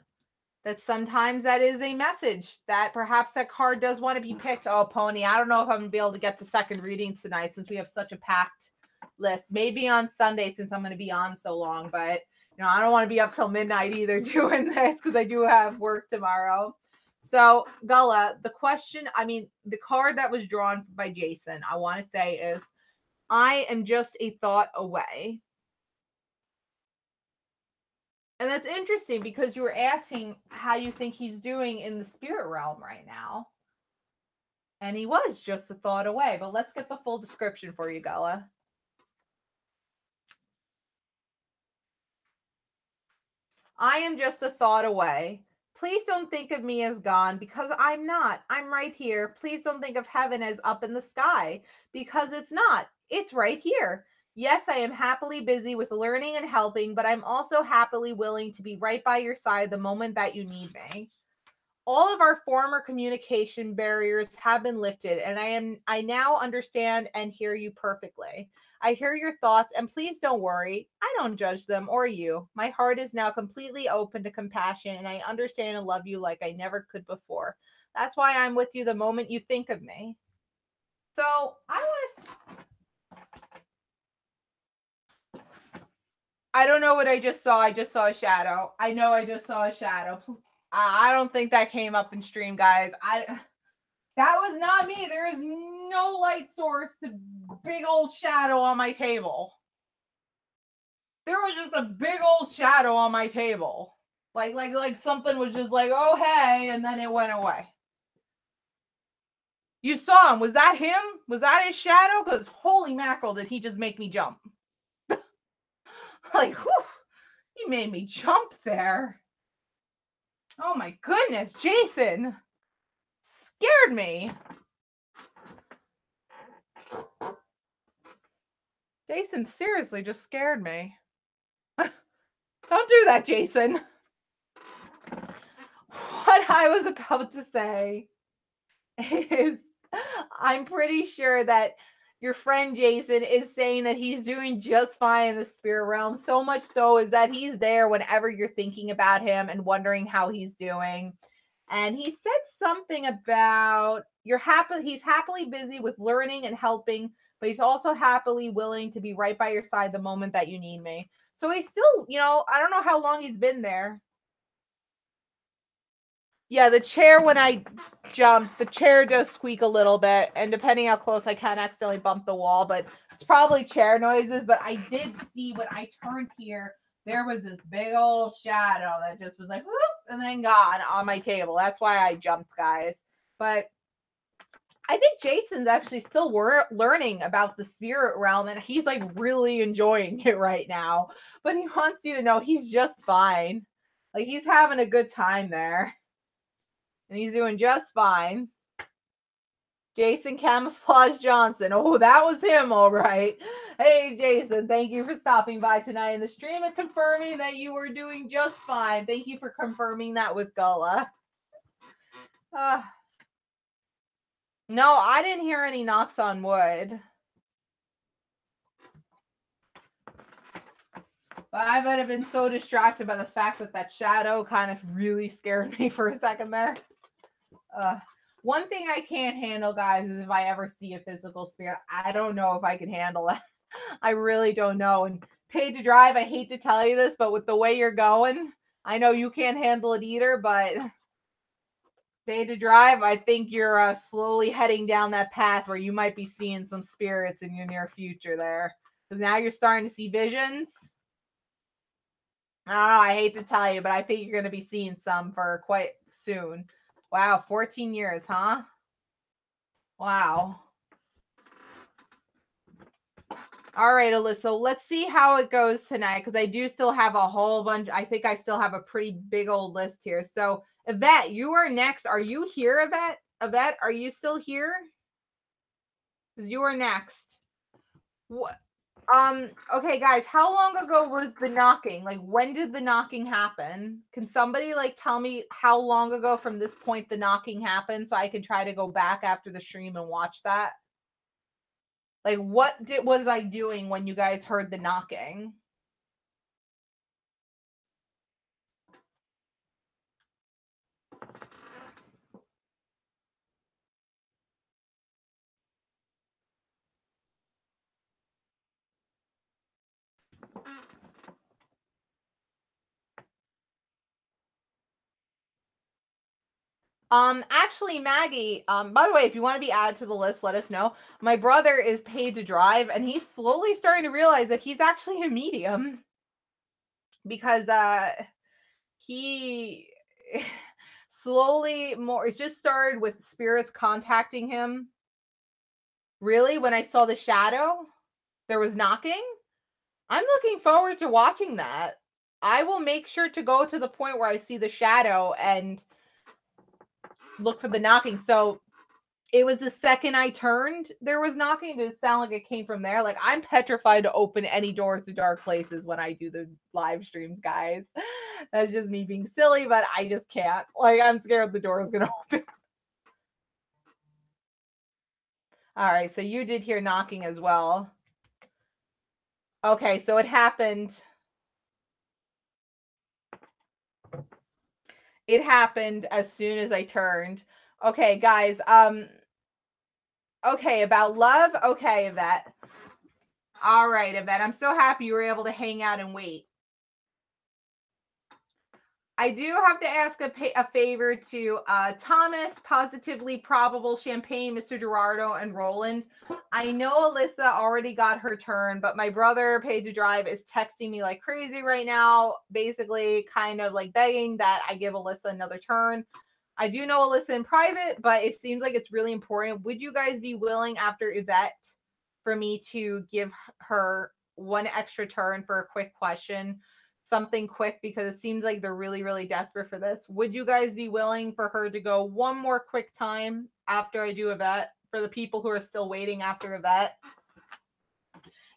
that sometimes that is a message that perhaps that card does want to be picked. Oh, Pony, I don't know if I'm going to be able to get to second readings tonight since we have such a packed list. Maybe on Sunday since I'm going to be on so long, but I don't want to be up till midnight either doing this because I do have work tomorrow. So, Gullah, the card that was drawn by Jason, I want to say is, I am just a thought away. And that's interesting because you were asking how you think he's doing in the spirit realm right now. And he was just a thought away. But let's get the full description for you, Gullah. I am just a thought away. Please don't think of me as gone because I'm not. I'm right here. Please don't think of heaven as up in the sky because it's not. It's right here. Yes, I am happily busy with learning and helping, but I'm also happily willing to be right by your side the moment that you need me. All of our former communication barriers have been lifted, and I now understand and hear you perfectly. I hear your thoughts, and please don't worry. I don't judge them or you. My heart is now completely open to compassion, and I understand and love you like I never could before. That's why I'm with you the moment you think of me. So I don't know what I just saw. I just saw a shadow. I know I just saw a shadow. I don't think that came up in stream, guys. That was not me. There is no light source to big old shadow on my table. There was just a big old shadow on my table. Like something was just like, oh, hey, and then it went away. You saw him. Was that him? Was that his shadow? Because holy mackerel, did he just make me jump. Like, whew, he made me jump there. Oh my goodness, Jason. Scared me. Jason seriously just scared me. Don't do that, Jason. What I was about to say is I'm pretty sure that your friend Jason is saying that he's doing just fine in the spirit realm. So much so is that he's there whenever you're thinking about him and wondering how he's doing. And he said something about he's happily busy with learning and helping, but he's also happily willing to be right by your side the moment that you need me. So he's still, I don't know how long he's been there. Yeah, the chair, when I jump, the chair does squeak a little bit, and depending how close I can accidentally bump the wall, but it's probably chair noises. But I did see when I turned here, there was this big old shadow that just was like, whoop, and then gone on my table. That's why I jumped, guys. But I think Jason's actually still learning about the spirit realm, and he's like really enjoying it right now. But he wants you to know he's just fine. Like, he's having a good time there. And he's doing just fine. Jason Camouflage Johnson. Oh, that was him, all right. Hey, Jason, thank you for stopping by tonight in the stream and confirming that you were doing just fine. Thank you for confirming that with Gullah. No, I didn't hear any knocks on wood. But I might have been so distracted by the fact that that shadow kind of really scared me for a second there. One thing I can't handle, guys, is if I ever see a physical spirit. I don't know if I can handle it. I really don't know. And Paid to Drive, I hate to tell you this, but with the way you're going, I know you can't handle it either, but Paid to Drive, I think you're slowly heading down that path where you might be seeing some spirits in your near future there. Because now you're starting to see visions. I don't know, I hate to tell you, but I think you're going to be seeing some for quite soon. Wow, 14 years, huh? Wow. All right, Alyssa, let's see how it goes tonight, because I do still have a whole bunch. I think I still have a pretty big old list here. So, Yvette, you are next. Are you here, Yvette? Yvette, are you still here? Because you are next. What? Okay, guys, how long ago was the knocking? Like, when did the knocking happen? Can somebody, like, tell me how long ago from this point the knocking happened so I can try to go back after the stream and watch that? Like, what was I doing when you guys heard the knocking? Actually, Maggie, by the way, if you want to be added to the list, let us know. My brother is Paid to Drive, and he's slowly starting to realize that he's actually a medium. Because he slowly it's just started with spirits contacting him. Really? When I saw the shadow, there was knocking? I'm looking forward to watching that. I will make sure to go to the point where I see the shadow and look for the knocking. So it was the second I turned, there was knocking. Did it sound like it came from there? Like, I'm petrified to open any doors to dark places when I do the live streams, guys. That's just me being silly, but I just can't. Like, I'm scared the door is going to open. All right, so you did hear knocking as well. Okay, so it happened. It happened as soon as I turned. Okay, guys. Okay, about love. Okay, Yvette. All right, Yvette. I'm so happy you were able to hang out and wait. I do have to ask a favor to Thomas, Positively Probable, Champagne, Mr. Gerardo, and Roland. I know Alyssa already got her turn, but my brother, Paid to Drive, is texting me like crazy right now, basically kind of like begging that I give Alyssa another turn. I do know Alyssa in private, but it seems like it's really important. Would you guys be willing after Yvette for me to give her one extra turn for a quick question? Something quick, because it seems like they're really, really desperate for this. Would you guys be willing for her to go one more quick time after I do Yvette, for the people who are still waiting after Yvette?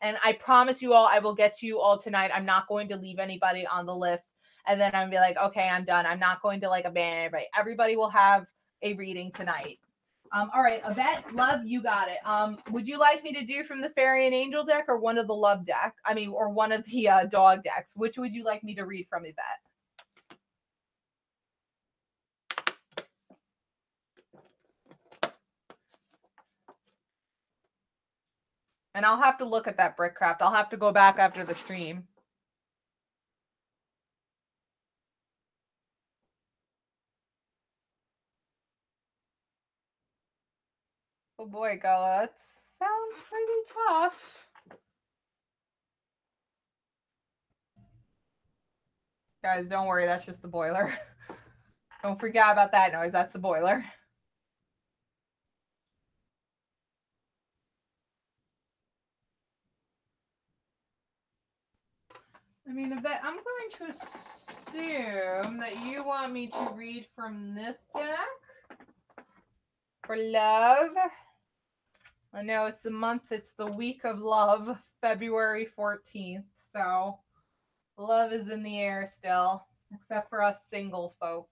And I promise you all, I will get to you all tonight. I'm not going to leave anybody on the list. And then I'm gonna be like, okay, I'm done. I'm not going to like abandon everybody. Everybody will have a reading tonight. All right, Yvette, love, you got it. Would you like me to do from the fairy and angel deck or one of the love deck? I mean, or one of the dog decks? Which would you like me to read from, Yvette? And I'll have to look at that brick craft. I'll have to go back after the stream. Oh boy, Gala, that sounds pretty tough. Guys, don't worry, that's just the boiler. Don't forget about that noise, that's the boiler. I mean, Yvette, I'm going to assume that you want me to read from this deck for love. I know it's the month, it's the week of love, February 14th. So love is in the air still, except for us single folk.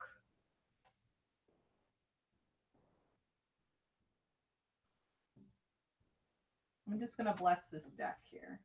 I'm just going to bless this deck here.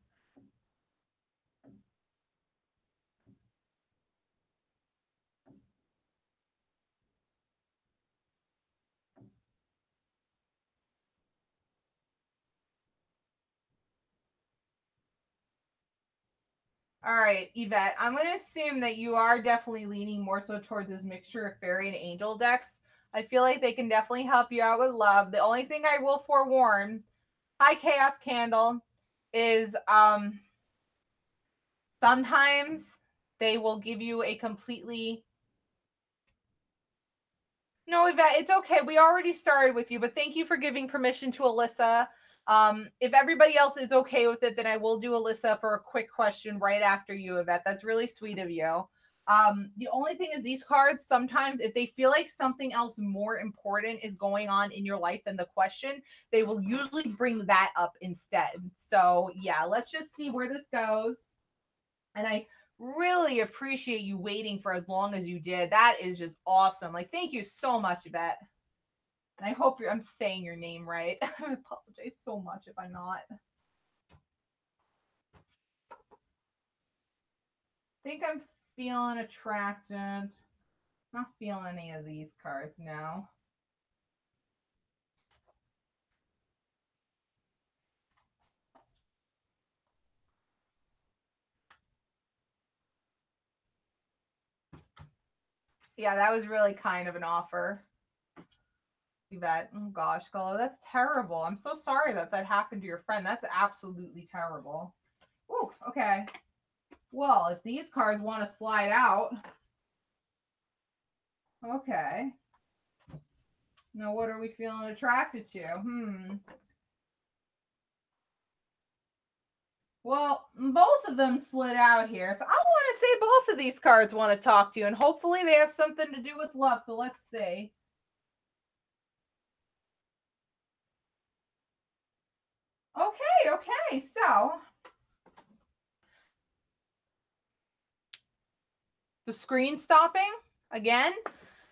All right, Yvette, I'm going to assume that you are definitely leaning more so towards this mixture of fairy and angel decks. I feel like they can definitely help you out with love. The only thing I will forewarn, hi Chaos Candle, is sometimes they will give you a completely... No, Yvette, it's okay. We already started with you, but thank you for giving permission to Alyssa. If everybody else is okay with it, then I will do Alyssa for a quick question right after you, Yvette. That's really sweet of you. The only thing is these cards, sometimes if they feel like something else more important is going on in your life than the question, they will usually bring that up instead. So yeah, let's just see where this goes. And I really appreciate you waiting for as long as you did. That is just awesome. Like, thank you so much, Yvette. And I hope I'm saying your name right. I apologize so much if I'm not. I think I'm feeling attracted. Not feeling any of these cards now. Yeah, that was really kind of an offer. Yvette, oh gosh, Golo, that's terrible. I'm so sorry that that happened to your friend. That's absolutely terrible. Ooh, okay. Well, if these cards want to slide out, okay. Now, what are we feeling attracted to? Well, both of them slid out here. So I want to say both of these cards want to talk to you, and hopefully they have something to do with love. So let's see. Okay. So the screen stopping again.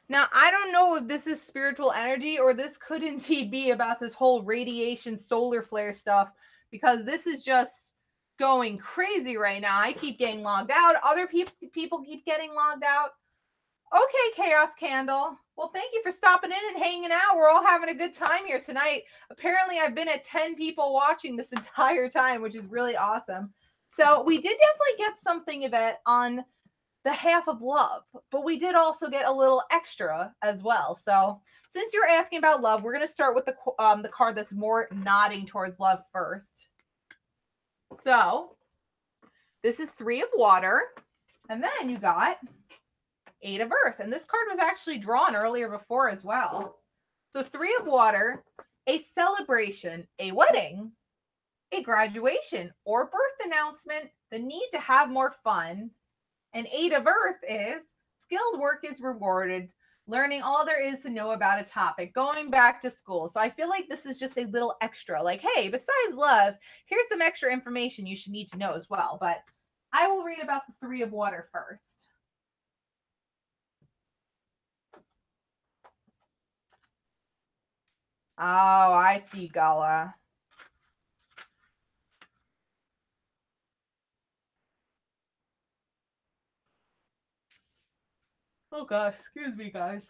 Now, I don't know if this is spiritual energy or this could indeed be about this whole radiation solar flare stuff, because this is just going crazy right now. I keep getting logged out. Other people keep getting logged out. Okay, Chaos Candle. Well, thank you for stopping in and hanging out. We're all having a good time here tonight. Apparently, I've been at 10 people watching this entire time, which is really awesome. So we did definitely get something, Yvette, on the half of love, but we did also get a little extra as well. So since you're asking about love, we're going to start with the card that's more nodding towards love first. So this is 3 of water, and then you got 8 of earth, and this card was actually drawn earlier before as well. So 3 of water, a celebration, a wedding, a graduation or birth announcement, the need to have more fun. And 8 of earth is skilled work is rewarded learning all there is to know about a topic, going back to school. So I feel like this is just a little extra, like, hey, besides love, here's some extra information you should need to know as well. But I will read about the three of water first. Oh, I see, Gala. Oh gosh, excuse me, guys.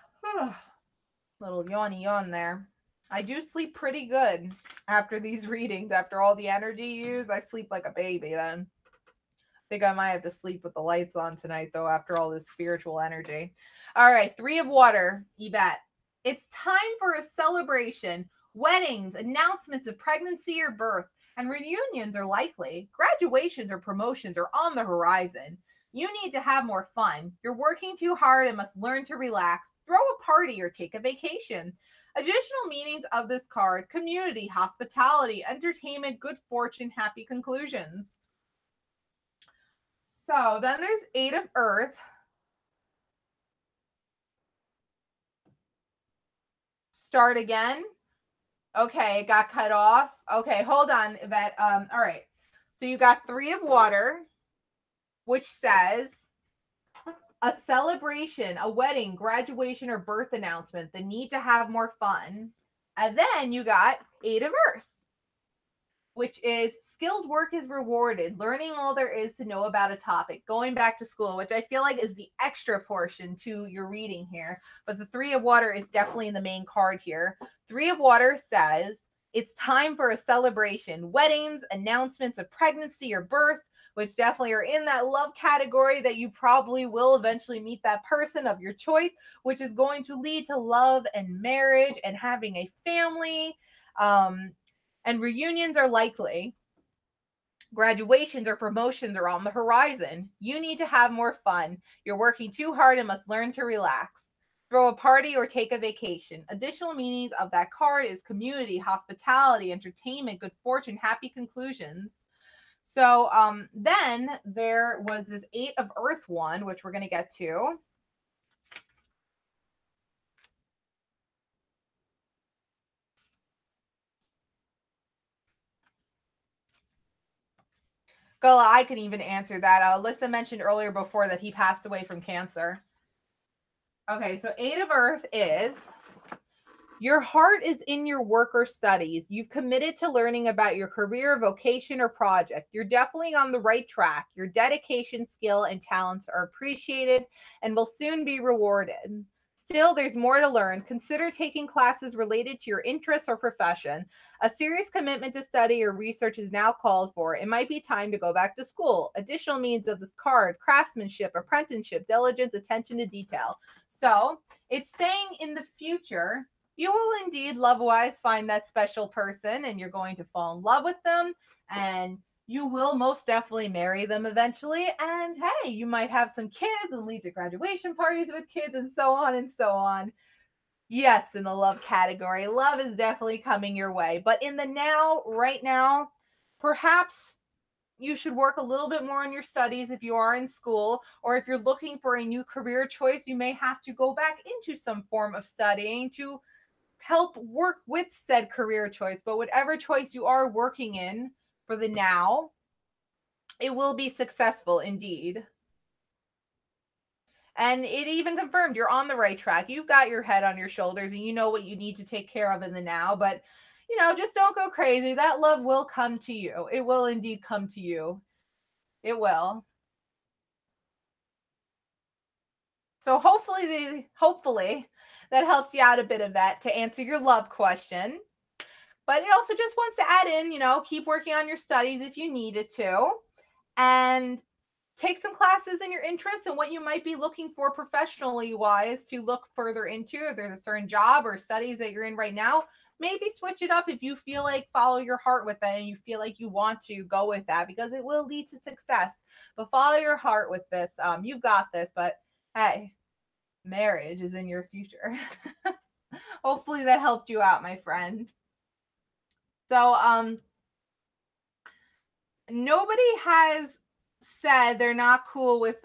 Little yawny yawn there. I do sleep pretty good after these readings. After all the energy used, I sleep like a baby then. Think I might have to sleep with the lights on tonight, though, after all this spiritual energy. All right, three of water, Yvette. It's time for a celebration. Weddings, announcements of pregnancy or birth, and reunions are likely. Graduations or promotions are on the horizon. You need to have more fun. You're working too hard and must learn to relax. Throw a party or take a vacation. Additional meanings of this card: community, hospitality, entertainment, good fortune, happy conclusions. So then there's Eight of Earth. Start again. Okay, it got cut off. Okay, hold on, Yvette. All right. So you got Three of Water, which says a celebration, a wedding, graduation, or birth announcement, the need to have more fun. And then you got Eight of Earth, which is skilled work is rewarded, learning all there is to know about a topic, going back to school, which I feel like is the extra portion to your reading here. But the Three of Water is definitely the main card here. Three of Water says it's time for a celebration, weddings, announcements of pregnancy or birth, which definitely are in that love category, that you probably will eventually meet that person of your choice, which is going to lead to love and marriage and having a family. And reunions are likely. Graduations or promotions are on the horizon. You need to have more fun. You're working too hard and must learn to relax. Throw a party or take a vacation. Additional meanings of that card is community, hospitality, entertainment, good fortune, happy conclusions. So then there was this Eight of Earth one, which we're going to get to. Gullah, I can even answer that. Alyssa mentioned earlier before that he passed away from cancer. Okay, so Eight of Earth is your heart is in your work or studies. You've committed to learning about your career, vocation, or project. You're definitely on the right track. Your dedication, skill, and talents are appreciated and will soon be rewarded. Still, there's more to learn. Consider taking classes related to your interests or profession. A serious commitment to study or research is now called for. It might be time to go back to school. Additional means of this card: craftsmanship, apprenticeship, diligence, attention to detail. So it's saying in the future, you will indeed love-wise find that special person, and you're going to fall in love with them, and you will most definitely marry them eventually. And hey, you might have some kids and lead to graduation parties with kids and so on and so on. Yes, in the love category, love is definitely coming your way. But in the now, right now, perhaps you should work a little bit more on your studies if you are in school, or if you're looking for a new career choice, you may have to go back into some form of studying to help work with said career choice. But whatever choice you are working in for the now, it will be successful indeed. And it even confirmed you're on the right track. You've got your head on your shoulders and you know what you need to take care of in the now. But, just don't go crazy. That love will come to you. It will indeed come to you. It will. So hopefully that helps you out a bit of that to answer your love question. But it also just wants to add in, keep working on your studies if you needed to, and take some classes in your interests and what you might be looking for professionally wise to look further into. If there's a certain job or studies that you're in right now, maybe switch it up if you feel like follow your heart with that and you feel like you want to go with that, because it will lead to success. But follow your heart with this. You've got this. But hey, marriage is in your future. Hopefully that helped you out, my friend. So nobody has said they're not cool with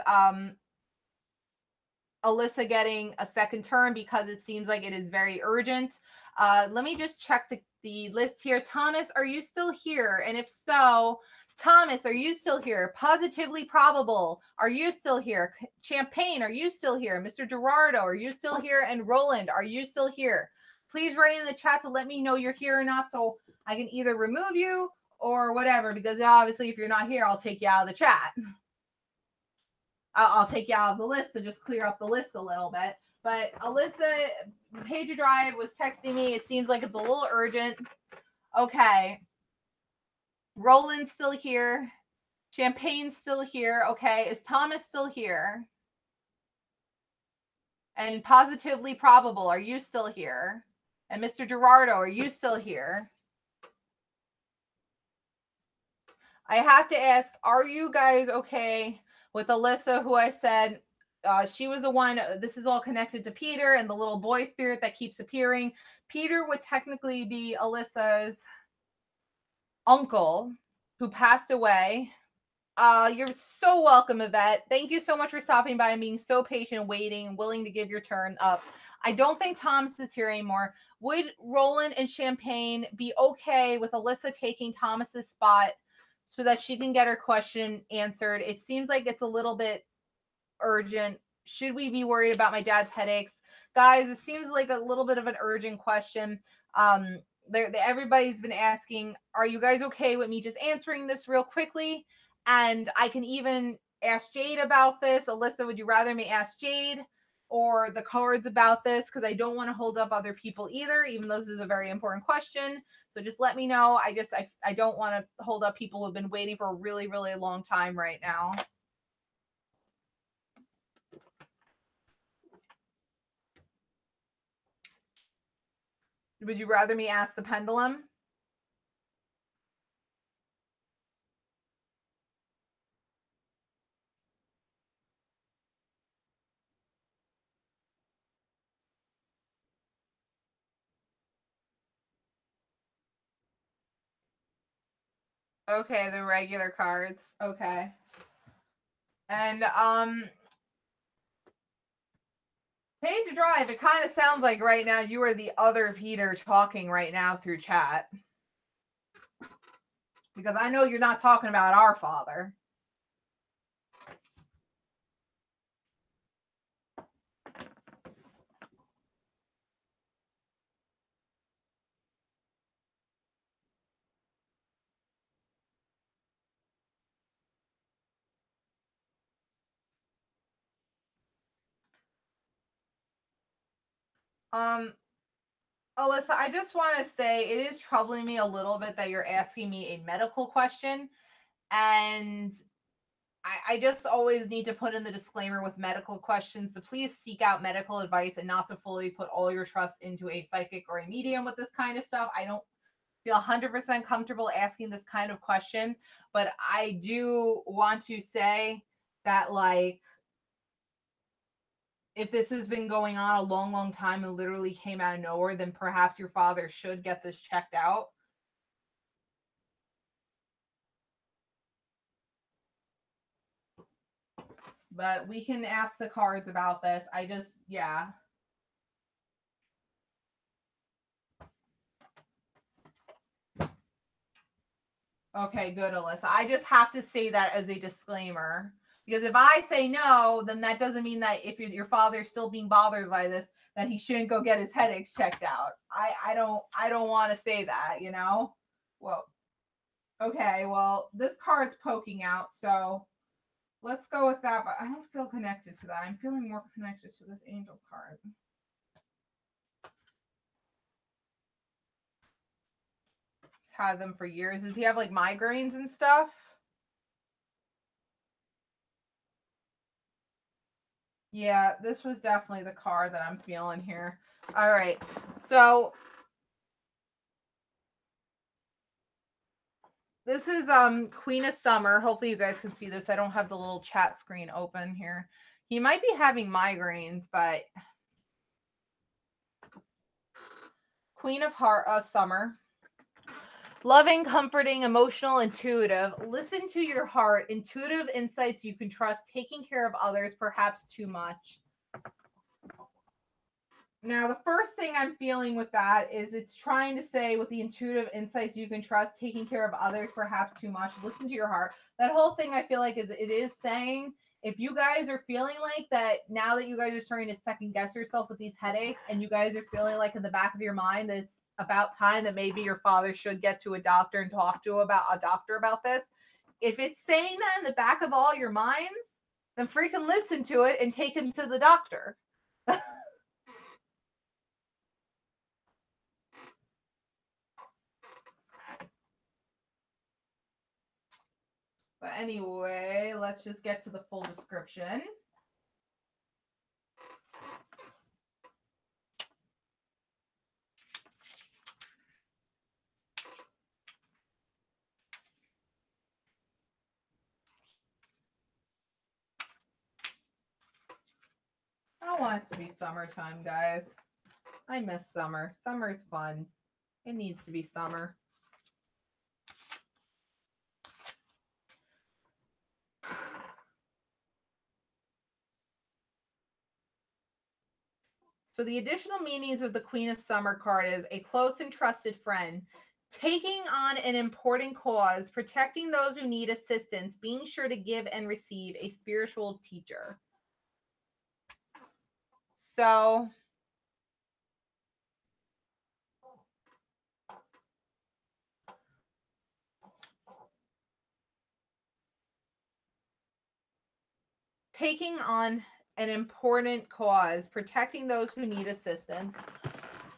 Alyssa getting a second term because it seems like it is very urgent. Let me just check the list here. Thomas, are you still here? And if so, Thomas, are you still here? Positively probable, are you still here? Champagne, are you still here? Mr. Gerardo, are you still here? And Roland, are you still here? Please write in the chat to let me know you're here or not, so I can either remove you or whatever, because obviously if you're not here, I'll take you out of the chat. I'll take you out of the list to just clear up the list a little bit. But Alyssa, Page Drive was texting me. It seems like it's a little urgent. Okay. Roland's still here. Champagne's still here. Okay. Is Thomas still here? And positively probable, are you still here? And Mr. Gerardo, are you still here? I have to ask, are you guys okay with Alyssa, who I said she was the one, this is all connected to Peter and the little boy spirit that keeps appearing. Peter would technically be Alyssa's uncle who passed away. You're so welcome, Yvette. Thank you so much for stopping by and being so patient, waiting, willing to give your turn up. I don't think Thomas is here anymore. Would Roland and Champagne be okay with Alyssa taking Thomas's spot so that she can get her question answered? It seems like it's a little bit urgent. Should we be worried about my dad's headaches? Guys, it seems like a little bit of an urgent question. Everybody's been asking, are you guys okay with me just answering this real quickly? And I can even ask Jade about this. Alyssa, would you rather me ask Jade or the cards about this? Because I don't want to hold up other people either, even though this is a very important question. So just let me know. I don't want to hold up people who have been waiting for a really, really long time right now. Would you rather me ask the pendulum? Okay, the regular cards. Okay. And Page Drive, it kind of sounds like right now you are the other Peter talking right now through chat. Because I know you're not talking about our father. Alyssa, I just want to say it is troubling me a little bit that you're asking me a medical question. And I just always need to put in the disclaimer with medical questions to please seek out medical advice and not to fully put all your trust into a psychic or a medium with this kind of stuff. I don't feel 100% comfortable asking this kind of question, but I do want to say that, like, if this has been going on a long, long time and literally came out of nowhere, then perhaps your father should get this checked out. But we can ask the cards about this. Yeah. Okay, good, Alyssa. I just have to say that as a disclaimer. Because if I say no, then that doesn't mean that if your father's still being bothered by this, that he shouldn't go get his headaches checked out. I don't want to say that, you know? Well, okay, well, this card's poking out, so let's go with that, but I don't feel connected to that. I'm feeling more connected to this angel card. He's had them for years. Does he have like migraines and stuff? Yeah, this was definitely the card that I'm feeling here. All right, so this is Queen of Summer. Hopefully you guys can see this. I don't have the little chat screen open here. He might be having migraines, but Queen of Summer. Loving, comforting, emotional, intuitive. Listen to your heart. Intuitive insights you can trust. Taking care of others, perhaps too much. Now, the first thing I'm feeling with that is it's trying to say with the intuitive insights you can trust, taking care of others perhaps too much. Listen to your heart. That whole thing I feel like it is saying if you guys are feeling like that now that you guys are starting to second guess yourself with these headaches and you guys are feeling like in the back of your mind that it's about time that maybe your father should get to a doctor and talk to a doctor about this. If it's saying that in the back of all your minds, then freaking listen to it and take him to the doctor. But anyway, let's just get to the full description. I want it to be summertime, guys. I miss summer. Summer's fun. It needs to be summer. So the additional meanings of the Queen of Summer card is a close and trusted friend, taking on an important cause, protecting those who need assistance, being sure to give and receive, a spiritual teacher. So taking on an important cause, protecting those who need assistance.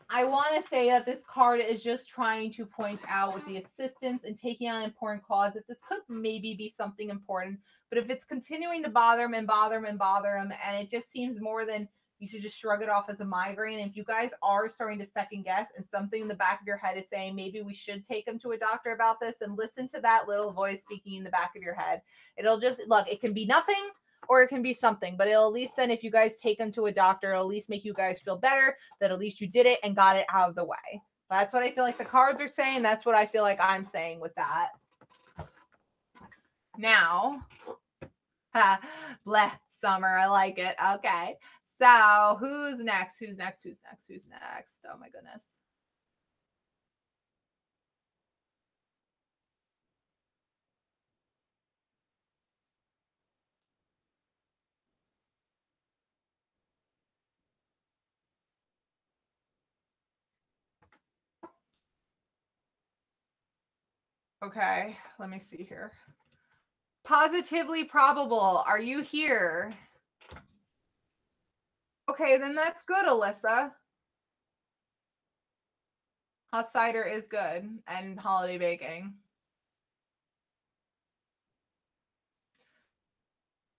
I want to say that this card is just trying to point out with the assistance and taking on an important cause that this could maybe be something important. But if it's continuing to bother him and bother him and bother him, and it just seems more than you should just shrug it off as a migraine. And if you guys are starting to second guess and something in the back of your head is saying maybe we should take him to a doctor about this, and listen to that little voice speaking in the back of your head. It'll just, look, it can be nothing or it can be something, but it'll at least then if you guys take them to a doctor, it'll at least make you guys feel better that at least you did it and got it out of the way. That's what I feel like the cards are saying. That's what I feel like I'm saying with that. Now, bleh, summer, I like it. Okay, so who's next? Who's next? Who's next? Who's next? Oh my goodness. Okay, let me see here. Positively probable. Are you here? Okay, then that's good, Alyssa. Hot cider is good, and holiday baking.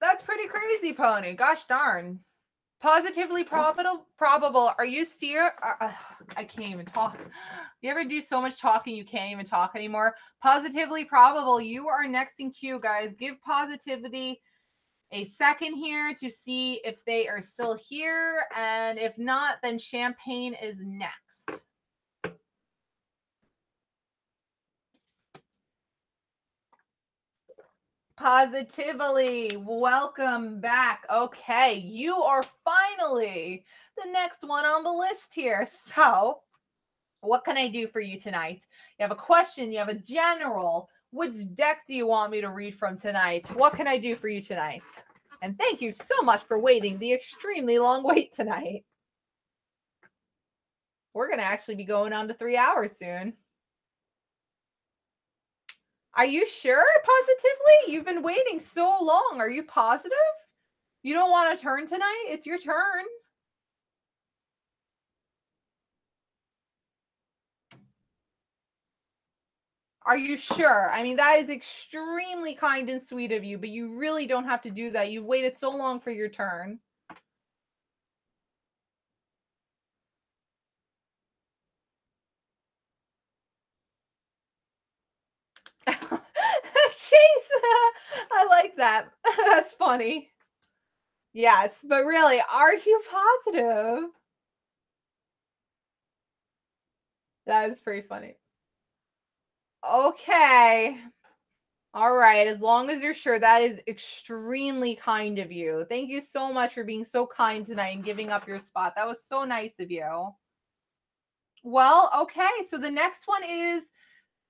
That's pretty crazy, Pony. Gosh darn. Positively probable. Are you steer? I can't even talk. You ever do so much talking you can't even talk anymore? Positively probable. You are next in queue, guys. Give positivity a second here to see if they are still here. And if not, then champagne is next. Positively, welcome back. Okay, you are finally the next one on the list here. So, what can I do for you tonight? You have a question, you have a general. Which deck do you want me to read from tonight? What can I do for you tonight? And thank you so much for waiting the extremely long wait tonight. We're going to actually be going on to 3 hours soon. Are you sure? Positively? You've been waiting so long. Are you positive? You don't want a turn tonight? It's your turn. Are you sure? I mean, that is extremely kind and sweet of you, but you really don't have to do that. You've waited so long for your turn. Chase, I like that. That's funny. Yes, but really, are you positive? That is pretty funny. Okay. All right, as long as you're sure, that is extremely kind of you. Thank you so much for being so kind tonight and giving up your spot. That was so nice of you. Well, okay, so the next one is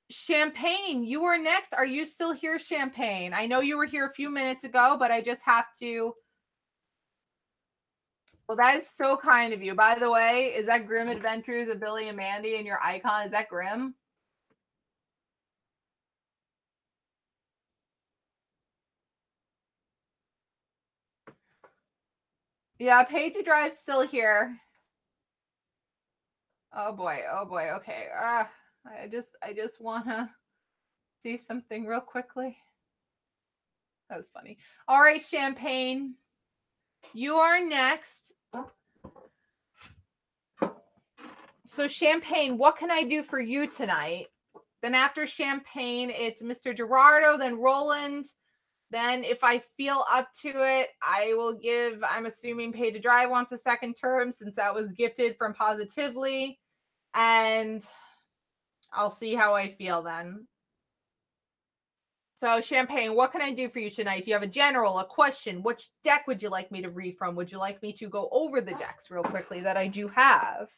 Champagne. You are next. Are you still here, Champagne? I know you were here a few minutes ago, but I just have to. Well, that is so kind of you. By the way, is that Grim Adventures of Billy and Mandy and your icon? Is that Grim? Yeah, Pay to Drive still here. Oh boy, oh boy. Okay. I just wanna see something real quickly. That was funny. All right, Champagne. You are next. So, Champagne, what can I do for you tonight? Then after Champagne, it's Mr. Gerardo, then Roland. Then if I feel up to it, I will give, I'm assuming Pay to Drive wants a second term since that was gifted from Positively. And I'll see how I feel then. So, Champagne, what can I do for you tonight? Do you have a general, a question? Which deck would you like me to read from? Would you like me to go over the decks real quickly that I do have?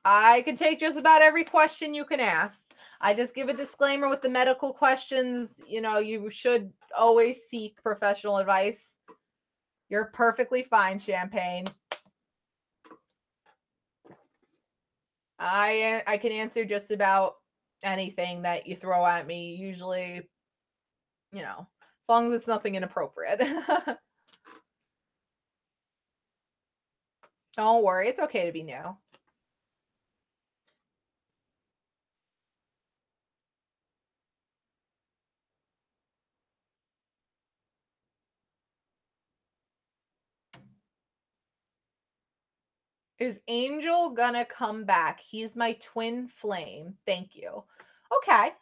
I can take just about every question you can ask. I just give a disclaimer with the medical questions. You know, you should always seek professional advice. You're perfectly fine, Champagne. I can answer just about anything that you throw at me. Usually, you know, as long as it's nothing inappropriate. Don't worry, it's okay to be new. Is Angel gonna come back? He's my twin flame. Thank you. Okay.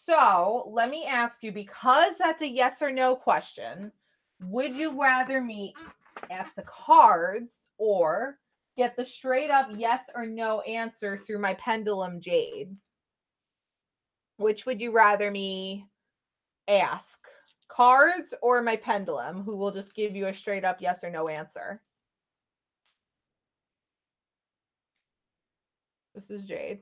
So let me ask you, because that's a yes or no question, would you rather me ask the cards or get the straight up yes or no answer through my pendulum jade? Which would you rather me ask? Cards or my pendulum, who will just give you a straight up yes or no answer? This is Jade.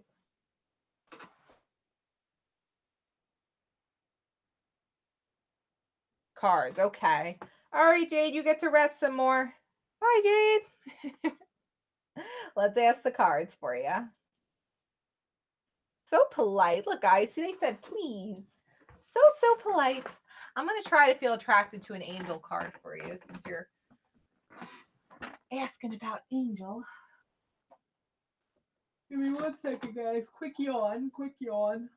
Cards. Okay. All right, Jade, you get to rest some more. Bye, Jade. Let's ask the cards for you. So polite. Look, guys, see, they said please. So polite. I'm going to try to feel attracted to an angel card for you since you're asking about Angel. Give me 1 second, guys. Quick yawn. Quick yawn.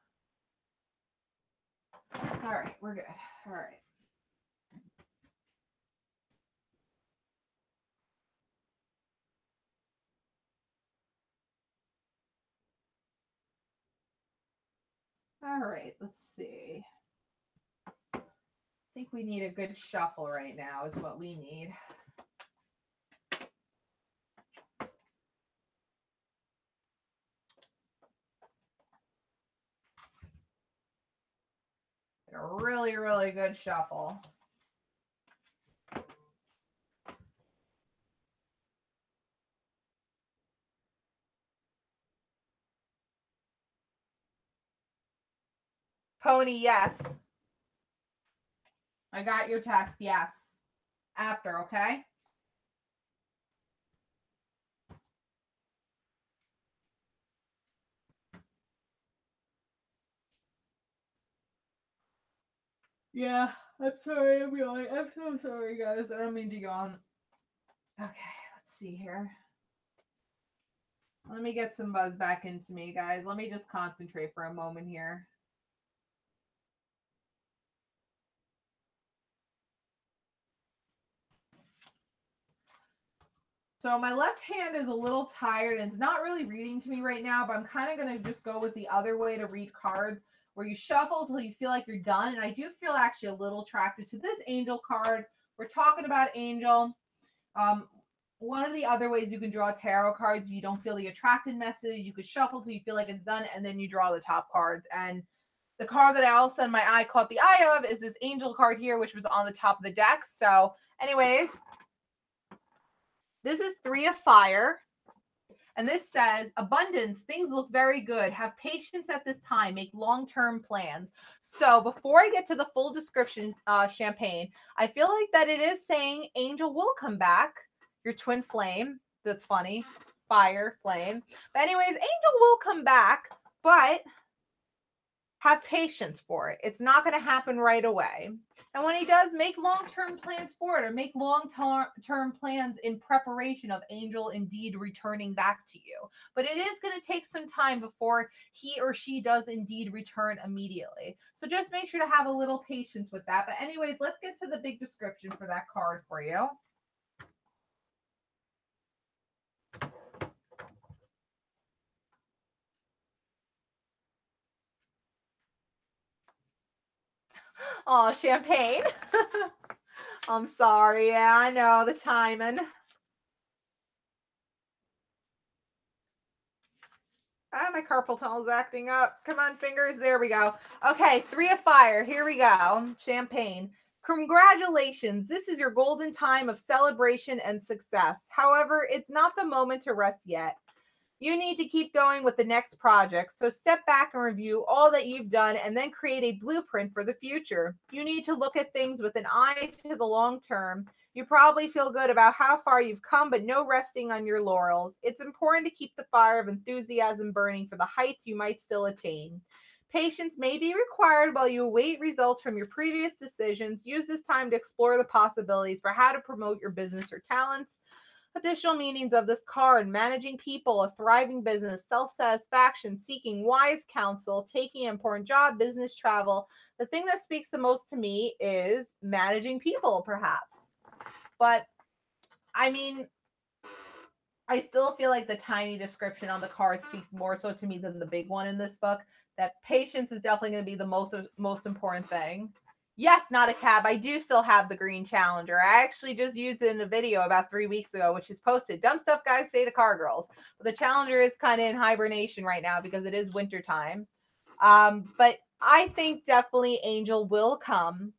All right, we're good. All right. All right, let's see. I think we need a good shuffle right now is what we need. A really, really good shuffle. Pony, yes. I got your text, yes. After, okay? Yeah, I'm sorry, I'm yawning. I'm so sorry, guys. I don't mean to yawn. Okay, let's see here. Let me get some buzz back into me, guys. Let me just concentrate for a moment here. So my left hand is a little tired and it's not really reading to me right now, but I'm kind of going to just go with the other way to read cards where you shuffle till you feel like you're done. And I do feel actually a little attracted to this angel card. We're talking about Angel. One of the other ways you can draw tarot cards, if you don't feel the attracted message, you could shuffle till you feel like it's done and then you draw the top cards. And The card that I all of a sudden my eye caught the eye of is this angel card here, which was on the top of the deck. So anyways, this is 3 of fire. And this says, abundance, things look very good. Have patience at this time. Make long-term plans. So before I get to the full description, Champagne, I feel like that it is saying angel will come back. Your twin flame. That's funny. Fire, flame. But anyways, angel will come back, but have patience for it. It's not going to happen right away. And when he does, make long-term plans for it, or make long-term plans in preparation of angel indeed returning back to you. But it is going to take some time before he or she does indeed return immediately. So just make sure to have a little patience with that. But anyways, let's get to the big description for that card for you. Oh, Champagne. I'm sorry. Yeah, I know the timing. Ah, my carpal tunnel's acting up. Come on, fingers. There we go. Okay, 3 of fire. Here we go. Champagne. Congratulations. This is your golden time of celebration and success. However, it's not the moment to rest yet. You need to keep going with the next project. So step back and review all that you've done and then create a blueprint for the future. You need to look at things with an eye to the long term. You probably feel good about how far you've come, but no resting on your laurels. It's important to keep the fire of enthusiasm burning for the heights you might still attain. Patience may be required while you await results from your previous decisions. Use this time to explore the possibilities for how to promote your business or talents. Additional meanings of this card: managing people, a thriving business, self-satisfaction, seeking wise counsel, taking an important job, business travel. The thing that speaks the most to me is managing people, perhaps. But I mean, I still feel like the tiny description on the card speaks more so to me than the big one in this book. That patience is definitely going to be the most important thing. Yes, not a cab. I do still have the green Challenger. I actually just used it in a video about 3 weeks ago, which is posted. Dumb stuff guys say to car girls. But the Challenger is kind of in hibernation right now because it is winter time. But I think definitely Angel will come.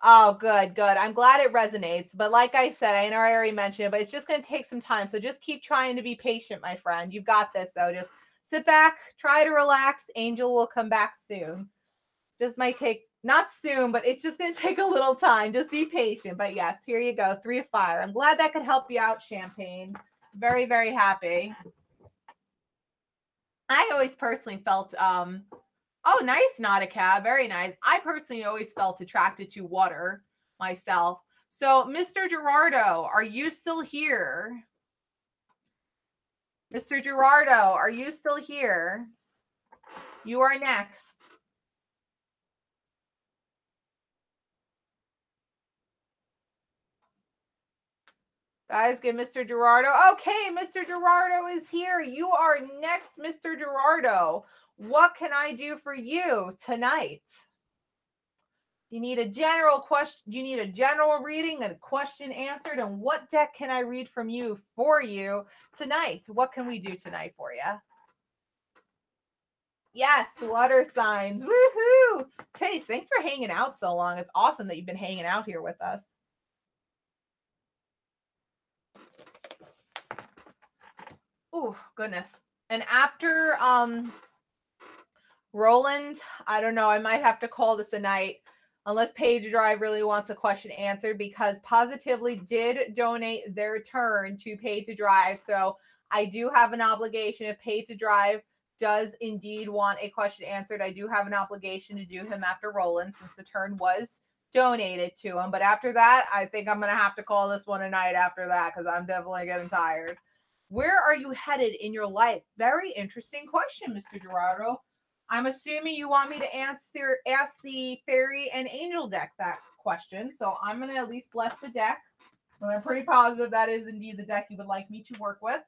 Oh, good. I'm glad it resonates. But like I said, I know I already mentioned it, but it's just going to take some time. So just keep trying to be patient, my friend. You've got this, though. Just sit back, try to relax. Angel will come back soon. Just might take, not soon, but it's just going to take a little time. Just be patient. But yes, here you go. 3 of fire. I'm glad that could help you out, Champagne. Very, very happy. I always personally felt, oh, nice, not a cab. Very nice. I personally always felt attracted to water myself. So, Mr. Gerardo, are you still here? Mr. Gerardo, are you still here? You are next. Guys, get Mr. Gerardo. Okay, Mr. Gerardo is here. You are next, Mr. Gerardo. What can I do for you tonight? You need a general question. You need a general reading and a question answered. And what deck can I read from you for you tonight? What can we do tonight for you? Yes, water signs. Woohoo! Chase, thanks for hanging out so long. It's awesome that you've been hanging out here with us. Oh, goodness. And after Roland, I don't know, I might have to call this a night unless Pay to Drive really wants a question answered, because Positively did donate their turn to Pay to Drive. So I do have an obligation. If Pay to Drive does indeed want a question answered, I do have an obligation to do him after Roland, since the turn was donated to him. But after that, I think I'm going to have to call this one a night after that, because I'm definitely getting tired. Where are you headed in your life? Very interesting question, Mr. Gerardo. I'm assuming you want me to ask the fairy and angel deck that question. So I'm going to at least bless the deck. But I'm pretty positive that is indeed the deck you would like me to work with.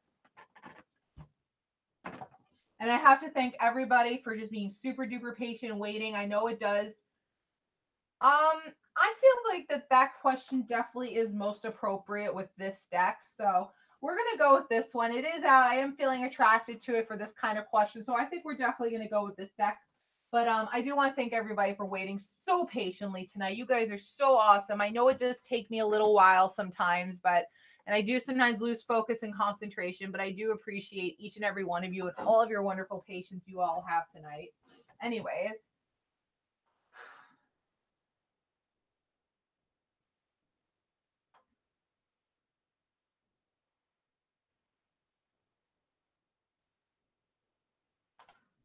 And I have to thank everybody for just being super duper patient and waiting. I know it does. I feel like that question definitely is most appropriate with this deck. So we're going to go with this one. It is out. I am feeling attracted to it for this kind of question. So I think we're definitely going to go with this deck. But I do want to thank everybody for waiting so patiently tonight. You guys are so awesome. I know it does take me a little while sometimes, and I do sometimes lose focus and concentration, but I do appreciate each and every one of you and all of your wonderful patience you all have tonight. Anyways.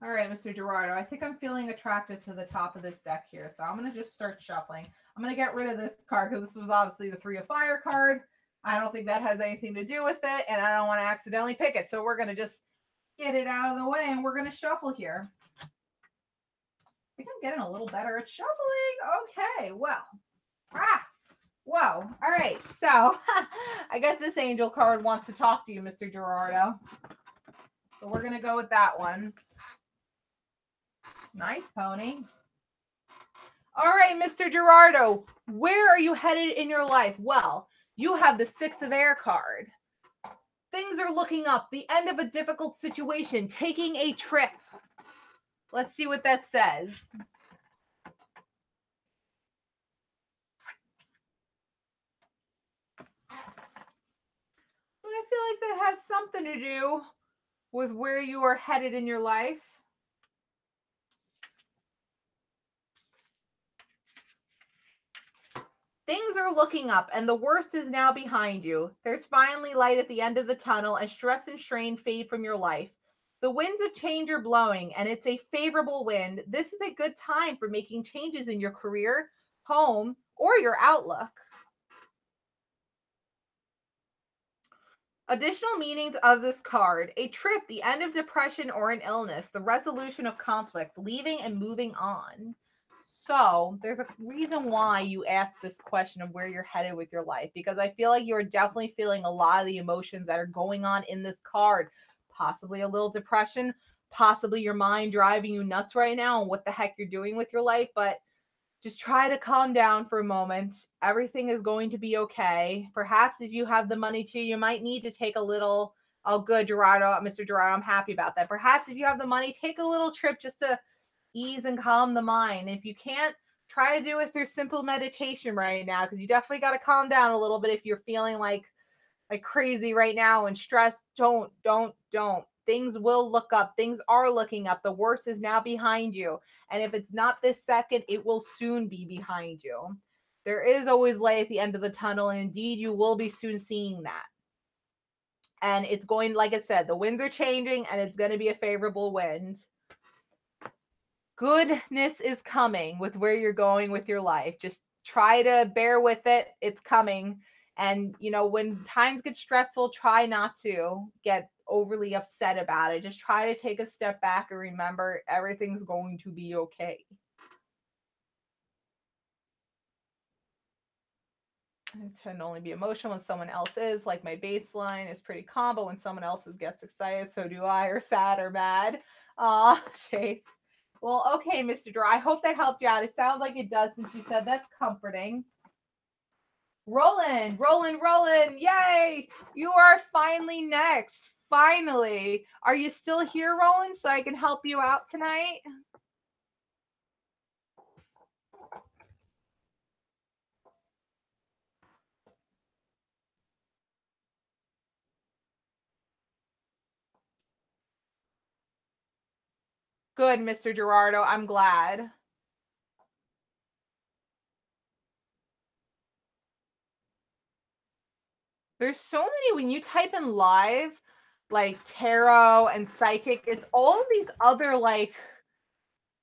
All right, Mr. Gerardo, I think I'm feeling attracted to the top of this deck here. So I'm going to just start shuffling. I'm going to get rid of this card because this was obviously the 3 of Fire card. I don't think that has anything to do with it, and I don't want to accidentally pick it. So we're going to just get it out of the way, and we're going to shuffle here. I think I'm getting a little better at shuffling. Okay, well. Whoa. All right, so I guess this angel card wants to talk to you, Mr. Gerardo. So we're going to go with that one. Nice, pony. All right, Mr. Gerardo, where are you headed in your life? Well, you have the 6 of Air card. Things are looking up. The end of a difficult situation. Taking a trip. Let's see what that says. But I feel like that has something to do with where you are headed in your life. Things are looking up, and the worst is now behind you. There's finally light at the end of the tunnel, and stress and strain fade from your life. The winds of change are blowing, and it's a favorable wind. This is a good time for making changes in your career, home, or your outlook. Additional meanings of this card: a trip, the end of depression or an illness, the resolution of conflict, leaving and moving on. So there's a reason why you asked this question of where you're headed with your life, because I feel like you're definitely feeling a lot of the emotions that are going on in this card. Possibly a little depression, possibly your mind driving you nuts right now and what the heck you're doing with your life, but just try to calm down for a moment. Everything is going to be okay. Perhaps if you have the money to, you might need to take a little, oh good, Gerardo, Mr. Gerardo, I'm happy about that. Perhaps if you have the money, take a little trip just to ease and calm the mind. If you can't, try to do it through simple meditation right now, because you definitely got to calm down a little bit if you're feeling like crazy right now and stressed. Don't. Things will look up. Things are looking up. The worst is now behind you. And if it's not this second, it will soon be behind you. There is always light at the end of the tunnel, and indeed you will be soon seeing that. And it's going, like I said, the winds are changing, and it's going to be a favorable wind. Goodness is coming with where you're going with your life. Just try to bear with it. It's coming. And, when times get stressful, try not to get overly upset about it. Just try to take a step back and remember everything's going to be okay. I tend to only be emotional when someone else is. Like my baseline is pretty calm, but when someone else gets excited, so do I, or sad or mad. Chase. Well, okay, Mr. Draw. I hope that helped you out. It sounds like it does, since you said that's comforting. Roland. Yay! You are finally next. Finally. Are you still here, Roland, so I can help you out tonight? Good, Mr. Gerardo. I'm glad. There's so many, when you type in live, like tarot and psychic, it's all of these other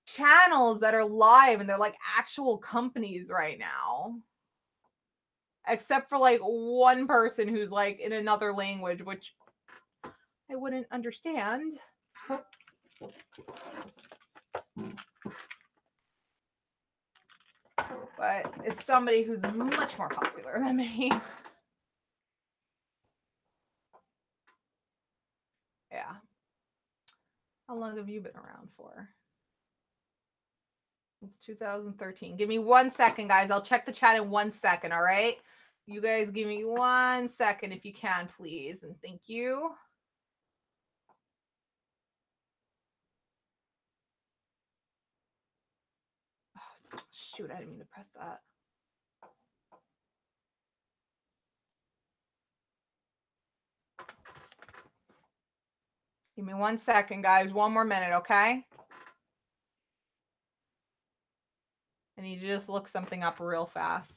channels that are live, and they're like actual companies right now. Except for one person who's in another language, which I wouldn't understand. But it's somebody who's much more popular than me. Yeah. How long have you been around for? It's 2013. Give me 1 second, guys. I'll check the chat in 1 second, all right? You guys give me 1 second if you can, please. And thank you. Oh, shoot, I didn't mean to press that. Give me 1 second, guys. 1 more minute, okay? I need to just look something up real fast.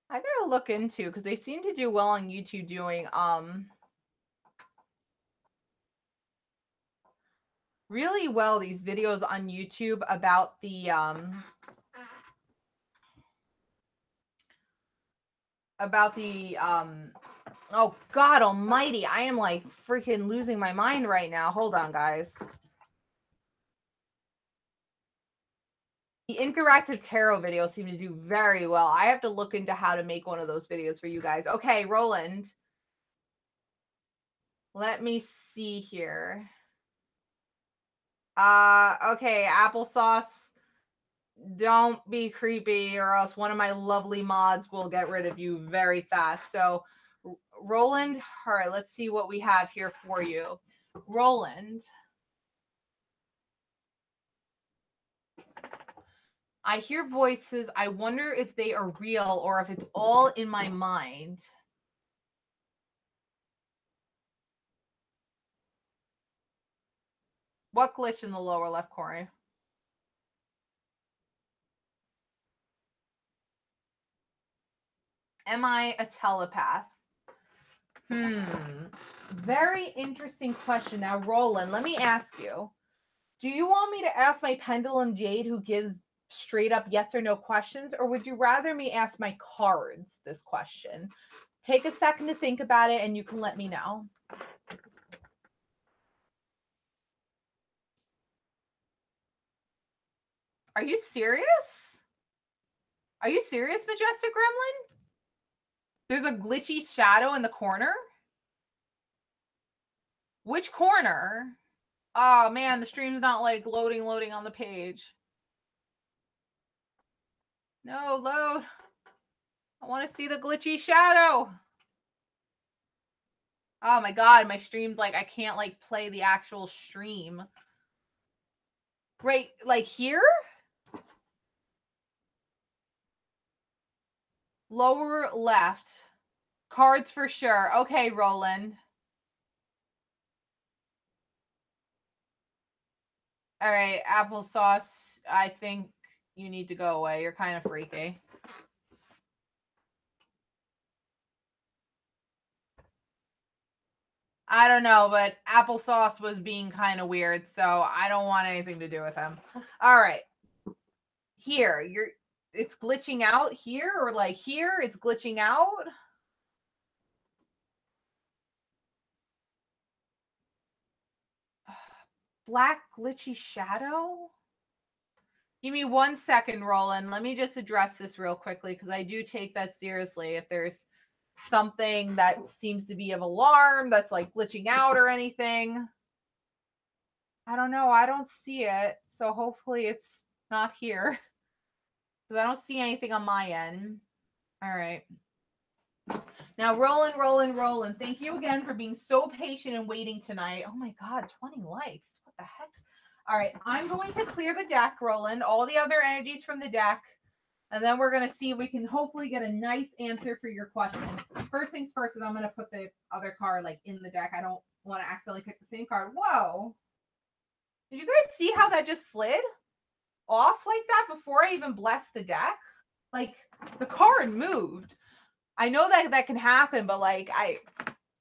I gotta look into, because they seem to do well on YouTube doing really well these videos on YouTube about the oh God almighty, I am like freaking losing my mind right now. Hold on, guys. The interactive tarot videos seem to do very well. I have to look into how to make one of those videos for you guys. Okay, Roland. Let me see here. Okay, applesauce. Don't be creepy or else one of my lovely mods will get rid of you very fast. So, Roland, all right, let's see what we have here for you. Roland. I hear voices. I wonder if they are real or if it's all in my mind. What glitch in the lower left corner? Am I a telepath? Very interesting question. Now, Roland, let me ask you. Do you want me to ask my Pendulum Jade who gives straight up yes or no questions, or would you rather me ask my cards this question? Take a second to think about it and you can let me know. Are you serious? Are you serious, Majestic Gremlin? There's a glitchy shadow in the corner? Which corner? Oh man, the stream's not like loading on the page. No, load. I want to see the glitchy shadow. Oh my God, my stream's like, I can't like play the actual stream. Right, like here? Lower left. Cards for sure. Okay, Roland. All right, applesauce. I think you need to go away. You're kind of freaky. I don't know, but applesauce was being kind of weird, so I don't want anything to do with him. All right. Here, it's glitching out here, or like here, it's glitching out. Black glitchy shadow? Give me 1 second, Roland. Let me just address this real quickly because I do take that seriously. If there's something that seems to be of alarm that's like glitching out or anything. I don't know. I don't see it. So hopefully it's not here because I don't see anything on my end. All right. Now, Roland. Thank you again for being so patient and waiting tonight. Oh my God, 20 likes. What the heck? All right, I'm going to clear the deck, Roland, all the other energies from the deck, and then we're going to see if we can hopefully get a nice answer for your question. First things first is I'm going to put the other card like in the deck. I don't want to accidentally pick the same card. Whoa. Did you guys see how that just slid off like that before I even blessed the deck? Like, the card moved. I know that can happen, but like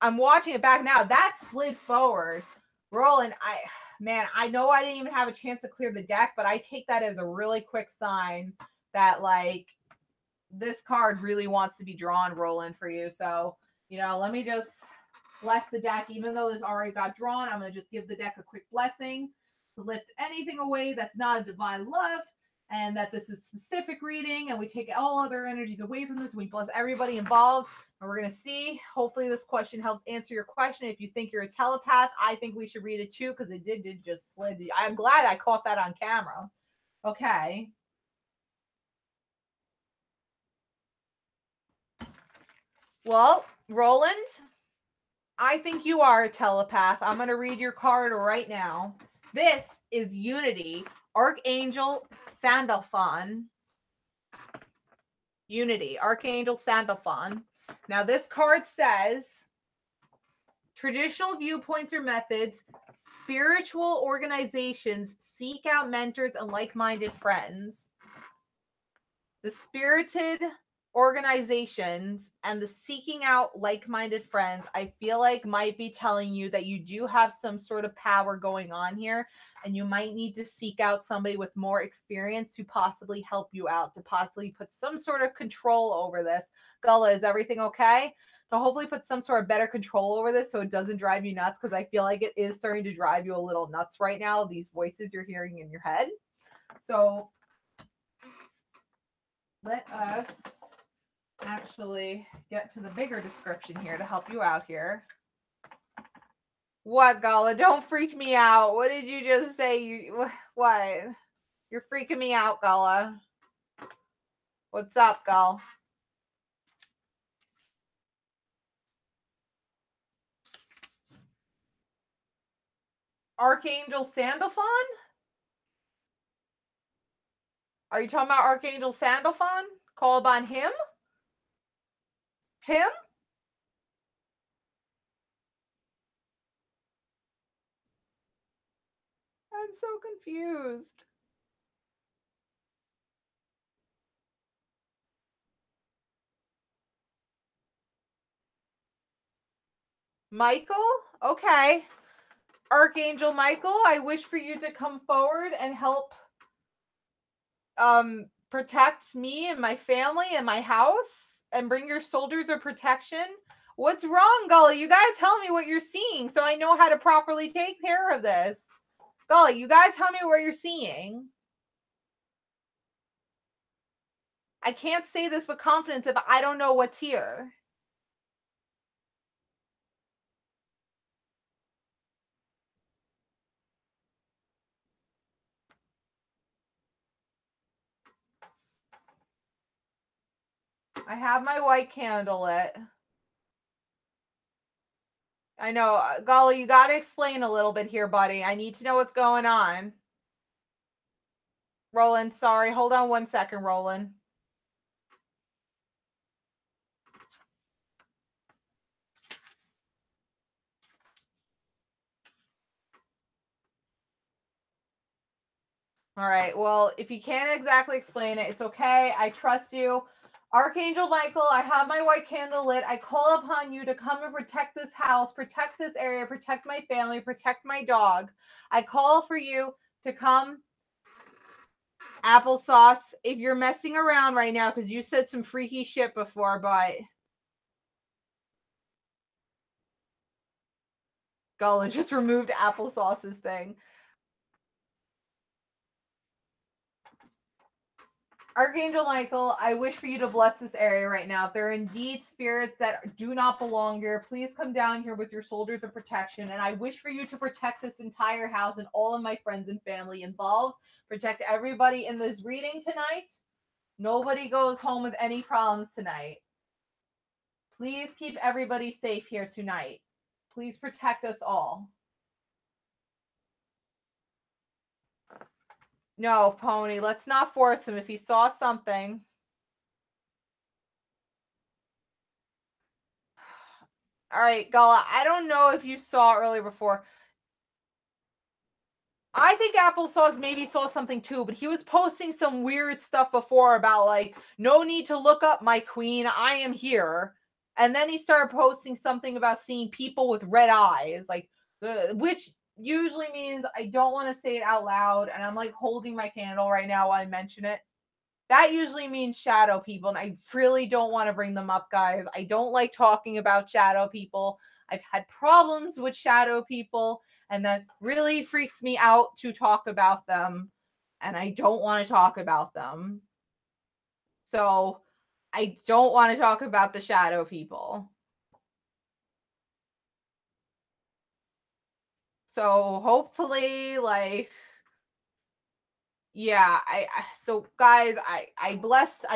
I'm watching it back now. That slid forward. Roland, I know I didn't even have a chance to clear the deck, but I take that as a really quick sign that like this card really wants to be drawn, Roland, for you. So, let me just bless the deck. Even though this already got drawn, I'm going to just give the deck a quick blessing to lift anything away that's not a divine love and that this is specific reading, and we take all other energies away from this. We bless everybody involved, and we're going to see. Hopefully this question helps answer your question. If you think you're a telepath, I think we should read it too, because it did just slid. I'm glad I caught that on camera. Okay. Well, Roland, I think you are a telepath. I'm going to read your card right now. This is Unity, Archangel Sandalphon. Unity, Archangel Sandalphon. Now, this card says traditional viewpoints or methods, spiritual organizations seek out mentors and like-minded friends. The spirited organizations and the seeking out like-minded friends, I feel like might be telling you that you do have some sort of power going on here, and you might need to seek out somebody with more experience to possibly help you out, to possibly put some sort of control over this. Gullah, is everything okay? To hopefully put some sort of better control over this so it doesn't drive you nuts, because I feel like it is starting to drive you a little nuts right now, these voices you're hearing in your head. So let us actually get to the bigger description here to help you out here. What, Gala? Don't freak me out. What did you just say? What? You're freaking me out, Gala. What's up, Gal? Archangel Sandalphon? Are you talking about Archangel Sandalphon? Call upon him? Him? I'm so confused. Michael? Okay. Archangel Michael, I wish for you to come forward and help protect me and my family and my house and bring your soldiers of protection. What's wrong, Gully? You gotta tell me what you're seeing so I know how to properly take care of this. Gully, you gotta tell me what you're seeing. I can't say this with confidence if I don't know what's here. I have my white candle lit. I know. Golly, you got to explain a little bit here, buddy. I need to know what's going on. Roland, sorry. Hold on 1 second, Roland. All right. Well, if you can't exactly explain it, it's okay. I trust you. Archangel Michael, I have my white candle lit. I call upon you to come and protect this house, protect this area, protect my family, protect my dog. I call for you to come. Applesauce, if you're messing around right now, because you said some freaky shit before, but Gullen just removed Applesauce's thing. Archangel Michael, I wish for you to bless this area right now. If there are indeed spirits that do not belong here, please come down here with your soldiers of protection. And I wish for you to protect this entire house and all of my friends and family involved. Protect everybody in this reading tonight. Nobody goes home with any problems tonight. Please keep everybody safe here tonight. Please protect us all. No, Pony, let's not force him. If he saw something. All right, Gala, I don't know if you saw earlier before. I think Applesauce maybe saw something too, but he was posting some weird stuff before about like, no need to look up my queen, I am here. And then he started posting something about seeing people with red eyes, like, which usually means I don't want to say it out loud. And I'm like holding my candle right now while I mention it. That usually means shadow people, and I really don't want to bring them up, guys. I don't like talking about shadow people. I've had problems with shadow people, and that really freaks me out to talk about them. and I don't want to talk about them. So I don't want to talk about the shadow people. So hopefully, like, yeah, so guys, I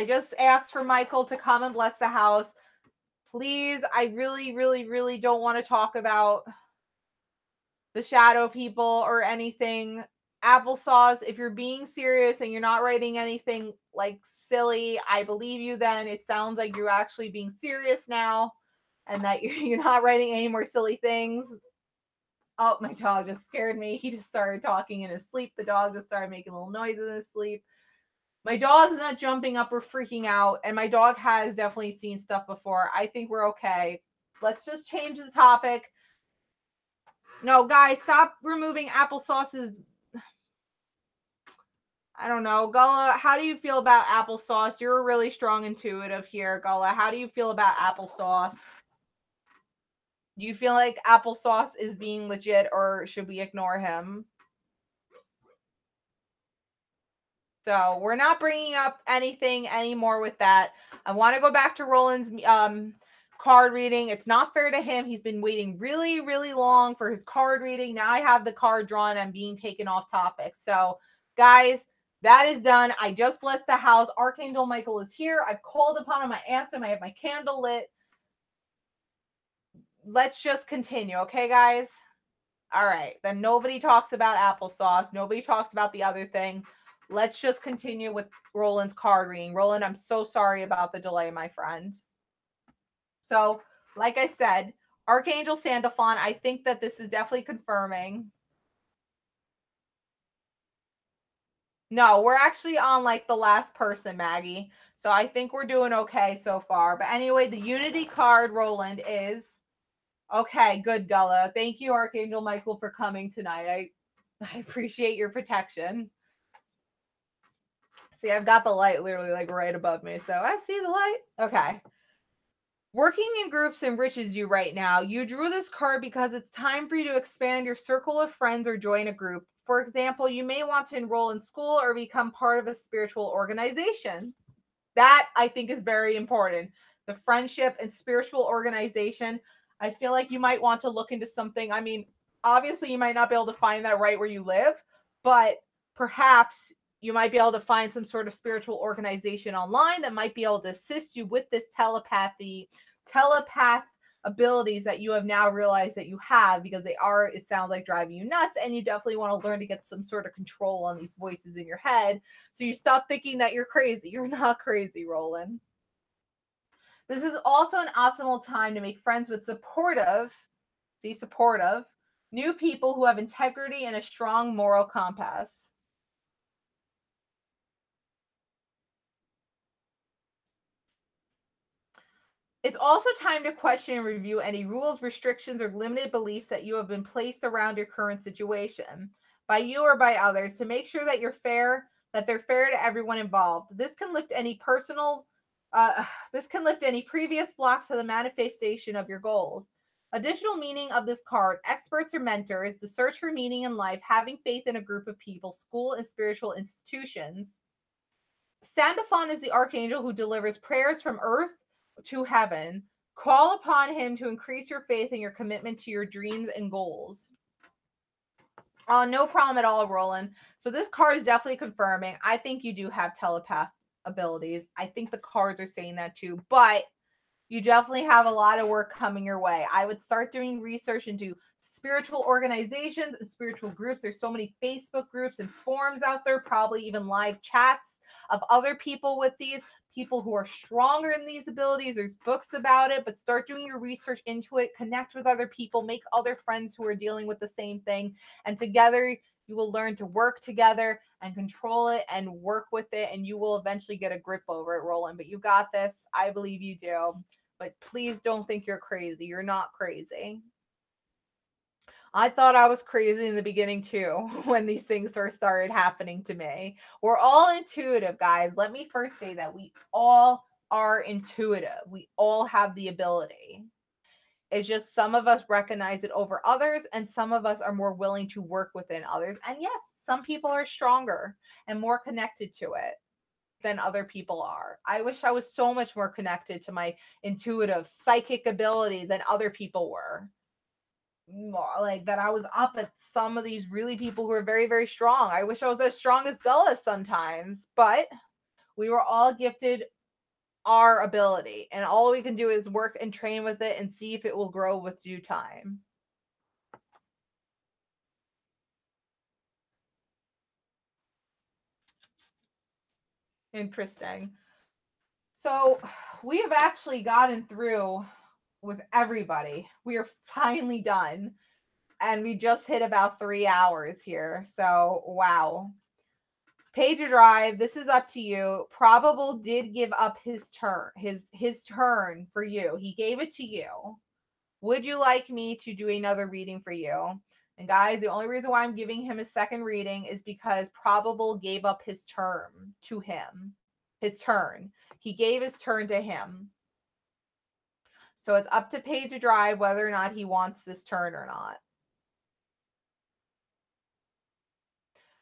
just asked for Michael to come and bless the house. Please, I really, really, really don't want to talk about the shadow people or anything. Applesauce, if you're being serious and you're not writing anything like silly, I believe you then. It sounds like you're actually being serious now and that you're not writing any more silly things. Oh, my dog just scared me. He just started talking in his sleep. The dog just started making little noises in his sleep. My dog's not jumping up or freaking out, and my dog has definitely seen stuff before. I think we're okay. Let's just change the topic. No, guys, stop removing applesauce's. I don't know. Gullah, how do you feel about applesauce? You're a really strong intuitive here, Gullah. How do you feel about applesauce? Do you feel like applesauce is being legit, or should we ignore him? So we're not bringing up anything anymore with that. I want to go back to Roland's card reading. It's not fair to him. He's been waiting really, really long for his card reading. Now I have the card drawn. I'm being taken off topic. So, guys, that is done. I just blessed the house. Archangel Michael is here. I've called upon him. I asked him. I have my candle lit. Let's just continue. Okay, guys? All right. Then nobody talks about applesauce. Nobody talks about the other thing. Let's just continue with Roland's card reading. Roland, I'm so sorry about the delay, my friend. So, like I said, Archangel Sandalphon, I think that this is definitely confirming. No, we're actually on like the last person, Maggie. So I think we're doing okay so far. But anyway, the Unity card, Roland, is okay. Good, Gullah. Thank you, Archangel Michael, for coming tonight. I appreciate your protection. See, I've got the light literally like right above me, so I see the light. Okay. Working in groups enriches you right now. You drew this card because it's time for you to expand your circle of friends or join a group. For example, you may want to enroll in school or become part of a spiritual organization. That I think is very important. The friendship and spiritual organization. I feel like you might want to look into something. I mean, obviously, you might not be able to find that right where you live, but perhaps you might be able to find some sort of spiritual organization online that might be able to assist you with this telepath abilities that you have now realized that you have, because they are, it sounds like, driving you nuts, and you definitely want to learn to get some sort of control on these voices in your head so you stop thinking that you're crazy. You're not crazy, Roland. This is also an optimal time to make friends with supportive new people who have integrity and a strong moral compass. It's also time to question and review any rules, restrictions, or limited beliefs that you have been placed around your current situation by you or by others to make sure that they're fair to everyone involved. This can lift any previous blocks to the manifestation of your goals. Additional meaning of this card: experts or mentors, the search for meaning in life, having faith in a group of people, school and spiritual institutions. Sandalphon is the archangel who delivers prayers from earth to heaven. Call upon him to increase your faith and your commitment to your dreams and goals. No problem at all, Roland. So this card is definitely confirming. I think you do have telepath abilities. I think the cards are saying that too, but you definitely have a lot of work coming your way. I would start doing research into spiritual organizations and spiritual groups. There's so many Facebook groups and forums out there, probably even live chats of other people with these people who are stronger in these abilities. There's books about it, but start doing your research into it. Connect with other people, make other friends who are dealing with the same thing, and together you will learn to work together and control it and work with it, and you will eventually get a grip over it, Roland. But you got this. I believe you do. But please don't think you're crazy. You're not crazy. I thought I was crazy in the beginning too, when these things first started happening to me. We're all intuitive, guys. Let me first say that we all are intuitive. We all have the ability. It's just some of us recognize it over others, and some of us are more willing to work within others. And yes, some people are stronger and more connected to it than other people are. I wish I was so much more connected to my intuitive psychic ability than other people were. Like that I was up at some of these really people who are very, very strong. I wish I was as strong as Bella sometimes, but we were all gifted our ability, and all we can do is work and train with it and see if it will grow with due time. Interesting. So we have actually gotten through with everybody. We are finally done. And we just hit about 3 hours here. So, wow. Page or drive, this is up to you. Probable did give up his turn, his turn for you. He gave it to you. Would you like me to do another reading for you? And guys, the only reason why I'm giving him a second reading is because Probable gave up his turn to him. His turn. He gave his turn to him. So it's up to Page or drive whether or not he wants this turn or not.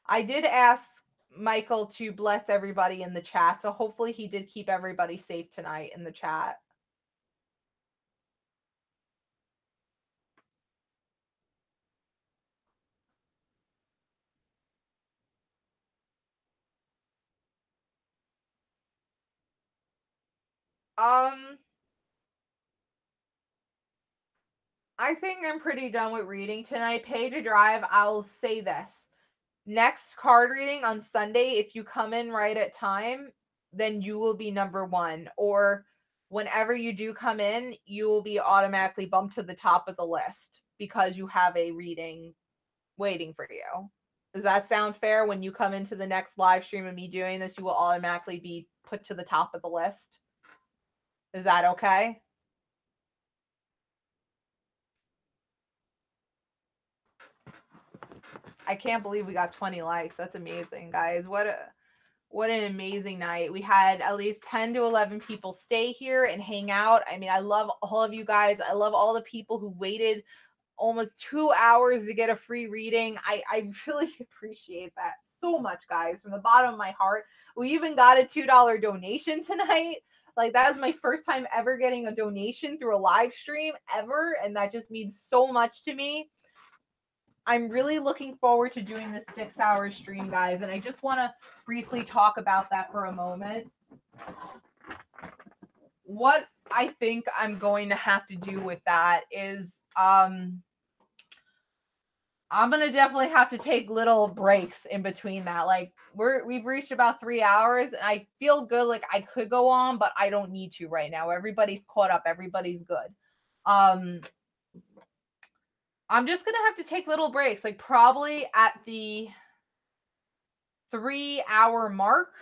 I did ask Michael to bless everybody in the chat, so hopefully he did keep everybody safe tonight in the chat. I think I'm pretty done with reading tonight. Page or drive, I'll say this. Next card reading on Sunday, if you come in right at time, then you will be number one. Or whenever you do come in, you will be automatically bumped to the top of the list because you have a reading waiting for you. Does that sound fair? When you come into the next live stream of me doing this, you will automatically be put to the top of the list. Is that okay? I can't believe we got 20 likes. That's amazing, guys. What an amazing night. We had at least 10 to 11 people stay here and hang out. I mean, I love all of you guys. I love all the people who waited almost 2 hours to get a free reading. I really appreciate that so much, guys, from the bottom of my heart. We even got a $2 donation tonight. Like, that was my first time ever getting a donation through a live stream ever, and that just means so much to me. I'm really looking forward to doing this 6-hour stream, guys, and I just want to briefly talk about that for a moment. What I think I'm going to have to do with that is I'm going to definitely have to take little breaks in between that. Like, we've reached about 3 hours, and I feel good. Like, I could go on, but I don't need to right now. Everybody's caught up. Everybody's good. I'm just going to have to take little breaks, like probably at the 3-hour mark.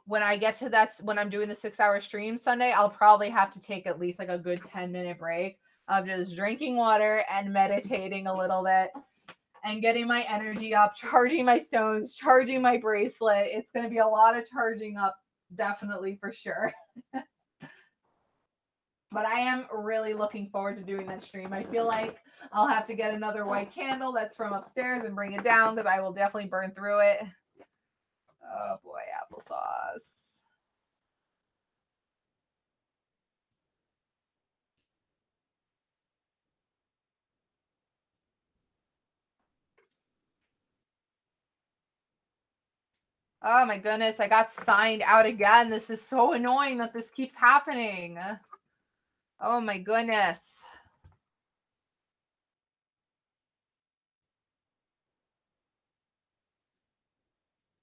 When I get to that, when I'm doing the 6-hour stream Sunday, I'll probably have to take at least like a good 10-minute break of just drinking water and meditating a little bit and getting my energy up, charging my stones, charging my bracelet. It's going to be a lot of charging up, definitely, for sure. But I am really looking forward to doing that stream. I feel like I'll have to get another white candle that's from upstairs and bring it down because I will definitely burn through it. Oh boy, applesauce. Oh my goodness, I got signed out again. This is so annoying that this keeps happening. Oh my goodness.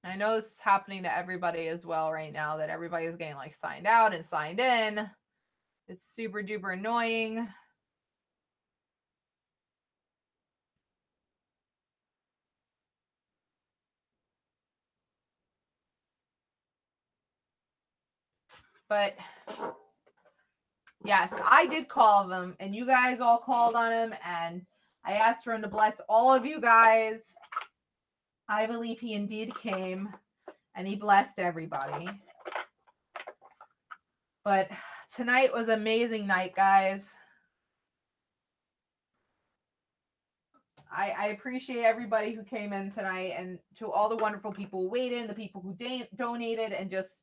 I know this is happening to everybody as well right now, that everybody is getting like signed out and signed in. It's super duper annoying. But yes, I did call them, and you guys all called on him, and I asked for him to bless all of you guys. I believe he indeed came, and he blessed everybody. But tonight was an amazing night, guys. I appreciate everybody who came in tonight, and to all the wonderful people who weighed in, the people who donated, and just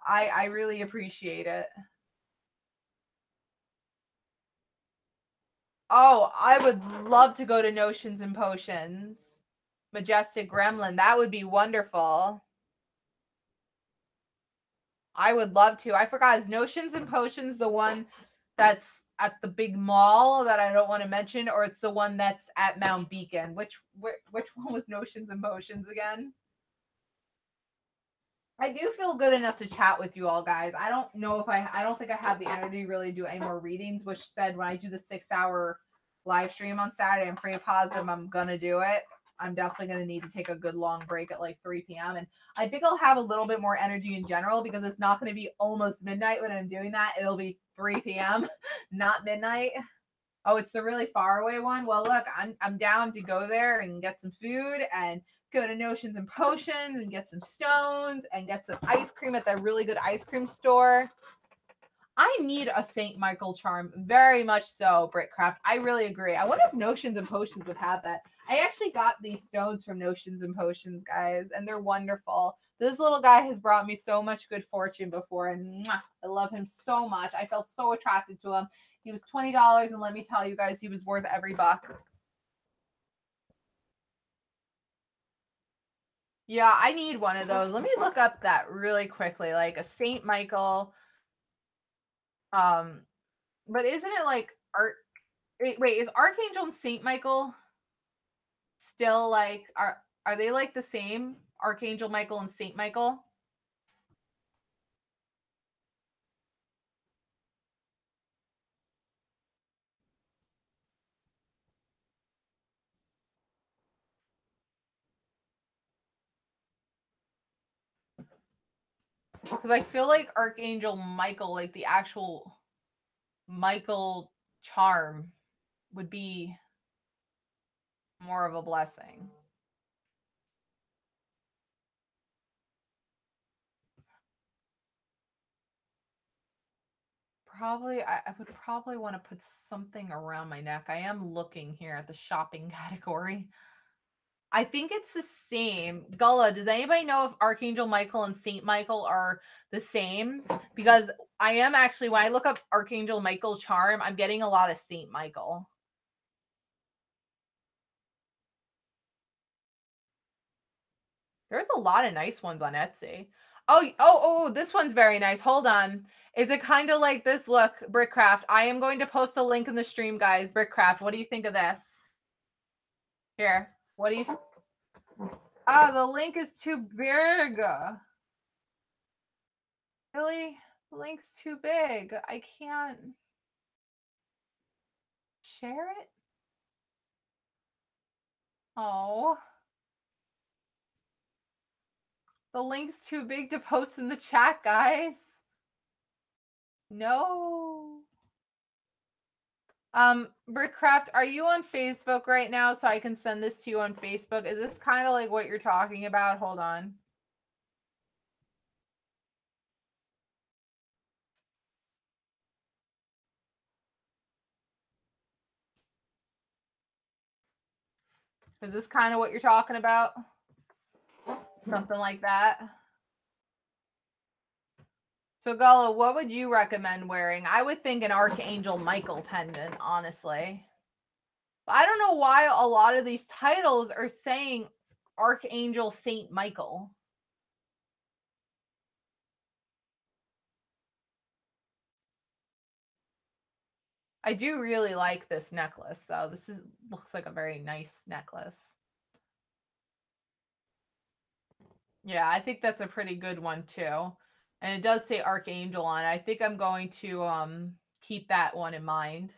I really appreciate it. Oh, I would love to go to Notions and Potions. Majestic Gremlin, that would be wonderful. I would love to. I forgot, is Notions and Potions the one that's at the big mall that I don't want to mention, or it's the one that's at Mount Beacon? Which one was Notions and Potions again? I do feel good enough to chat with you all, guys. I don't know if I don't think I have the energy to really do any more readings, which said when I do the 6-hour live stream on Saturday, I'm pretty positive I'm gonna do it. I'm definitely gonna need to take a good long break at like 3 p.m. And I think I'll have a little bit more energy in general because it's not gonna be almost midnight when I'm doing that. It'll be 3 p.m., not midnight. Oh, it's the really far away one. Well, look, I'm down to go there and get some food and go to Notions and Potions and get some stones and get some ice cream at that really good ice cream store. I need a St. Michael charm, very much so, Brickcraft. I really agree. I wonder if Notions and Potions would have that. I actually got these stones from Notions and Potions, guys, and they're wonderful. This little guy has brought me so much good fortune before, and I love him so much. I felt so attracted to him. He was $20, and let me tell you guys, he was worth every buck. Yeah, I need one of those. Let me look up that really quickly, like a St. Michael. But isn't it like wait, is Archangel and St. Michael still like are they like the same? Archangel Michael and St. Michael? Because I feel like Archangel Michael, like the actual Michael charm, would be more of a blessing. Probably, I would probably want to put something around my neck. I am looking here at the shopping category. I think it's the same. Gullah, does anybody know if Archangel Michael and Saint Michael are the same? Because I am actually, when I look up Archangel Michael charm, I'm getting a lot of Saint Michael. There's a lot of nice ones on Etsy. Oh, this one's very nice. Hold on. Is it kind of like this? Look, Brickcraft. I am going to post a link in the stream, guys. Brickcraft, what do you think of this? Here. What do you think? Oh, the link is too big. Really? The link's too big. I can't share it? Oh. The link's too big to post in the chat, guys. No. Brickcraft, are you on Facebook right now so I can send this to you on Facebook? Is this kind of like what you're talking about? Hold on. Is this kind of what you're talking about? Something like that. So, Gullah, what would you recommend wearing? I would think an Archangel Michael pendant, honestly. But I don't know why a lot of these titles are saying Archangel Saint Michael. I do really like this necklace, though. This looks like a very nice necklace. Yeah, I think that's a pretty good one, too. And it does say Archangel on it. I think I'm going to keep that one in mind.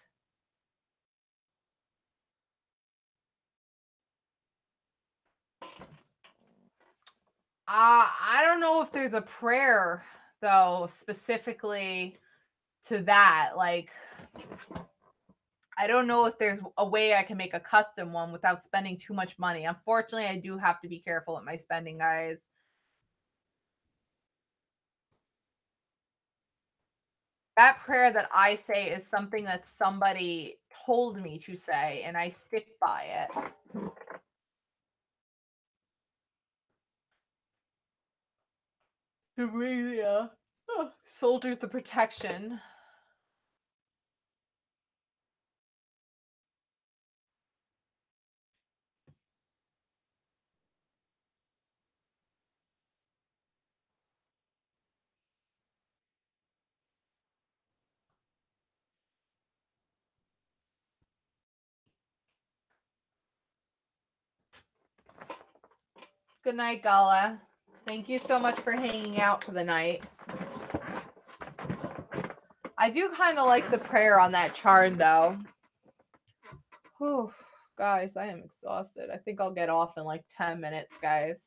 I don't know if there's a prayer, though, specifically to that. Like, I don't know if there's a way I can make a custom one without spending too much money. Unfortunately, I do have to be careful with my spending, guys. That prayer that I say is something that somebody told me to say, and I stick by it. To bring the soldiers the protection. Good night, Gala. Thank you so much for hanging out for the night. I do kind of like the prayer on that chart, though. Whew, guys, I am exhausted. I think I'll get off in like 10 minutes, guys.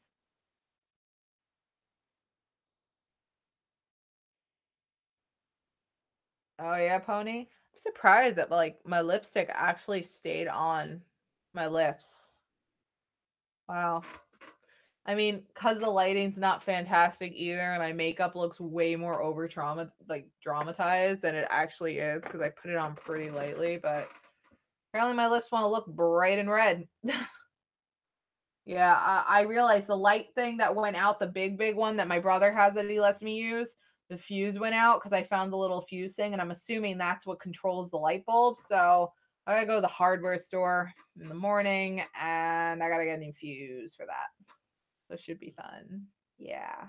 Oh, yeah, Pony? I'm surprised that like my lipstick actually stayed on my lips. Wow. I mean, because the lighting's not fantastic either, and my makeup looks way more over dramatized than it actually is because I put it on pretty lightly, but apparently my lips want to look bright and red. Yeah, I realized the light thing that went out, the big one that my brother has that he lets me use, the fuse went out because I found the little fuse thing, and I'm assuming that's what controls the light bulb. So I gotta go to the hardware store in the morning, and I gotta get a new fuse for that. So it should be fun. Yeah.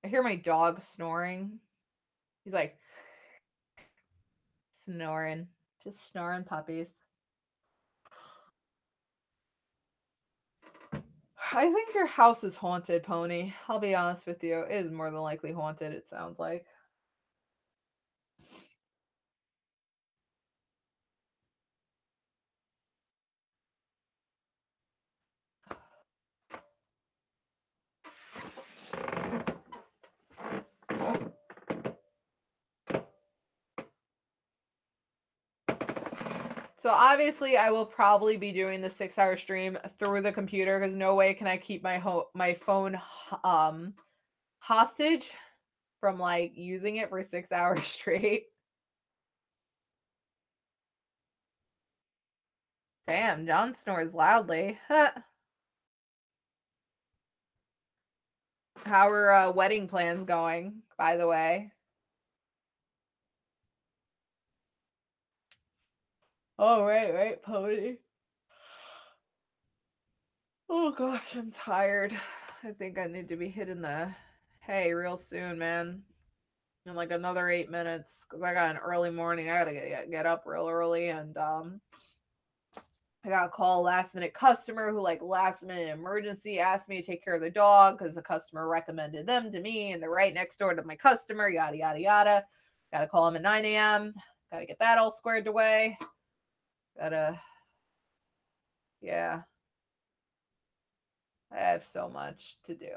I hear my dog snoring. He's like snoring. Just snoring puppies. I think your house is haunted, Pony. I'll be honest with you. It is more than likely haunted, it sounds like. So obviously, I will probably be doing the 6-hour stream through the computer because no way can I keep my phone hostage from like using it for 6 hours straight. Damn, John snores loudly. How are wedding plans going, by the way? Oh, right, Pony. Oh gosh, I'm tired. I think I need to be hitting the hay real soon, man. In like another 8 minutes, because I got an early morning. I gotta get up real early, and I got a call last minute customer who like last minute emergency asked me to take care of the dog because the customer recommended them to me, and they're right next door to my customer. Yada yada yada. Gotta call him at 9 a.m. Gotta get that all squared away. Gotta, yeah. I have so much to do.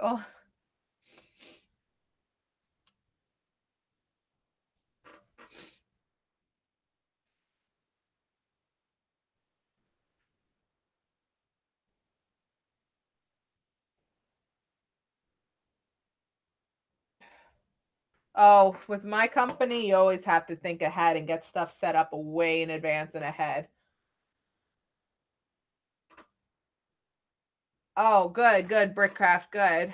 Oh, with my company, you always have to think ahead and get stuff set up way in advance and ahead. Oh, good, Brickcraft, good.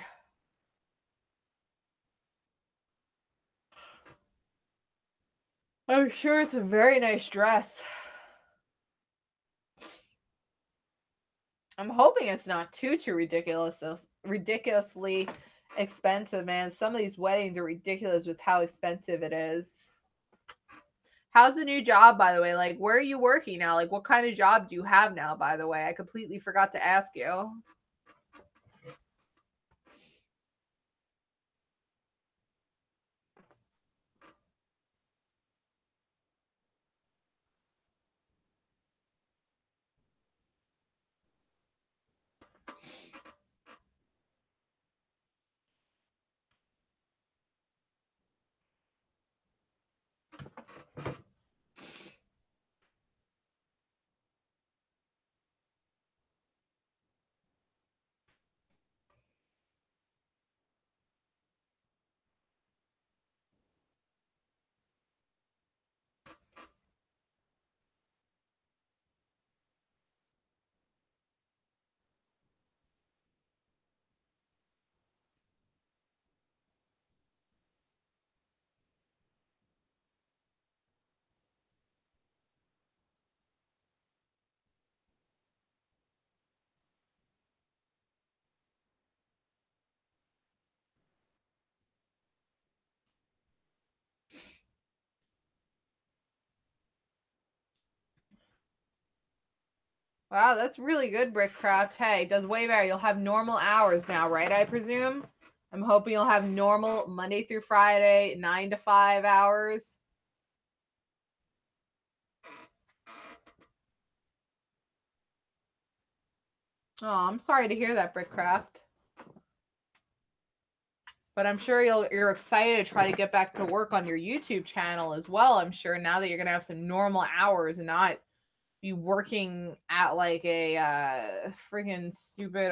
I'm sure it's a very nice dress. I'm hoping it's not too ridiculously expensive, man. Some of these weddings are ridiculous with how expensive it is. How's the new job, by the way? Like, where are you working now? Like, what kind of job do you have now, by the way? I completely forgot to ask you. Wow, that's really good, Brickcraft. Hey, does way better. You'll have normal hours now, right? I presume. I'm hoping you'll have normal Monday through Friday, 9 to 5 hours. Oh, I'm sorry to hear that, Brickcraft. But I'm sure you're excited to try to get back to work on your YouTube channel as well. I'm sure now that you're gonna have some normal hours and not be working at like a freaking stupid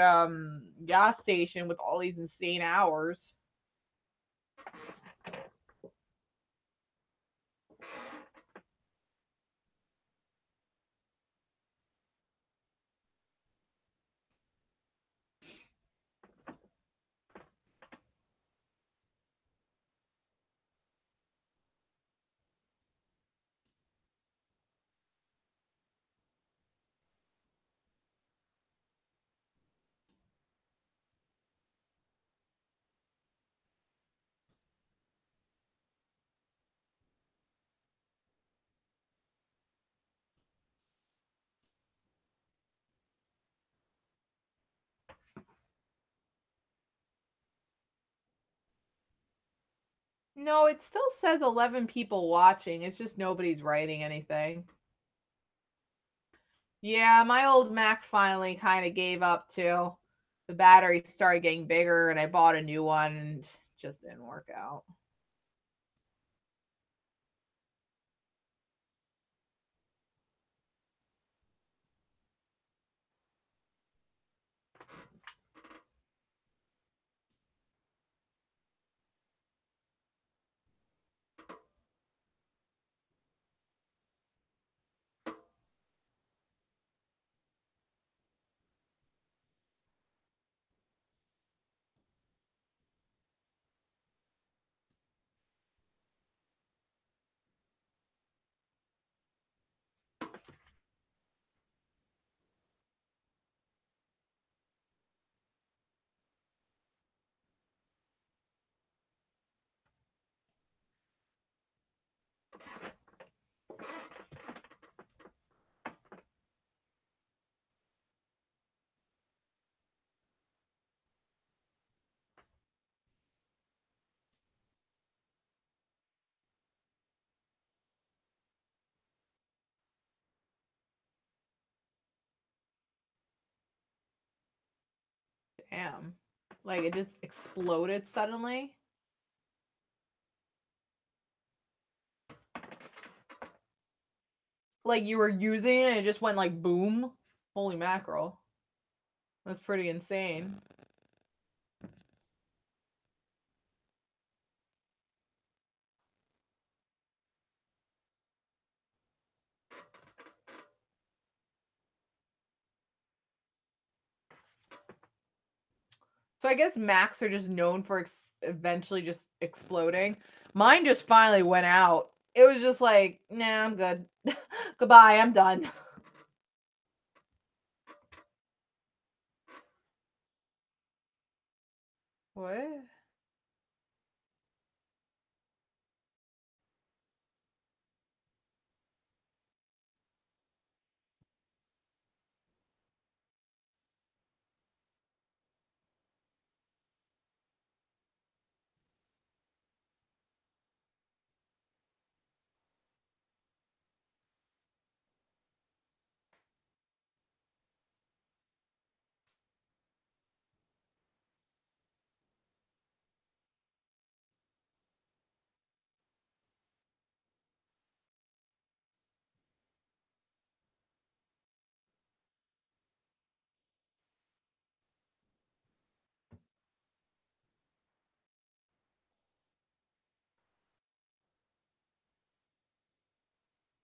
gas station with all these insane hours. No, it still says 11 people watching. It's just nobody's writing anything. Yeah, my old Mac finally kind of gave up too. The battery started getting bigger and I bought a new one and it just didn't work out. Damn. Like it just exploded suddenly. Like you were using it and it just went like boom. Holy mackerel. That's pretty insane. So I guess Macs are just known for eventually just exploding. Mine just finally went out. It was just like, nah, I'm good. Goodbye, I'm done. What?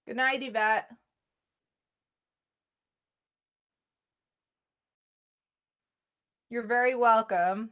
Good night, Yvette. You're very welcome.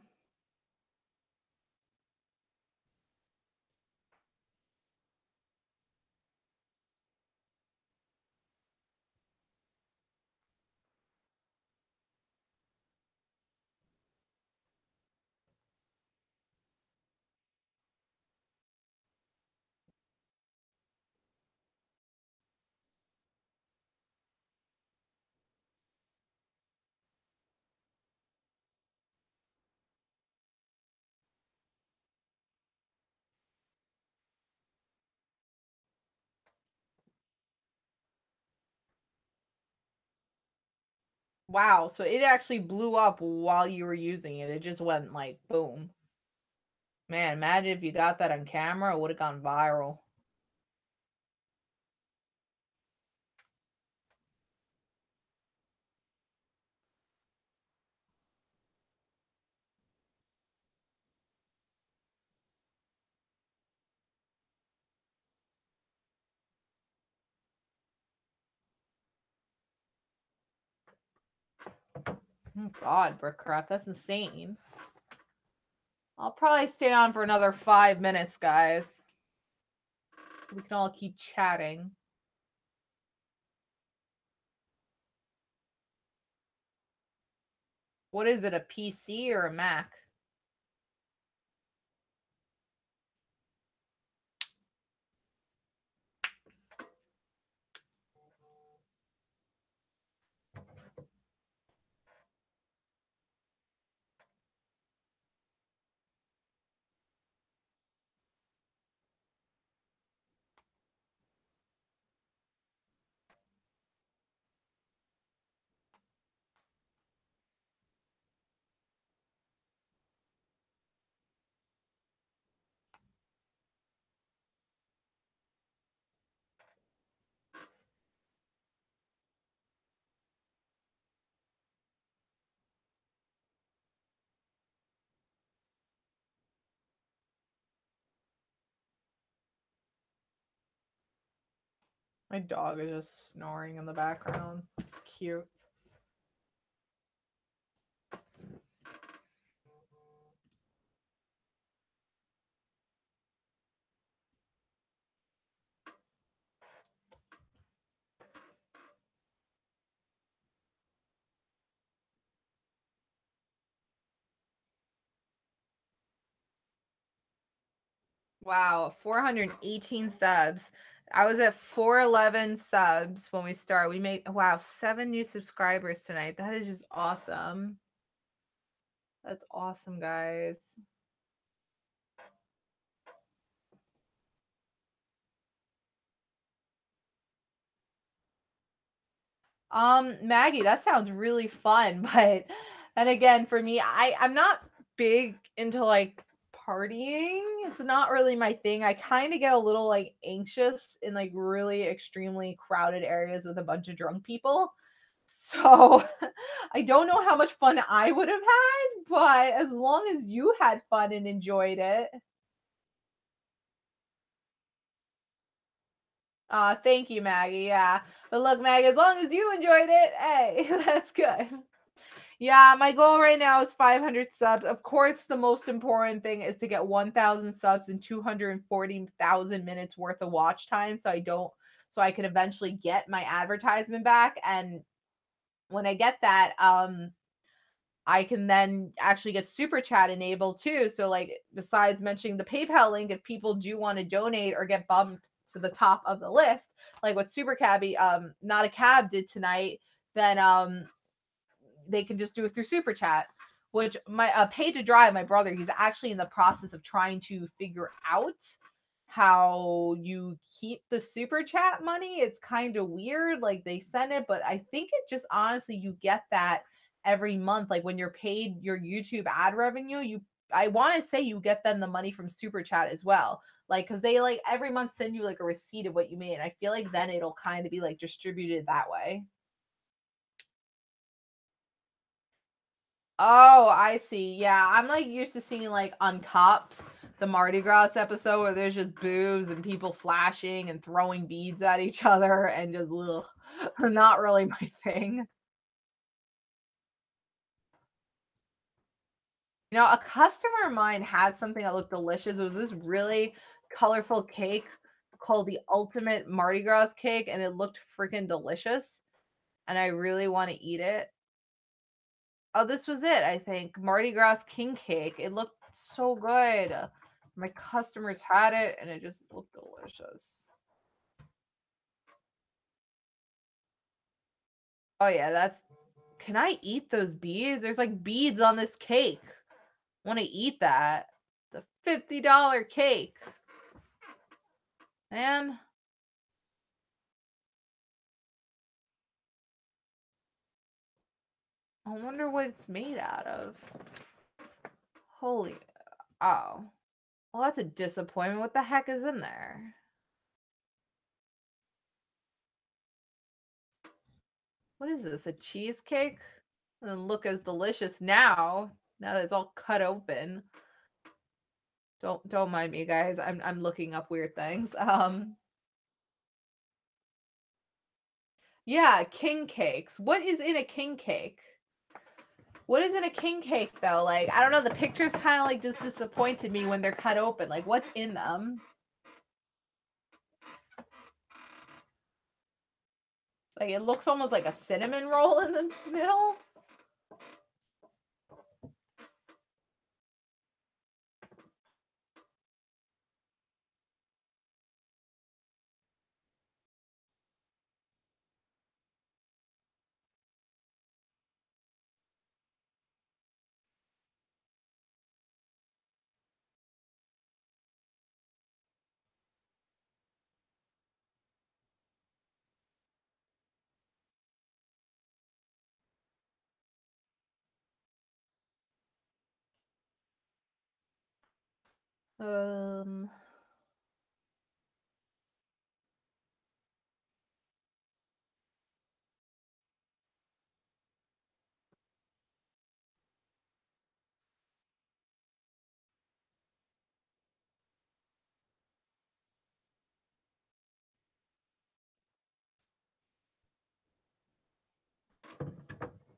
Wow, so it actually blew up while you were using it. It just went like boom. Man, imagine if you got that on camera, it would have gone viral. Oh God, Brickcraft, that's insane. I'll probably stay on for another 5 minutes, guys. We can all keep chatting. What is it, a PC or a Mac? My dog is just snoring in the background. It's cute. Wow, 418 subs. I was at 411 subs when we started. We made, wow, 7 new subscribers tonight. That is just awesome. That's awesome, guys. Maggie, that sounds really fun, but and again, for me, I'm not big into like partying. It's not really my thing. I kind of get a little like anxious in like really extremely crowded areas with a bunch of drunk people. So I don't know how much fun I would have had, but as long as you had fun and enjoyed it. Thank you, Maggie. Yeah. But look, Maggie, as long as you enjoyed it, hey, that's good. Yeah, my goal right now is 500 subs. Of course, the most important thing is to get 1,000 subs and 240,000 minutes worth of watch time so I can eventually get my advertisement back. And when I get that, I can then actually get super chat enabled too. So like besides mentioning the PayPal link, if people do want to donate or get bumped to the top of the list, like what Super Cabby, not a cab did tonight, then they can just do it through super chat, which my pay to drive, my brother, he's actually in the process of trying to figure out how you keep the super chat money. It's kind of weird, like they send it, but I think it just honestly you get that every month, like when you're paid your YouTube ad revenue, you I want to say you get then the money from super chat as well, like because they like every month send you like a receipt of what you made, and I feel like then it'll kind of be like distributed that way. Oh, I see. Yeah, I'm like used to seeing like on Cops, the Mardi Gras episode where there's just boobs and people flashing and throwing beads at each other and just ugh, not really my thing. You know, a customer of mine had something that looked delicious. It was this really colorful cake called the Ultimate Mardi Gras cake, and it looked freaking delicious. And I really want to eat it. Oh, this was it, I think. Mardi Gras king cake. It looked so good. My customers had it and it just looked delicious. Oh yeah, that's can I eat those beads? There's like beads on this cake. Want to eat that. It's a $50 cake. Man. I wonder what it's made out of. Holy, oh. Well, that's a disappointment. What the heck is in there? What is this? A cheesecake? Doesn't look as delicious now. Now that it's all cut open. Don't mind me, guys. I'm looking up weird things. Yeah, king cakes. What is in a king cake? What is in a king cake though? Like, I don't know. The pictures kind of like just disappointed me when they're cut open. Like, what's in them? Like, it looks almost like a cinnamon roll in the middle. Um,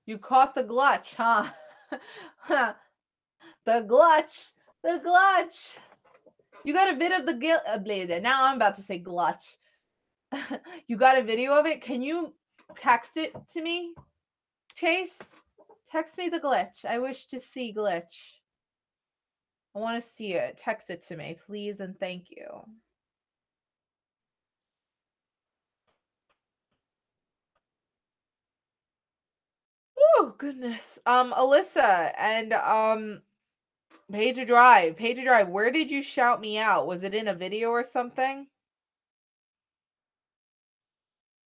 you caught the glutch, huh? The glutch. The glutch. You got a bit of the now I'm about to say glutch. You got a video of it? Can you text it to me, Chase? Text me the glitch. I wish to see glitch. I want to see it. Text it to me, please, and thank you. Oh goodness. Alyssa and Page Drive. Page Drive. Where did you shout me out? Was it in a video or something?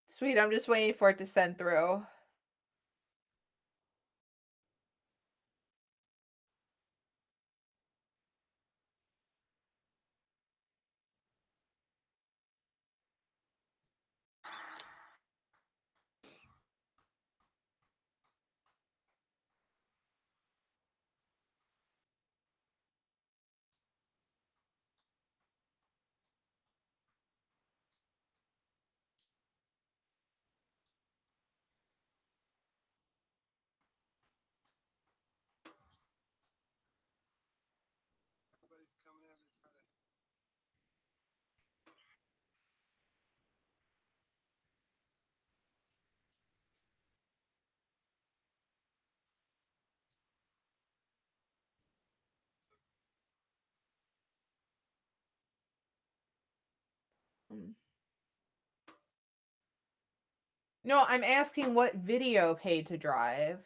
Sweet. I'm just waiting for it to send through. No, I'm asking what video paid to drive.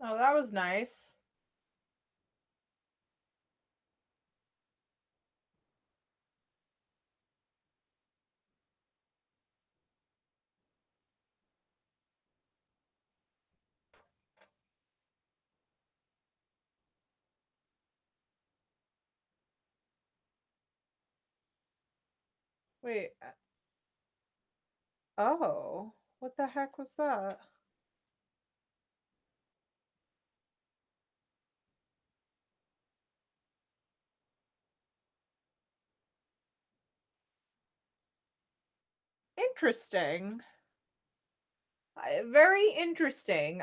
Oh, that was nice. Wait. Oh, what the heck was that? Interesting. Very interesting.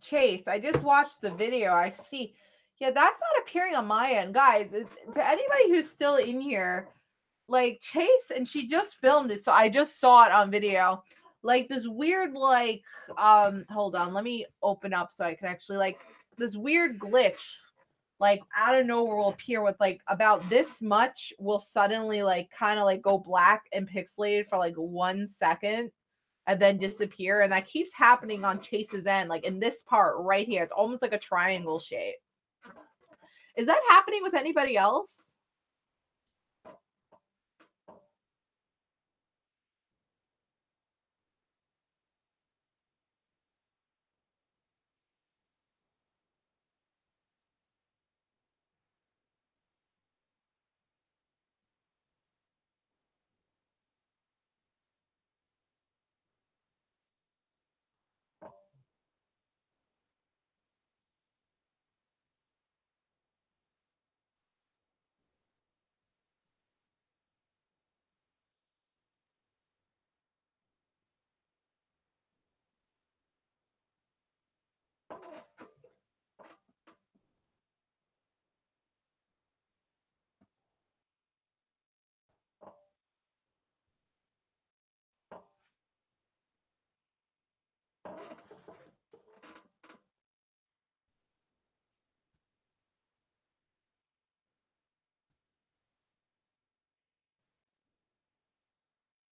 Chase, I just watched the video. I see. Yeah, that's not appearing on my end, guys. To anybody who's still in here, like Chase, and she just filmed it, so I just saw it on video. Like this weird, like, hold on, let me open up so I can actually like this weird glitch, like out of nowhere will appear with like about this much will suddenly like kind of like go black and pixelated for like 1 second and then disappear. And that keeps happening on Chase's end, like in this part right here. It's almost like a triangle shape. Is that happening with anybody else?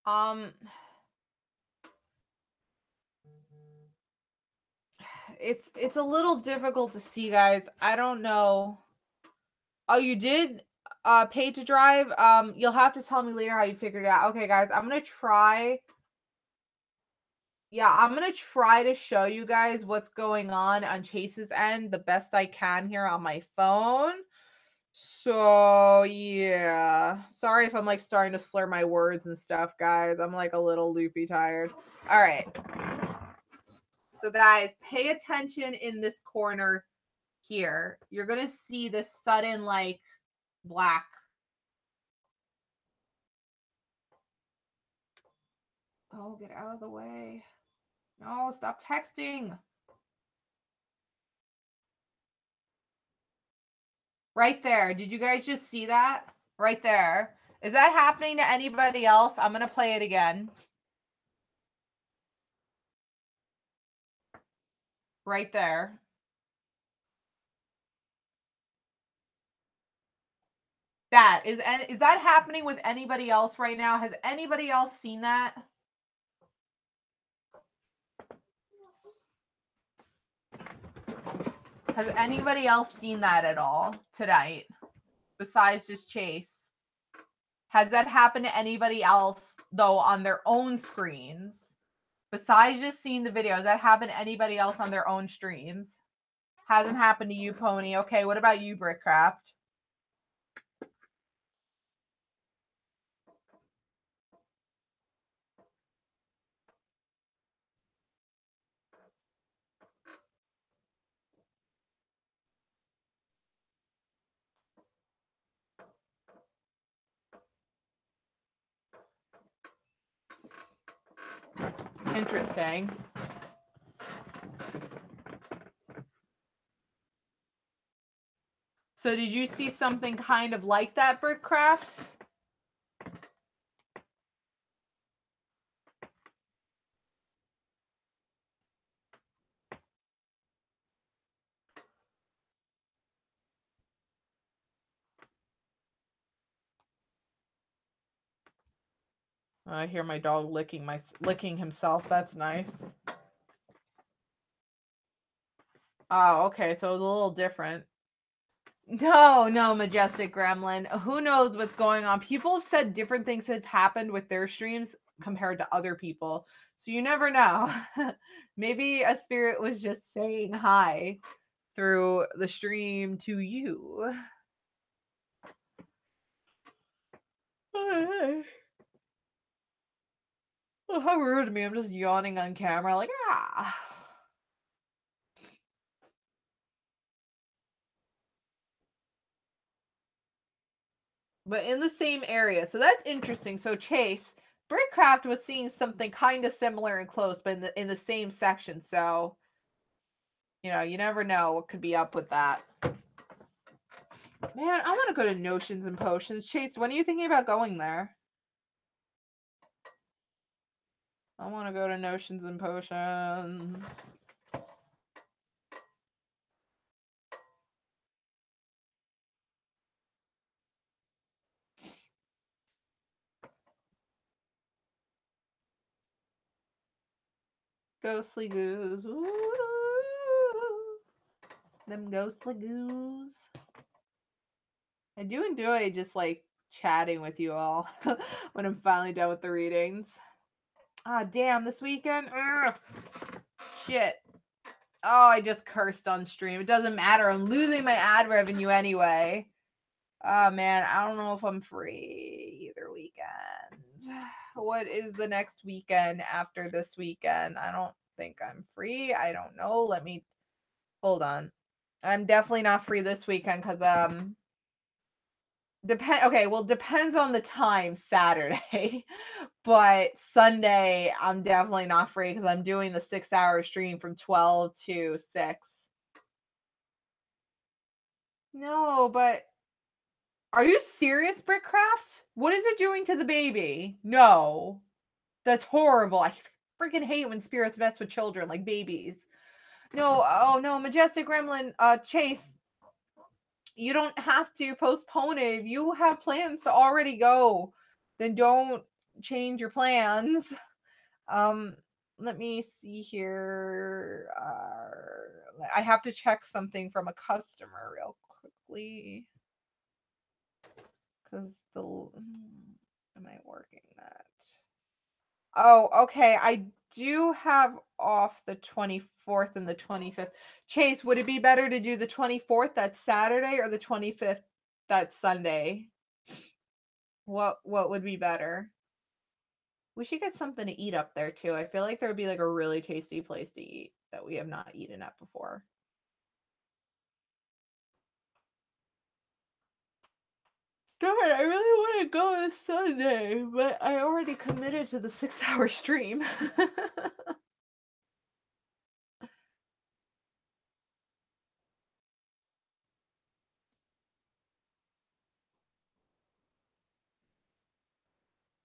Um, it's a little difficult to see, guys. I don't know. Oh, you did pay to drive? You'll have to tell me later how you figured it out. Okay, guys, I'm gonna try. Yeah, I'm gonna try to show you guys what's going on Chase's end the best I can here on my phone. So yeah, sorry if I'm like starting to slur my words and stuff, guys. I'm like a little loopy tired. All right. So guys, pay attention in this corner here. You're going to see this sudden like black. Oh, get out of the way. No, stop texting. Right there. Did you guys just see that? Right there. Is that happening to anybody else? I'm going to play it again. Right there. That is that happening with anybody else right now? Has anybody else seen that? Has anybody else seen that at all tonight besides just Chase? Has that happened to anybody else though on their own screens? Besides just seeing the video, has that happened to anybody else on their own streams? Hasn't happened to you, Pony. Okay, what about you, Brickcraft? Interesting. So did you see something kind of like that, Brickcraft? I hear my dog licking himself. That's nice. Oh, okay. So it was a little different. No, Majestic Gremlin. Who knows what's going on? People have said different things have happened with their streams compared to other people. So you never know. Maybe a spirit was just saying hi through the stream to you. Oh, how rude of me. I'm just yawning on camera like, ah. But in the same area. So that's interesting. So Chase, Brickcraft was seeing something kind of similar and close, but in the same section. So, you know, you never know what could be up with that. Man, I want to go to Notions and Potions. Chase, when are you thinking about going there? I want to go to Notions and Potions. Ghostly goose. Ooh, them ghostly goose. I do enjoy just like chatting with you all when I'm finally done with the readings. Ah, damn, this weekend? Ugh. Shit. Oh, I just cursed on stream. It doesn't matter. I'm losing my ad revenue anyway. Oh, man, I don't know if I'm free either weekend. What is the next weekend after this weekend? I don't think I'm free. I don't know. Let me... Hold on. I'm definitely not free this weekend because, depends on the time, Saturday. But Sunday, I'm definitely not free because I'm doing the 6-hour stream from 12 to 6. No, but are you serious, Brickcraft? What is it doing to the baby? No. That's horrible. I freaking hate when spirits mess with children like babies. No, oh no, Majestic Gremlin, Chase, you don't have to postpone it. If you have plans to already go, then don't change your plans. Let me see here. I have to check something from a customer real quickly. Because am I working that? Oh, okay. I do have off the 24th and the 25th. Chase, would it be better to do the 24th, that's Saturday, or the 25th, that's Sunday? What would be better? We should get something to eat up there too. I feel like there would be like a really tasty place to eat that we have not eaten at before. Darn, I really want to go this Sunday, but I already committed to the 6-hour stream.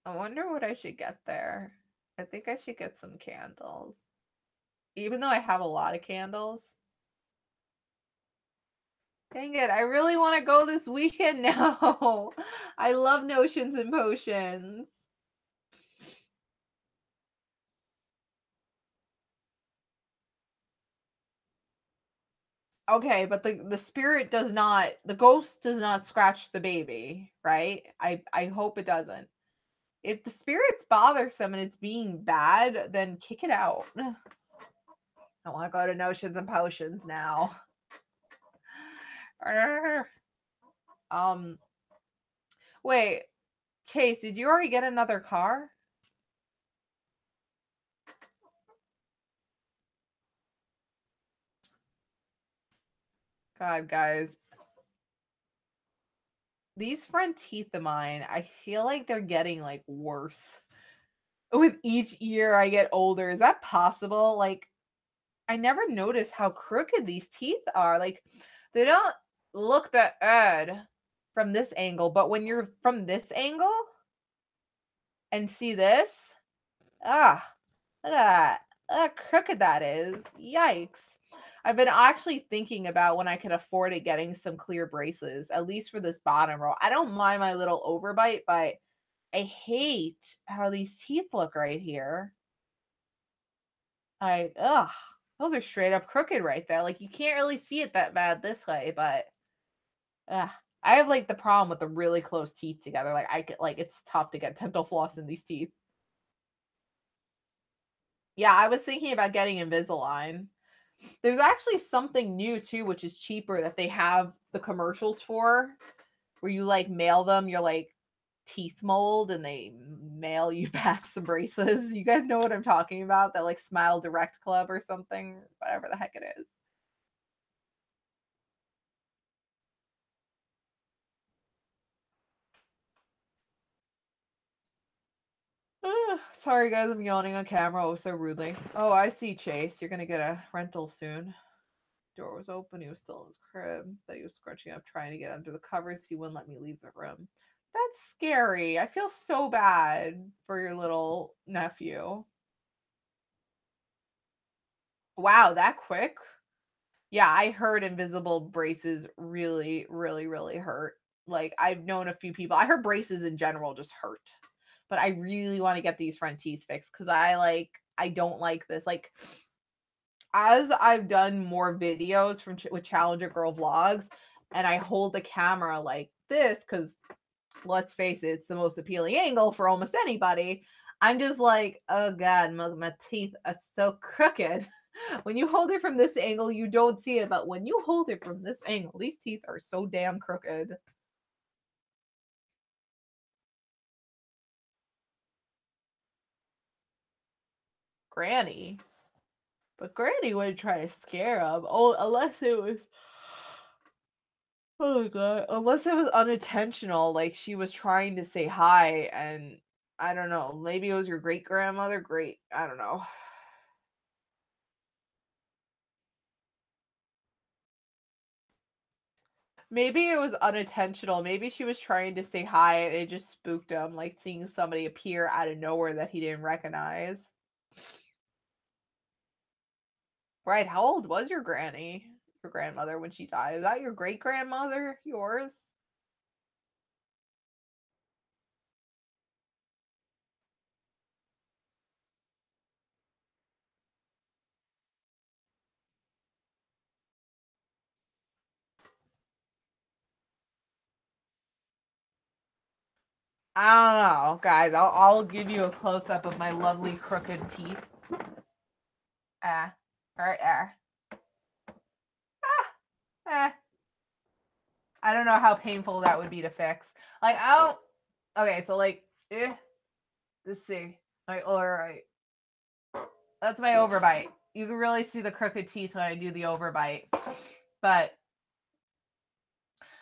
I wonder what I should get there. I think I should get some candles. Even though I have a lot of candles. Dang it, I really want to go this weekend now. I love Notions and Potions. Okay, but the spirit does not, the ghost does not scratch the baby, right? I hope it doesn't. If the spirit's bothersome and it's being bad, then kick it out. I want to go to Notions and Potions now. Wait, Chase, did you already get another car? God, guys. These front teeth of mine, I feel like they're getting like worse. With each year I get older. Is that possible? Like, I never noticed how crooked these teeth are. Like, they don't look that odd from this angle, but when you're from this angle and see this, look at that. Look how crooked that is. Yikes. I've been actually thinking about when I can afford it getting some clear braces, at least for this bottom row. I don't mind my little overbite, but I hate how these teeth look right here. Those are straight up crooked right there. Like, you can't really see it that bad this way, but I have like the problem with the really close teeth together. Like, I get like, it's tough to get dental floss in these teeth. Yeah, I was thinking about getting Invisalign. There's actually something new too, which is cheaper that they have the commercials for, where you like mail them your like teeth mold and they mail you back some braces. You guys know what I'm talking about? That like Smile Direct Club or something, whatever the heck it is. Sorry guys, I'm yawning on camera so rudely. Oh, I see Chase. You're gonna get a rental soon. Door was open. He was still in his crib, but he was scrunching up trying to get under the covers. He wouldn't let me leave the room. That's scary. I feel so bad for your little nephew. Wow, that quick? Yeah, I heard invisible braces really, really, really hurt. Like, I've known a few people. I heard braces in general just hurt. But I really want to get these front teeth fixed because I don't like this. Like, as I've done more videos with Challenger Girl Vlogs, and I hold the camera like this because let's face it, it's the most appealing angle for almost anybody. I'm just like, oh god, my teeth are so crooked. When you hold it from this angle, you don't see it, but when you hold it from this angle, these teeth are so damn crooked. Granny. But Granny wouldn't try to scare him. Oh, unless it was. Oh my god. Unless it was unintentional, like she was trying to say hi, and I don't know. Maybe it was your great grandmother. Great. I don't know. Maybe it was unintentional. Maybe she was trying to say hi and it just spooked him, like seeing somebody appear out of nowhere that he didn't recognize. Right. How old was your granny? Your grandmother when she died? Is that your great grandmother? Yours? I don't know, guys. I'll give you a close up of my lovely crooked teeth. Ah, right there. Ah, eh. I don't know how painful that would be to fix. Like, I don't. Okay, so like, let's see. Like, all right. That's my overbite. You can really see the crooked teeth when I do the overbite. But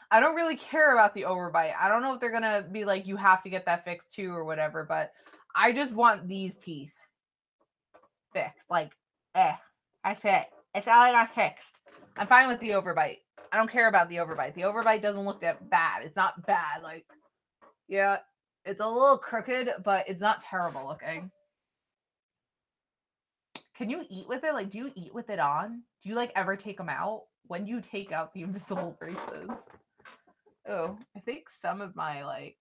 I don't really care about the overbite. I don't know if they're gonna be like, you have to get that fixed too or whatever, but I just want these teeth fixed. Like, that's it. It's all I got fixed. I'm fine with the overbite. I don't care about the overbite. The overbite doesn't look that bad. It's not bad. Like, yeah, it's a little crooked, but it's not terrible looking. Can you eat with it? Like, do you eat with it on? Do you like ever take them out? When do you take out the invisible braces? Oh, I think some of my like,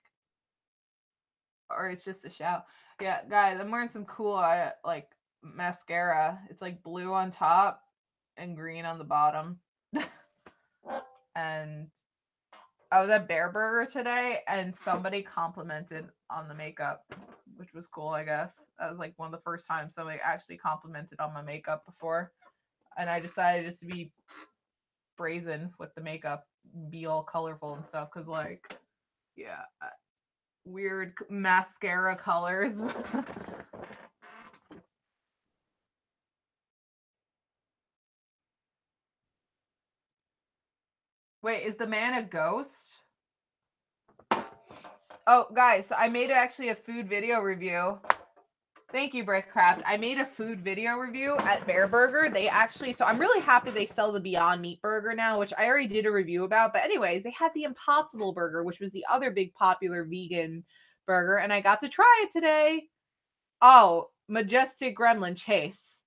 or it's just a shout. Yeah, guys, I'm wearing some cool like mascara. It's like blue on top and green on the bottom. And I was at Bear Burger today, and somebody complimented on the makeup, which was cool. I guess that was like one of the first times somebody actually complimented on my makeup before, and I decided just to be brazen with the makeup, be all colorful and stuff, because like, yeah, weird mascara colors. Wait, is the man a ghost? Oh, guys, I made actually a food video review. Thank you, Brickcraft. I made a food video review at Bear Burger. They actually, so I'm really happy they sell the Beyond Meat burger now, which I already did a review about. But anyways, they had the Impossible Burger, which was the other big popular vegan burger, and I got to try it today. Oh, Majestic Gremlin, Chase.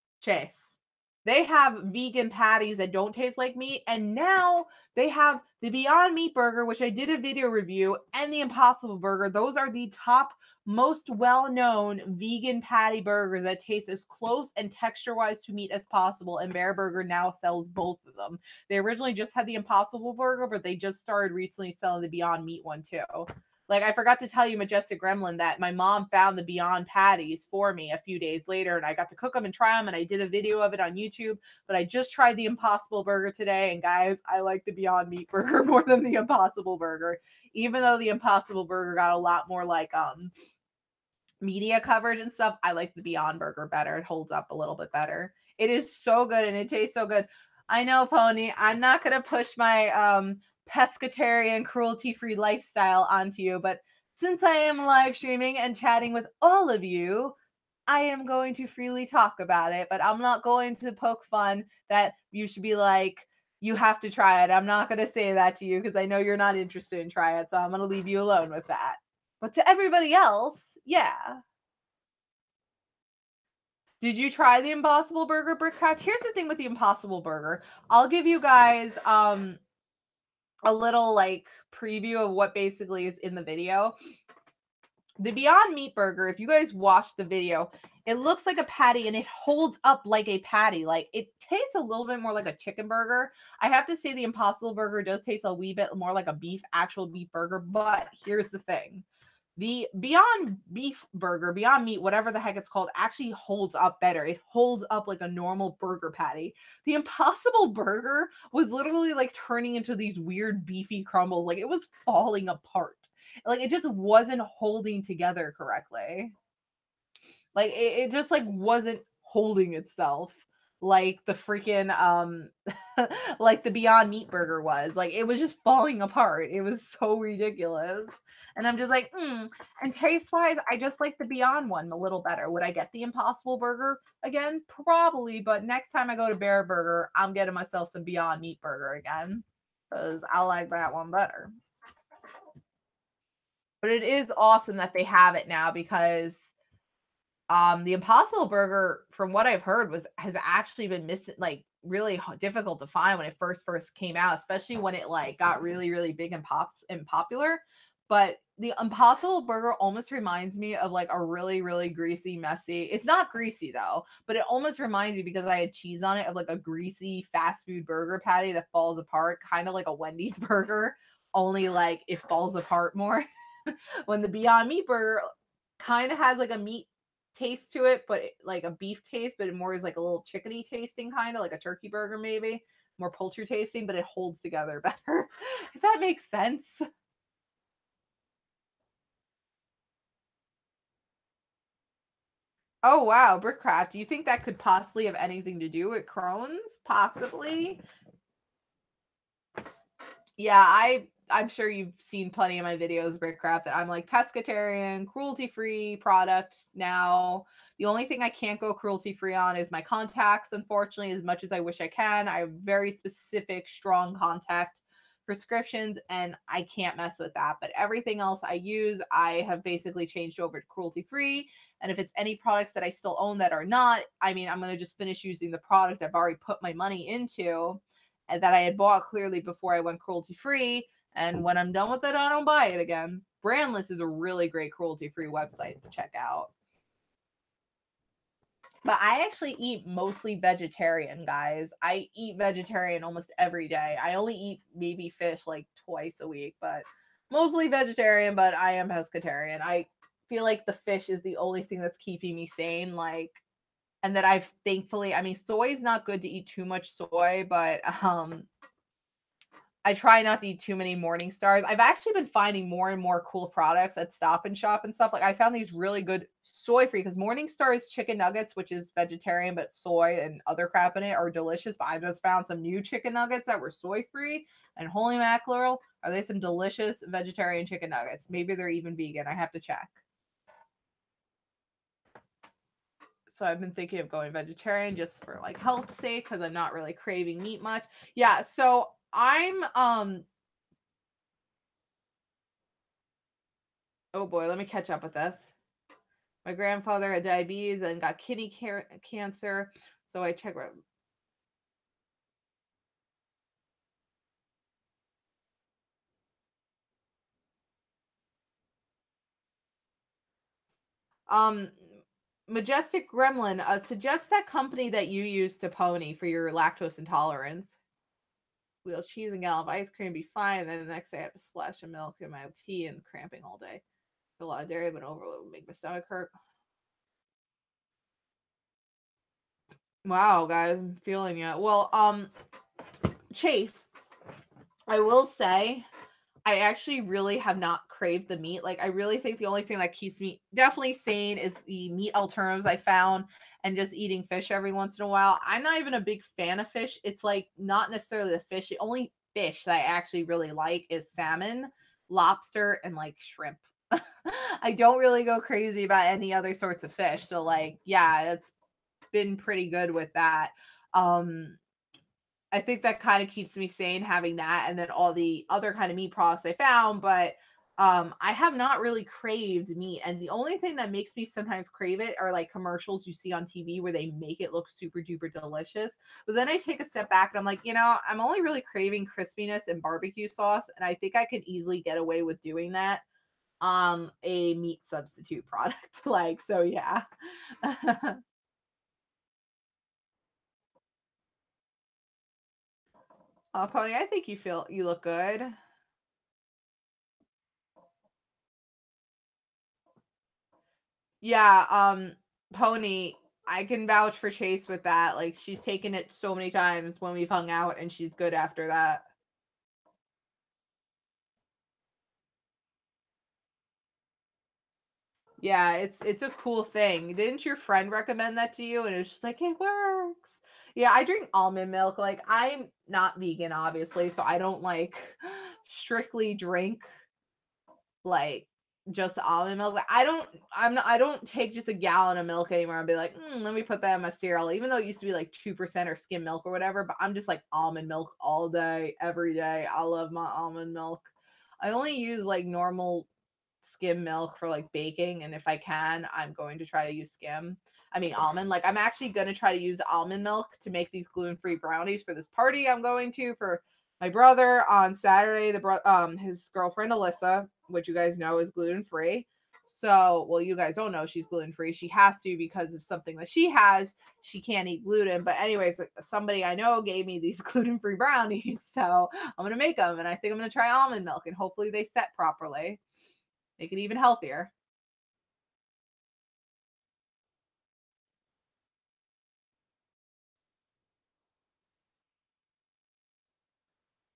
They have vegan patties that don't taste like meat, and now they have the Beyond Meat burger, which I did a video review, and the Impossible Burger. Those are the top, most well-known vegan patty burgers that taste as close and texture-wise to meat as possible, and Bear Burger now sells both of them. They originally just had the Impossible Burger, but they just started recently selling the Beyond Meat one too. Like, I forgot to tell you, Majestic Gremlin, that my mom found the Beyond patties for me a few days later, and I got to cook them and try them, and I did a video of it on YouTube. But I just tried the Impossible Burger today, and guys, I like the Beyond Meat burger more than the Impossible Burger, even though the Impossible Burger got a lot more like media coverage and stuff. I like the Beyond Burger better. It holds up a little bit better. It is so good, and it tastes so good. I know, Pony. I'm not gonna push my pescatarian, cruelty-free lifestyle onto you, but since I am live streaming and chatting with all of you, I am going to freely talk about it, but I'm not going to poke fun that you should be like, you have to try it. I'm not going to say that to you because I know you're not interested in try it, so I'm going to leave you alone with that. But to everybody else, yeah. Did you try the Impossible Burger, Brickcraft? Here's the thing with the Impossible Burger. I'll give you guys a little like preview of what basically is in the video. The Beyond Meat burger, if you guys watch the video, it looks like a patty and it holds up like a patty. Like it tastes a little bit more like a chicken burger. I have to say the Impossible Burger does taste a wee bit more like a actual beef burger, but here's the thing. The Beyond Beef burger, Beyond Meat, whatever the heck it's called, actually holds up better. It holds up like a normal burger patty. The Impossible Burger was literally like turning into these weird beefy crumbles. Like it was falling apart. Like it just wasn't holding together correctly. Like it just like wasn't holding itself like the freaking like the Beyond Meat burger was. Like it was just falling apart. It was so ridiculous. And I'm just like, and taste wise, I just like the Beyond one a little better. Would I get the Impossible Burger again? Probably, but next time I go to Bear Burger, I'm getting myself some Beyond Meat burger again because I like that one better. But it is awesome that they have it now because the Impossible Burger, from what I've heard, has actually been missing, like really difficult to find when it first came out, especially when it like got really big and popular. But the Impossible Burger almost reminds me of like a really greasy, messy. It's not greasy though, but it almost reminds me because I had cheese on it of like a greasy fast food burger patty that falls apart, kind of like a Wendy's burger, only like it falls apart more. When the Beyond Meat burger kind of has like a meat taste to it, but like a beef taste, but it more is like a little chickeny tasting, kind of like a turkey burger, maybe more poultry tasting, but it holds together better. If that makes sense. Oh wow, Brickcraft. Do you think that could possibly have anything to do with Crohn's? Possibly. Yeah, I'm sure you've seen plenty of my videos, Brickcraft, that I'm like pescatarian, cruelty-free products now. The only thing I can't go cruelty-free on is my contacts, unfortunately, as much as I wish I can. I have very specific, strong contact prescriptions, and I can't mess with that. But everything else I use, I have basically changed over to cruelty-free. And if it's any products that I still own that are not, I mean, I'm going to just finish using the product I've already put my money into and that I had bought clearly before I went cruelty free. And when I'm done with it, I don't buy it again. Brandless is a really great cruelty free website to check out. But I actually eat mostly vegetarian, guys. I eat vegetarian almost every day. I only eat maybe fish like twice a week, but mostly vegetarian, but I am pescatarian. I feel like the fish is the only thing that's keeping me sane. Like, and that I've thankfully, I mean, soy is not good to eat too much soy, but I try not to eat too many Morning Stars. I've actually been finding more and more cool products at Stop and Shop and stuff. Like I found these really good soy free because Morning Stars chicken nuggets, which is vegetarian but soy and other crap in it, are delicious. But I just found some new chicken nuggets that were soy free, and holy mackerel, are they some delicious vegetarian chicken nuggets? Maybe they're even vegan. I have to check. So I've been thinking of going vegetarian just for like health's sake because I'm not really craving meat much. Yeah, so I'm oh boy, let me catch up with this. My grandfather had diabetes and got kidney cancer, so I checked. Um, Majestic Gremlin, suggest that company that you use to pony for your lactose intolerance. Wheel cheese and gallon of ice cream be fine. Then the next day I have a splash of milk in my tea and cramping all day. A lot of dairy, but overload will make my stomach hurt. Wow, guys, I'm feeling it. Well, Chase, I will say I actually really have not craved the meat. Like, I really think the only thing that keeps me definitely sane is the meat alternatives I found and just eating fish every once in a while. I'm not even a big fan of fish. It's like not necessarily the fish. The only fish that I actually really like is salmon, lobster, and like shrimp. I don't really go crazy about any other sorts of fish. So like, yeah, it's been pretty good with that. Um I think that kind of keeps me sane having that and then all the other kind of meat products I found, but I have not really craved meat. And the only thing that makes me sometimes crave it are like commercials you see on TV where they make it look super duper delicious. But then I take a step back and I'm like, I'm only really craving crispiness and barbecue sauce, and I think I could easily get away with doing that on a meat substitute product. Like, so yeah. Pony, I think you look good. Yeah, Pony, I can vouch for Chase with that. Like, she's taken it so many times when we've hung out, and she's good after that. Yeah, it's a cool thing. Didn't your friend recommend that to you? And it was just like, it works. Yeah, I drink almond milk. Like, I'm not vegan, obviously, so I don't like strictly drink like just almond milk. Like, I don't take just a gallon of milk anymore and be like, let me put that in my cereal. Even though it used to be like 2% or skim milk or whatever, but I'm just like almond milk all day, every day. I love my almond milk. I only use like normal skim milk for like baking, and if I can, I'm going to try to use almond. Like, I'm actually going to try to use almond milk to make these gluten-free brownies for this party I'm going to for my brother on Saturday. His girlfriend Alyssa, which you guys know is gluten free. So, well, you guys don't know she's gluten free. She has to because of something that she has. She can't eat gluten. But anyways, somebody I know gave me these gluten free brownies, so I'm gonna make them, and I think I'm gonna try almond milk, and hopefully they set properly, make it even healthier.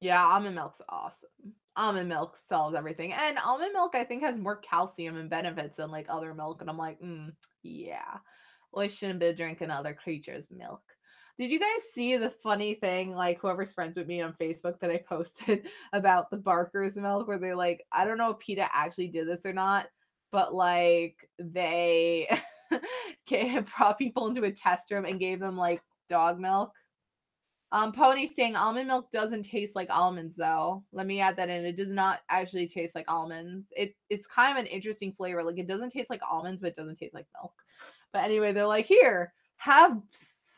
Yeah, almond milk's awesome. Almond milk solves everything. And almond milk, I think, has more calcium and benefits than like other milk. And I'm like, yeah. Well, I shouldn't be drinking other creatures' milk. Did you guys see the funny thing, like whoever's friends with me on Facebook that I posted about the Barker's milk, where they like, I don't know if PETA actually did this or not, but like they brought people into a test room and gave them like dog milk. Pony saying almond milk doesn't taste like almonds though. Let me add that in. It does not actually taste like almonds. It's kind of an interesting flavor. Like, it doesn't taste like almonds, but it doesn't taste like milk. But anyway, they're like, here, have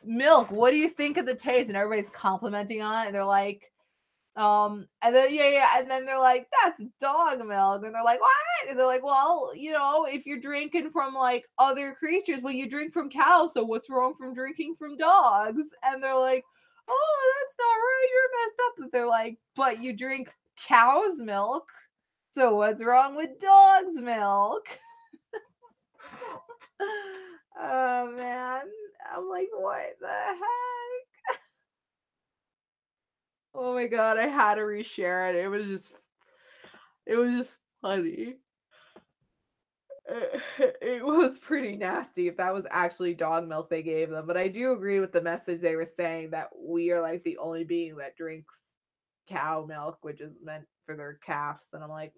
milk. What do you think of the taste? And everybody's complimenting on it. And they're like, and then yeah, and then they're like, that's dog milk, and they're like, what? And they're like, well, if you're drinking from like other creatures, well, you drink from cows, so what's wrong from drinking from dogs? And they're like, oh, that's not right, you're messed up. And they're like, but you drink cow's milk, so what's wrong with dog's milk? Oh man, I'm like, what the heck? Oh my god, I had to reshare it. It was just funny. It was pretty nasty if that was actually dog milk they gave them. But I do agree with the message they were saying that we are like the only being that drinks cow milk, which is meant for their calves. And I'm like,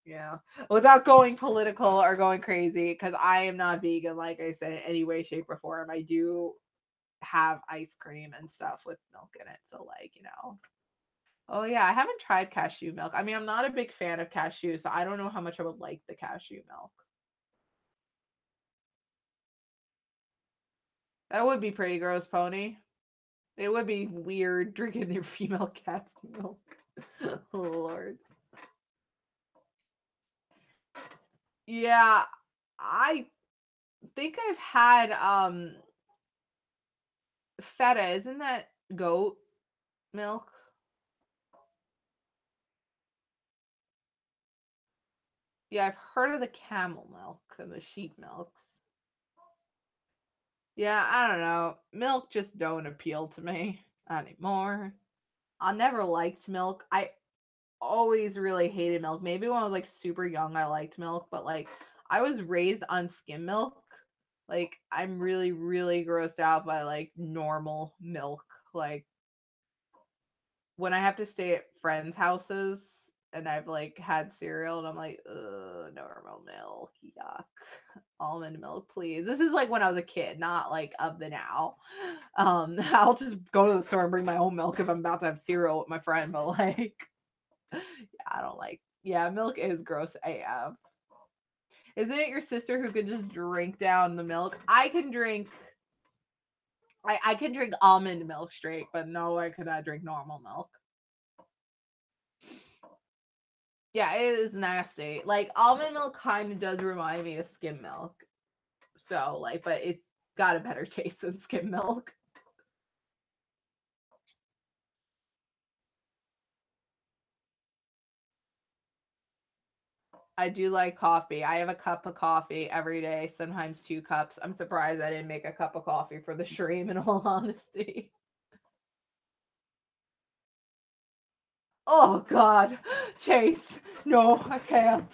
yeah. Without going political or going crazy, because I am not vegan, like I said, in any way, shape, or form. I do have ice cream and stuff with milk in it. So, like. Oh yeah, I haven't tried cashew milk. I mean, I'm not a big fan of cashew, so I don't know how much I would like the cashew milk. That would be pretty gross, Pony. It would be weird drinking your female cat's milk. Oh, Lord. Yeah, I think I've had feta. Isn't that goat milk? Yeah, I've heard of the camel milk and the sheep milks. Yeah, I don't know. Milk just don't appeal to me anymore. I never liked milk. I always really hated milk. Maybe when I was like super young, I liked milk, but like I was raised on skim milk. Like, I'm really, really grossed out by like normal milk. Like, when I have to stay at friends' houses and I've like had cereal and I'm like, ugh, normal milk, yuck. Almond milk, please. This is like when I was a kid, not like of the now. I'll just go to the store and bring my own milk if I'm about to have cereal with my friend, but like, yeah, I don't like, yeah, milk is gross AF. Isn't it your sister who could just drink down the milk? I can drink almond milk straight, but no, I could not drink normal milk. Yeah, it is nasty. Like almond milk kind of does remind me of skim milk. So like, but it's got a better taste than skim milk. I do like coffee. I have a cup of coffee every day, sometimes 2 cups. I'm surprised I didn't make a cup of coffee for the stream in all honesty. Oh God, Chase, no, I can't.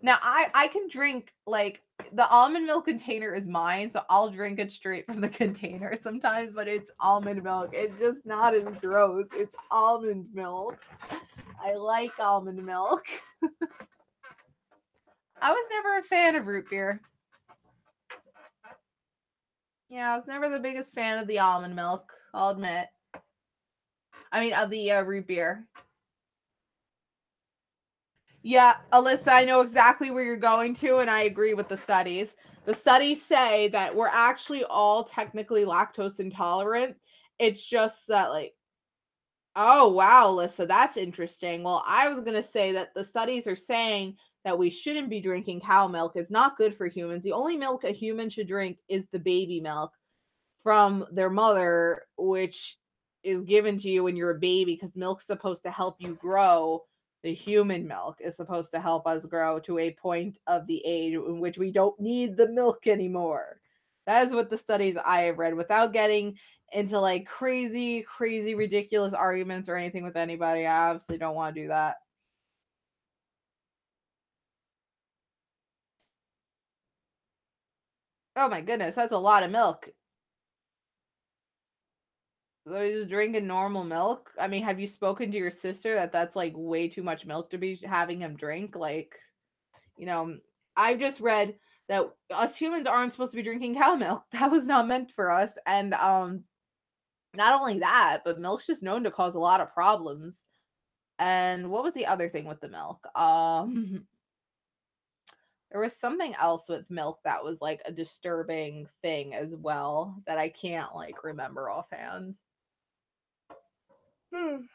Now I can drink like the almond milk container is mine, so I'll drink it straight from the container sometimes, but it's almond milk. It's just not as gross. It's almond milk. I like almond milk. I was never a fan of root beer. Yeah, I was never the biggest fan of the almond milk, I'll admit. I mean, of the root beer. Yeah, Alyssa, I know exactly where you're going to, and I agree with the studies. The studies say that we're actually all technically lactose intolerant. It's just that, like, oh, wow, Alyssa, that's interesting. Well, I was going to say that the studies are saying that we shouldn't be drinking cow milk. It's not good for humans. The only milk a human should drink is the baby milk from their mother, which is given to you when you're a baby because milk's supposed to help you grow. The human milk is supposed to help us grow to a point of the age in which we don't need the milk anymore. That is what the studies I have read, without getting into like crazy, crazy, ridiculous arguments or anything with anybody. I obviously don't want to do that. Oh my goodness, that's a lot of milk. So he's just drinking normal milk. I mean, have you spoken to your sister that that's like way too much milk to be having him drink? Like, you know, I've just read that us humans aren't supposed to be drinking cow milk. That was not meant for us. And not only that, but milk's just known to cause a lot of problems. And what was the other thing with the milk? There was something else with milk that was like a disturbing thing as well that I can't like remember offhand. I'm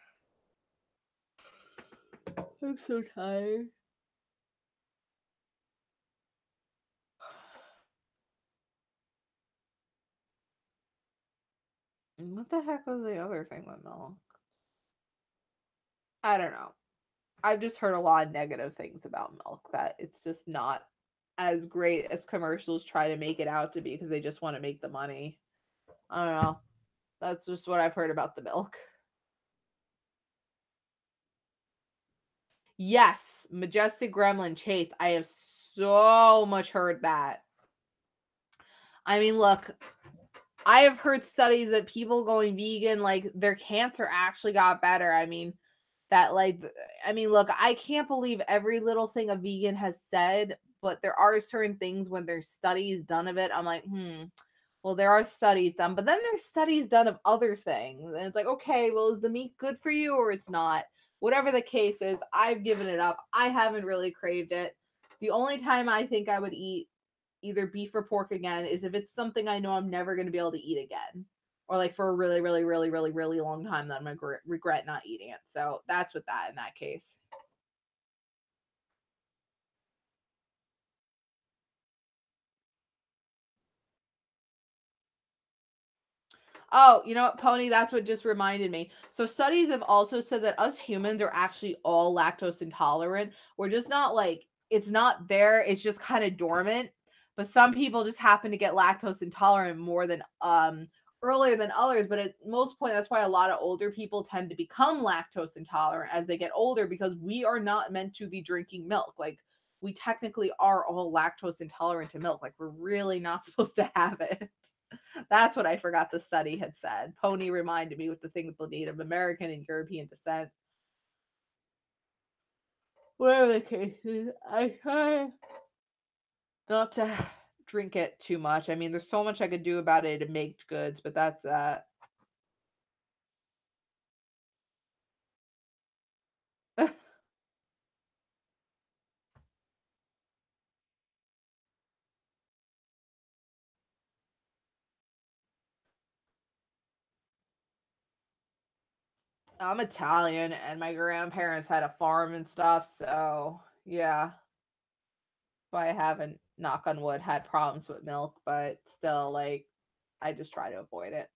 so tired. What the heck was the other thing with milk? I don't know. I've just heard a lot of negative things about milk, that it's just not as great as commercials try to make it out to be because they just want to make the money. I don't know. That's just what I've heard about the milk. Yes, Majestic Gremlin Chase. I have so much heard that. I mean, look, I have heard studies that people going vegan, like their cancer actually got better. I mean, that like, I mean, look, I can't believe every little thing a vegan has said, but there are certain things when there's studies done of it. I'm like, well, there are studies done, but then there's studies done of other things. And it's like, okay, well, is the meat good for you or it's not? Whatever the case is, I've given it up. I haven't really craved it. The only time I think I would eat either beef or pork again is if it's something I know I'm never going to be able to eat again. Or like for a really, really, really, really, really long time that I'm going to regret not eating it. So that's with that in that case. Oh, you know what, Pony? That's what just reminded me. So studies have also said that us humans are actually all lactose intolerant. We're just not like, it's not there. It's just kind of dormant. But some people just happen to get lactose intolerant more than earlier than others. But at most point, that's why a lot of older people tend to become lactose intolerant as they get older, because we are not meant to be drinking milk. Like, we technically are all lactose intolerant to milk. Like, we're really not supposed to have it. That's what I forgot the study had said. Pony reminded me with the thing with the Native American and European descent. whatever the case is, I try not to drink it too much. I mean, there's so much I could do about it in baked goods, but that's that. I'm Italian and my grandparents had a farm and stuff, so yeah. I haven't, knock on wood, had problems with milk, but still, like, I just try to avoid it.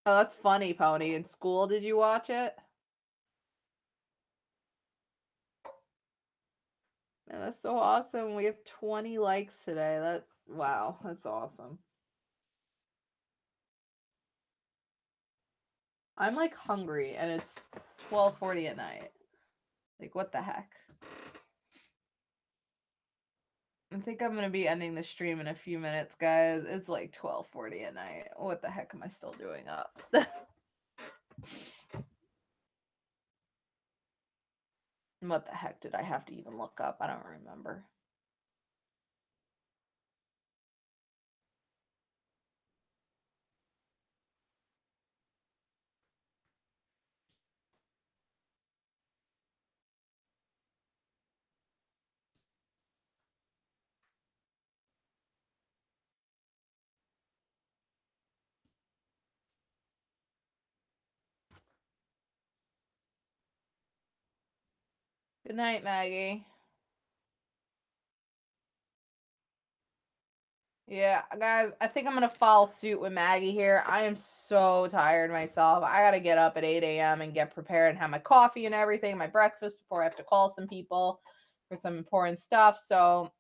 Oh, that's funny, Pony. In school, did you watch it? Man, that's so awesome. We have 20 likes today. Wow, that's awesome. I'm like hungry and it's 12:40 at night. Like, what the heck? I think I'm gonna be ending the stream in a few minutes, guys. It's like 12:40 at night. What the heck am I still doing up? What the heck did I have to even look up? I don't remember. Good night, Maggie. Yeah, guys, I think I'm gonna follow suit with Maggie here. I am so tired myself. I gotta get up at 8 a.m. and get prepared and have my coffee and everything, my breakfast before I have to call some people for some important stuff. So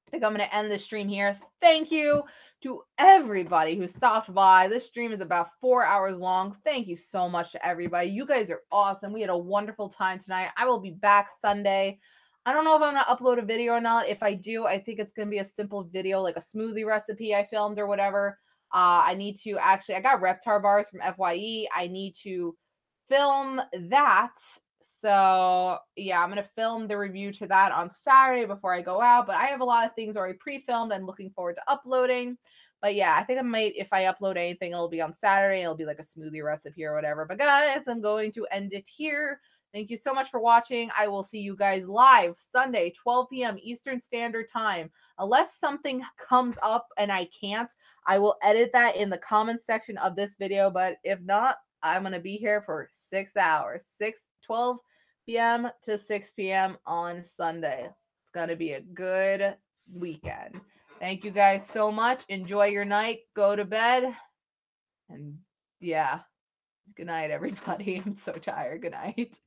I think I'm going to end the stream here. Thank you to everybody who stopped by. This stream is about 4 hours long. Thank you so much to everybody. You guys are awesome. We had a wonderful time tonight. I will be back Sunday. I don't know if I'm going to upload a video or not. If I do, I think it's going to be a simple video, like a smoothie recipe I filmed or whatever. I need to I got Reptar bars from FYE. I need to film that. So yeah, I'm gonna film the review to that on Saturday before I go out. But I have a lot of things already pre-filmed and looking forward to uploading. But yeah, I think I might, if I upload anything, it'll be on Saturday. It'll be like a smoothie recipe or whatever. But guys, I'm going to end it here. Thank you so much for watching. I will see you guys live Sunday, 12 p.m. Eastern Standard Time. Unless something comes up and I can't, I will edit that in the comments section of this video. But if not, I'm going to be here for 6 hours, 12 p.m. to 6 p.m. on Sunday. It's going to be a good weekend. Thank you guys so much. Enjoy your night. Go to bed. And yeah, good night, everybody. I'm so tired. Good night.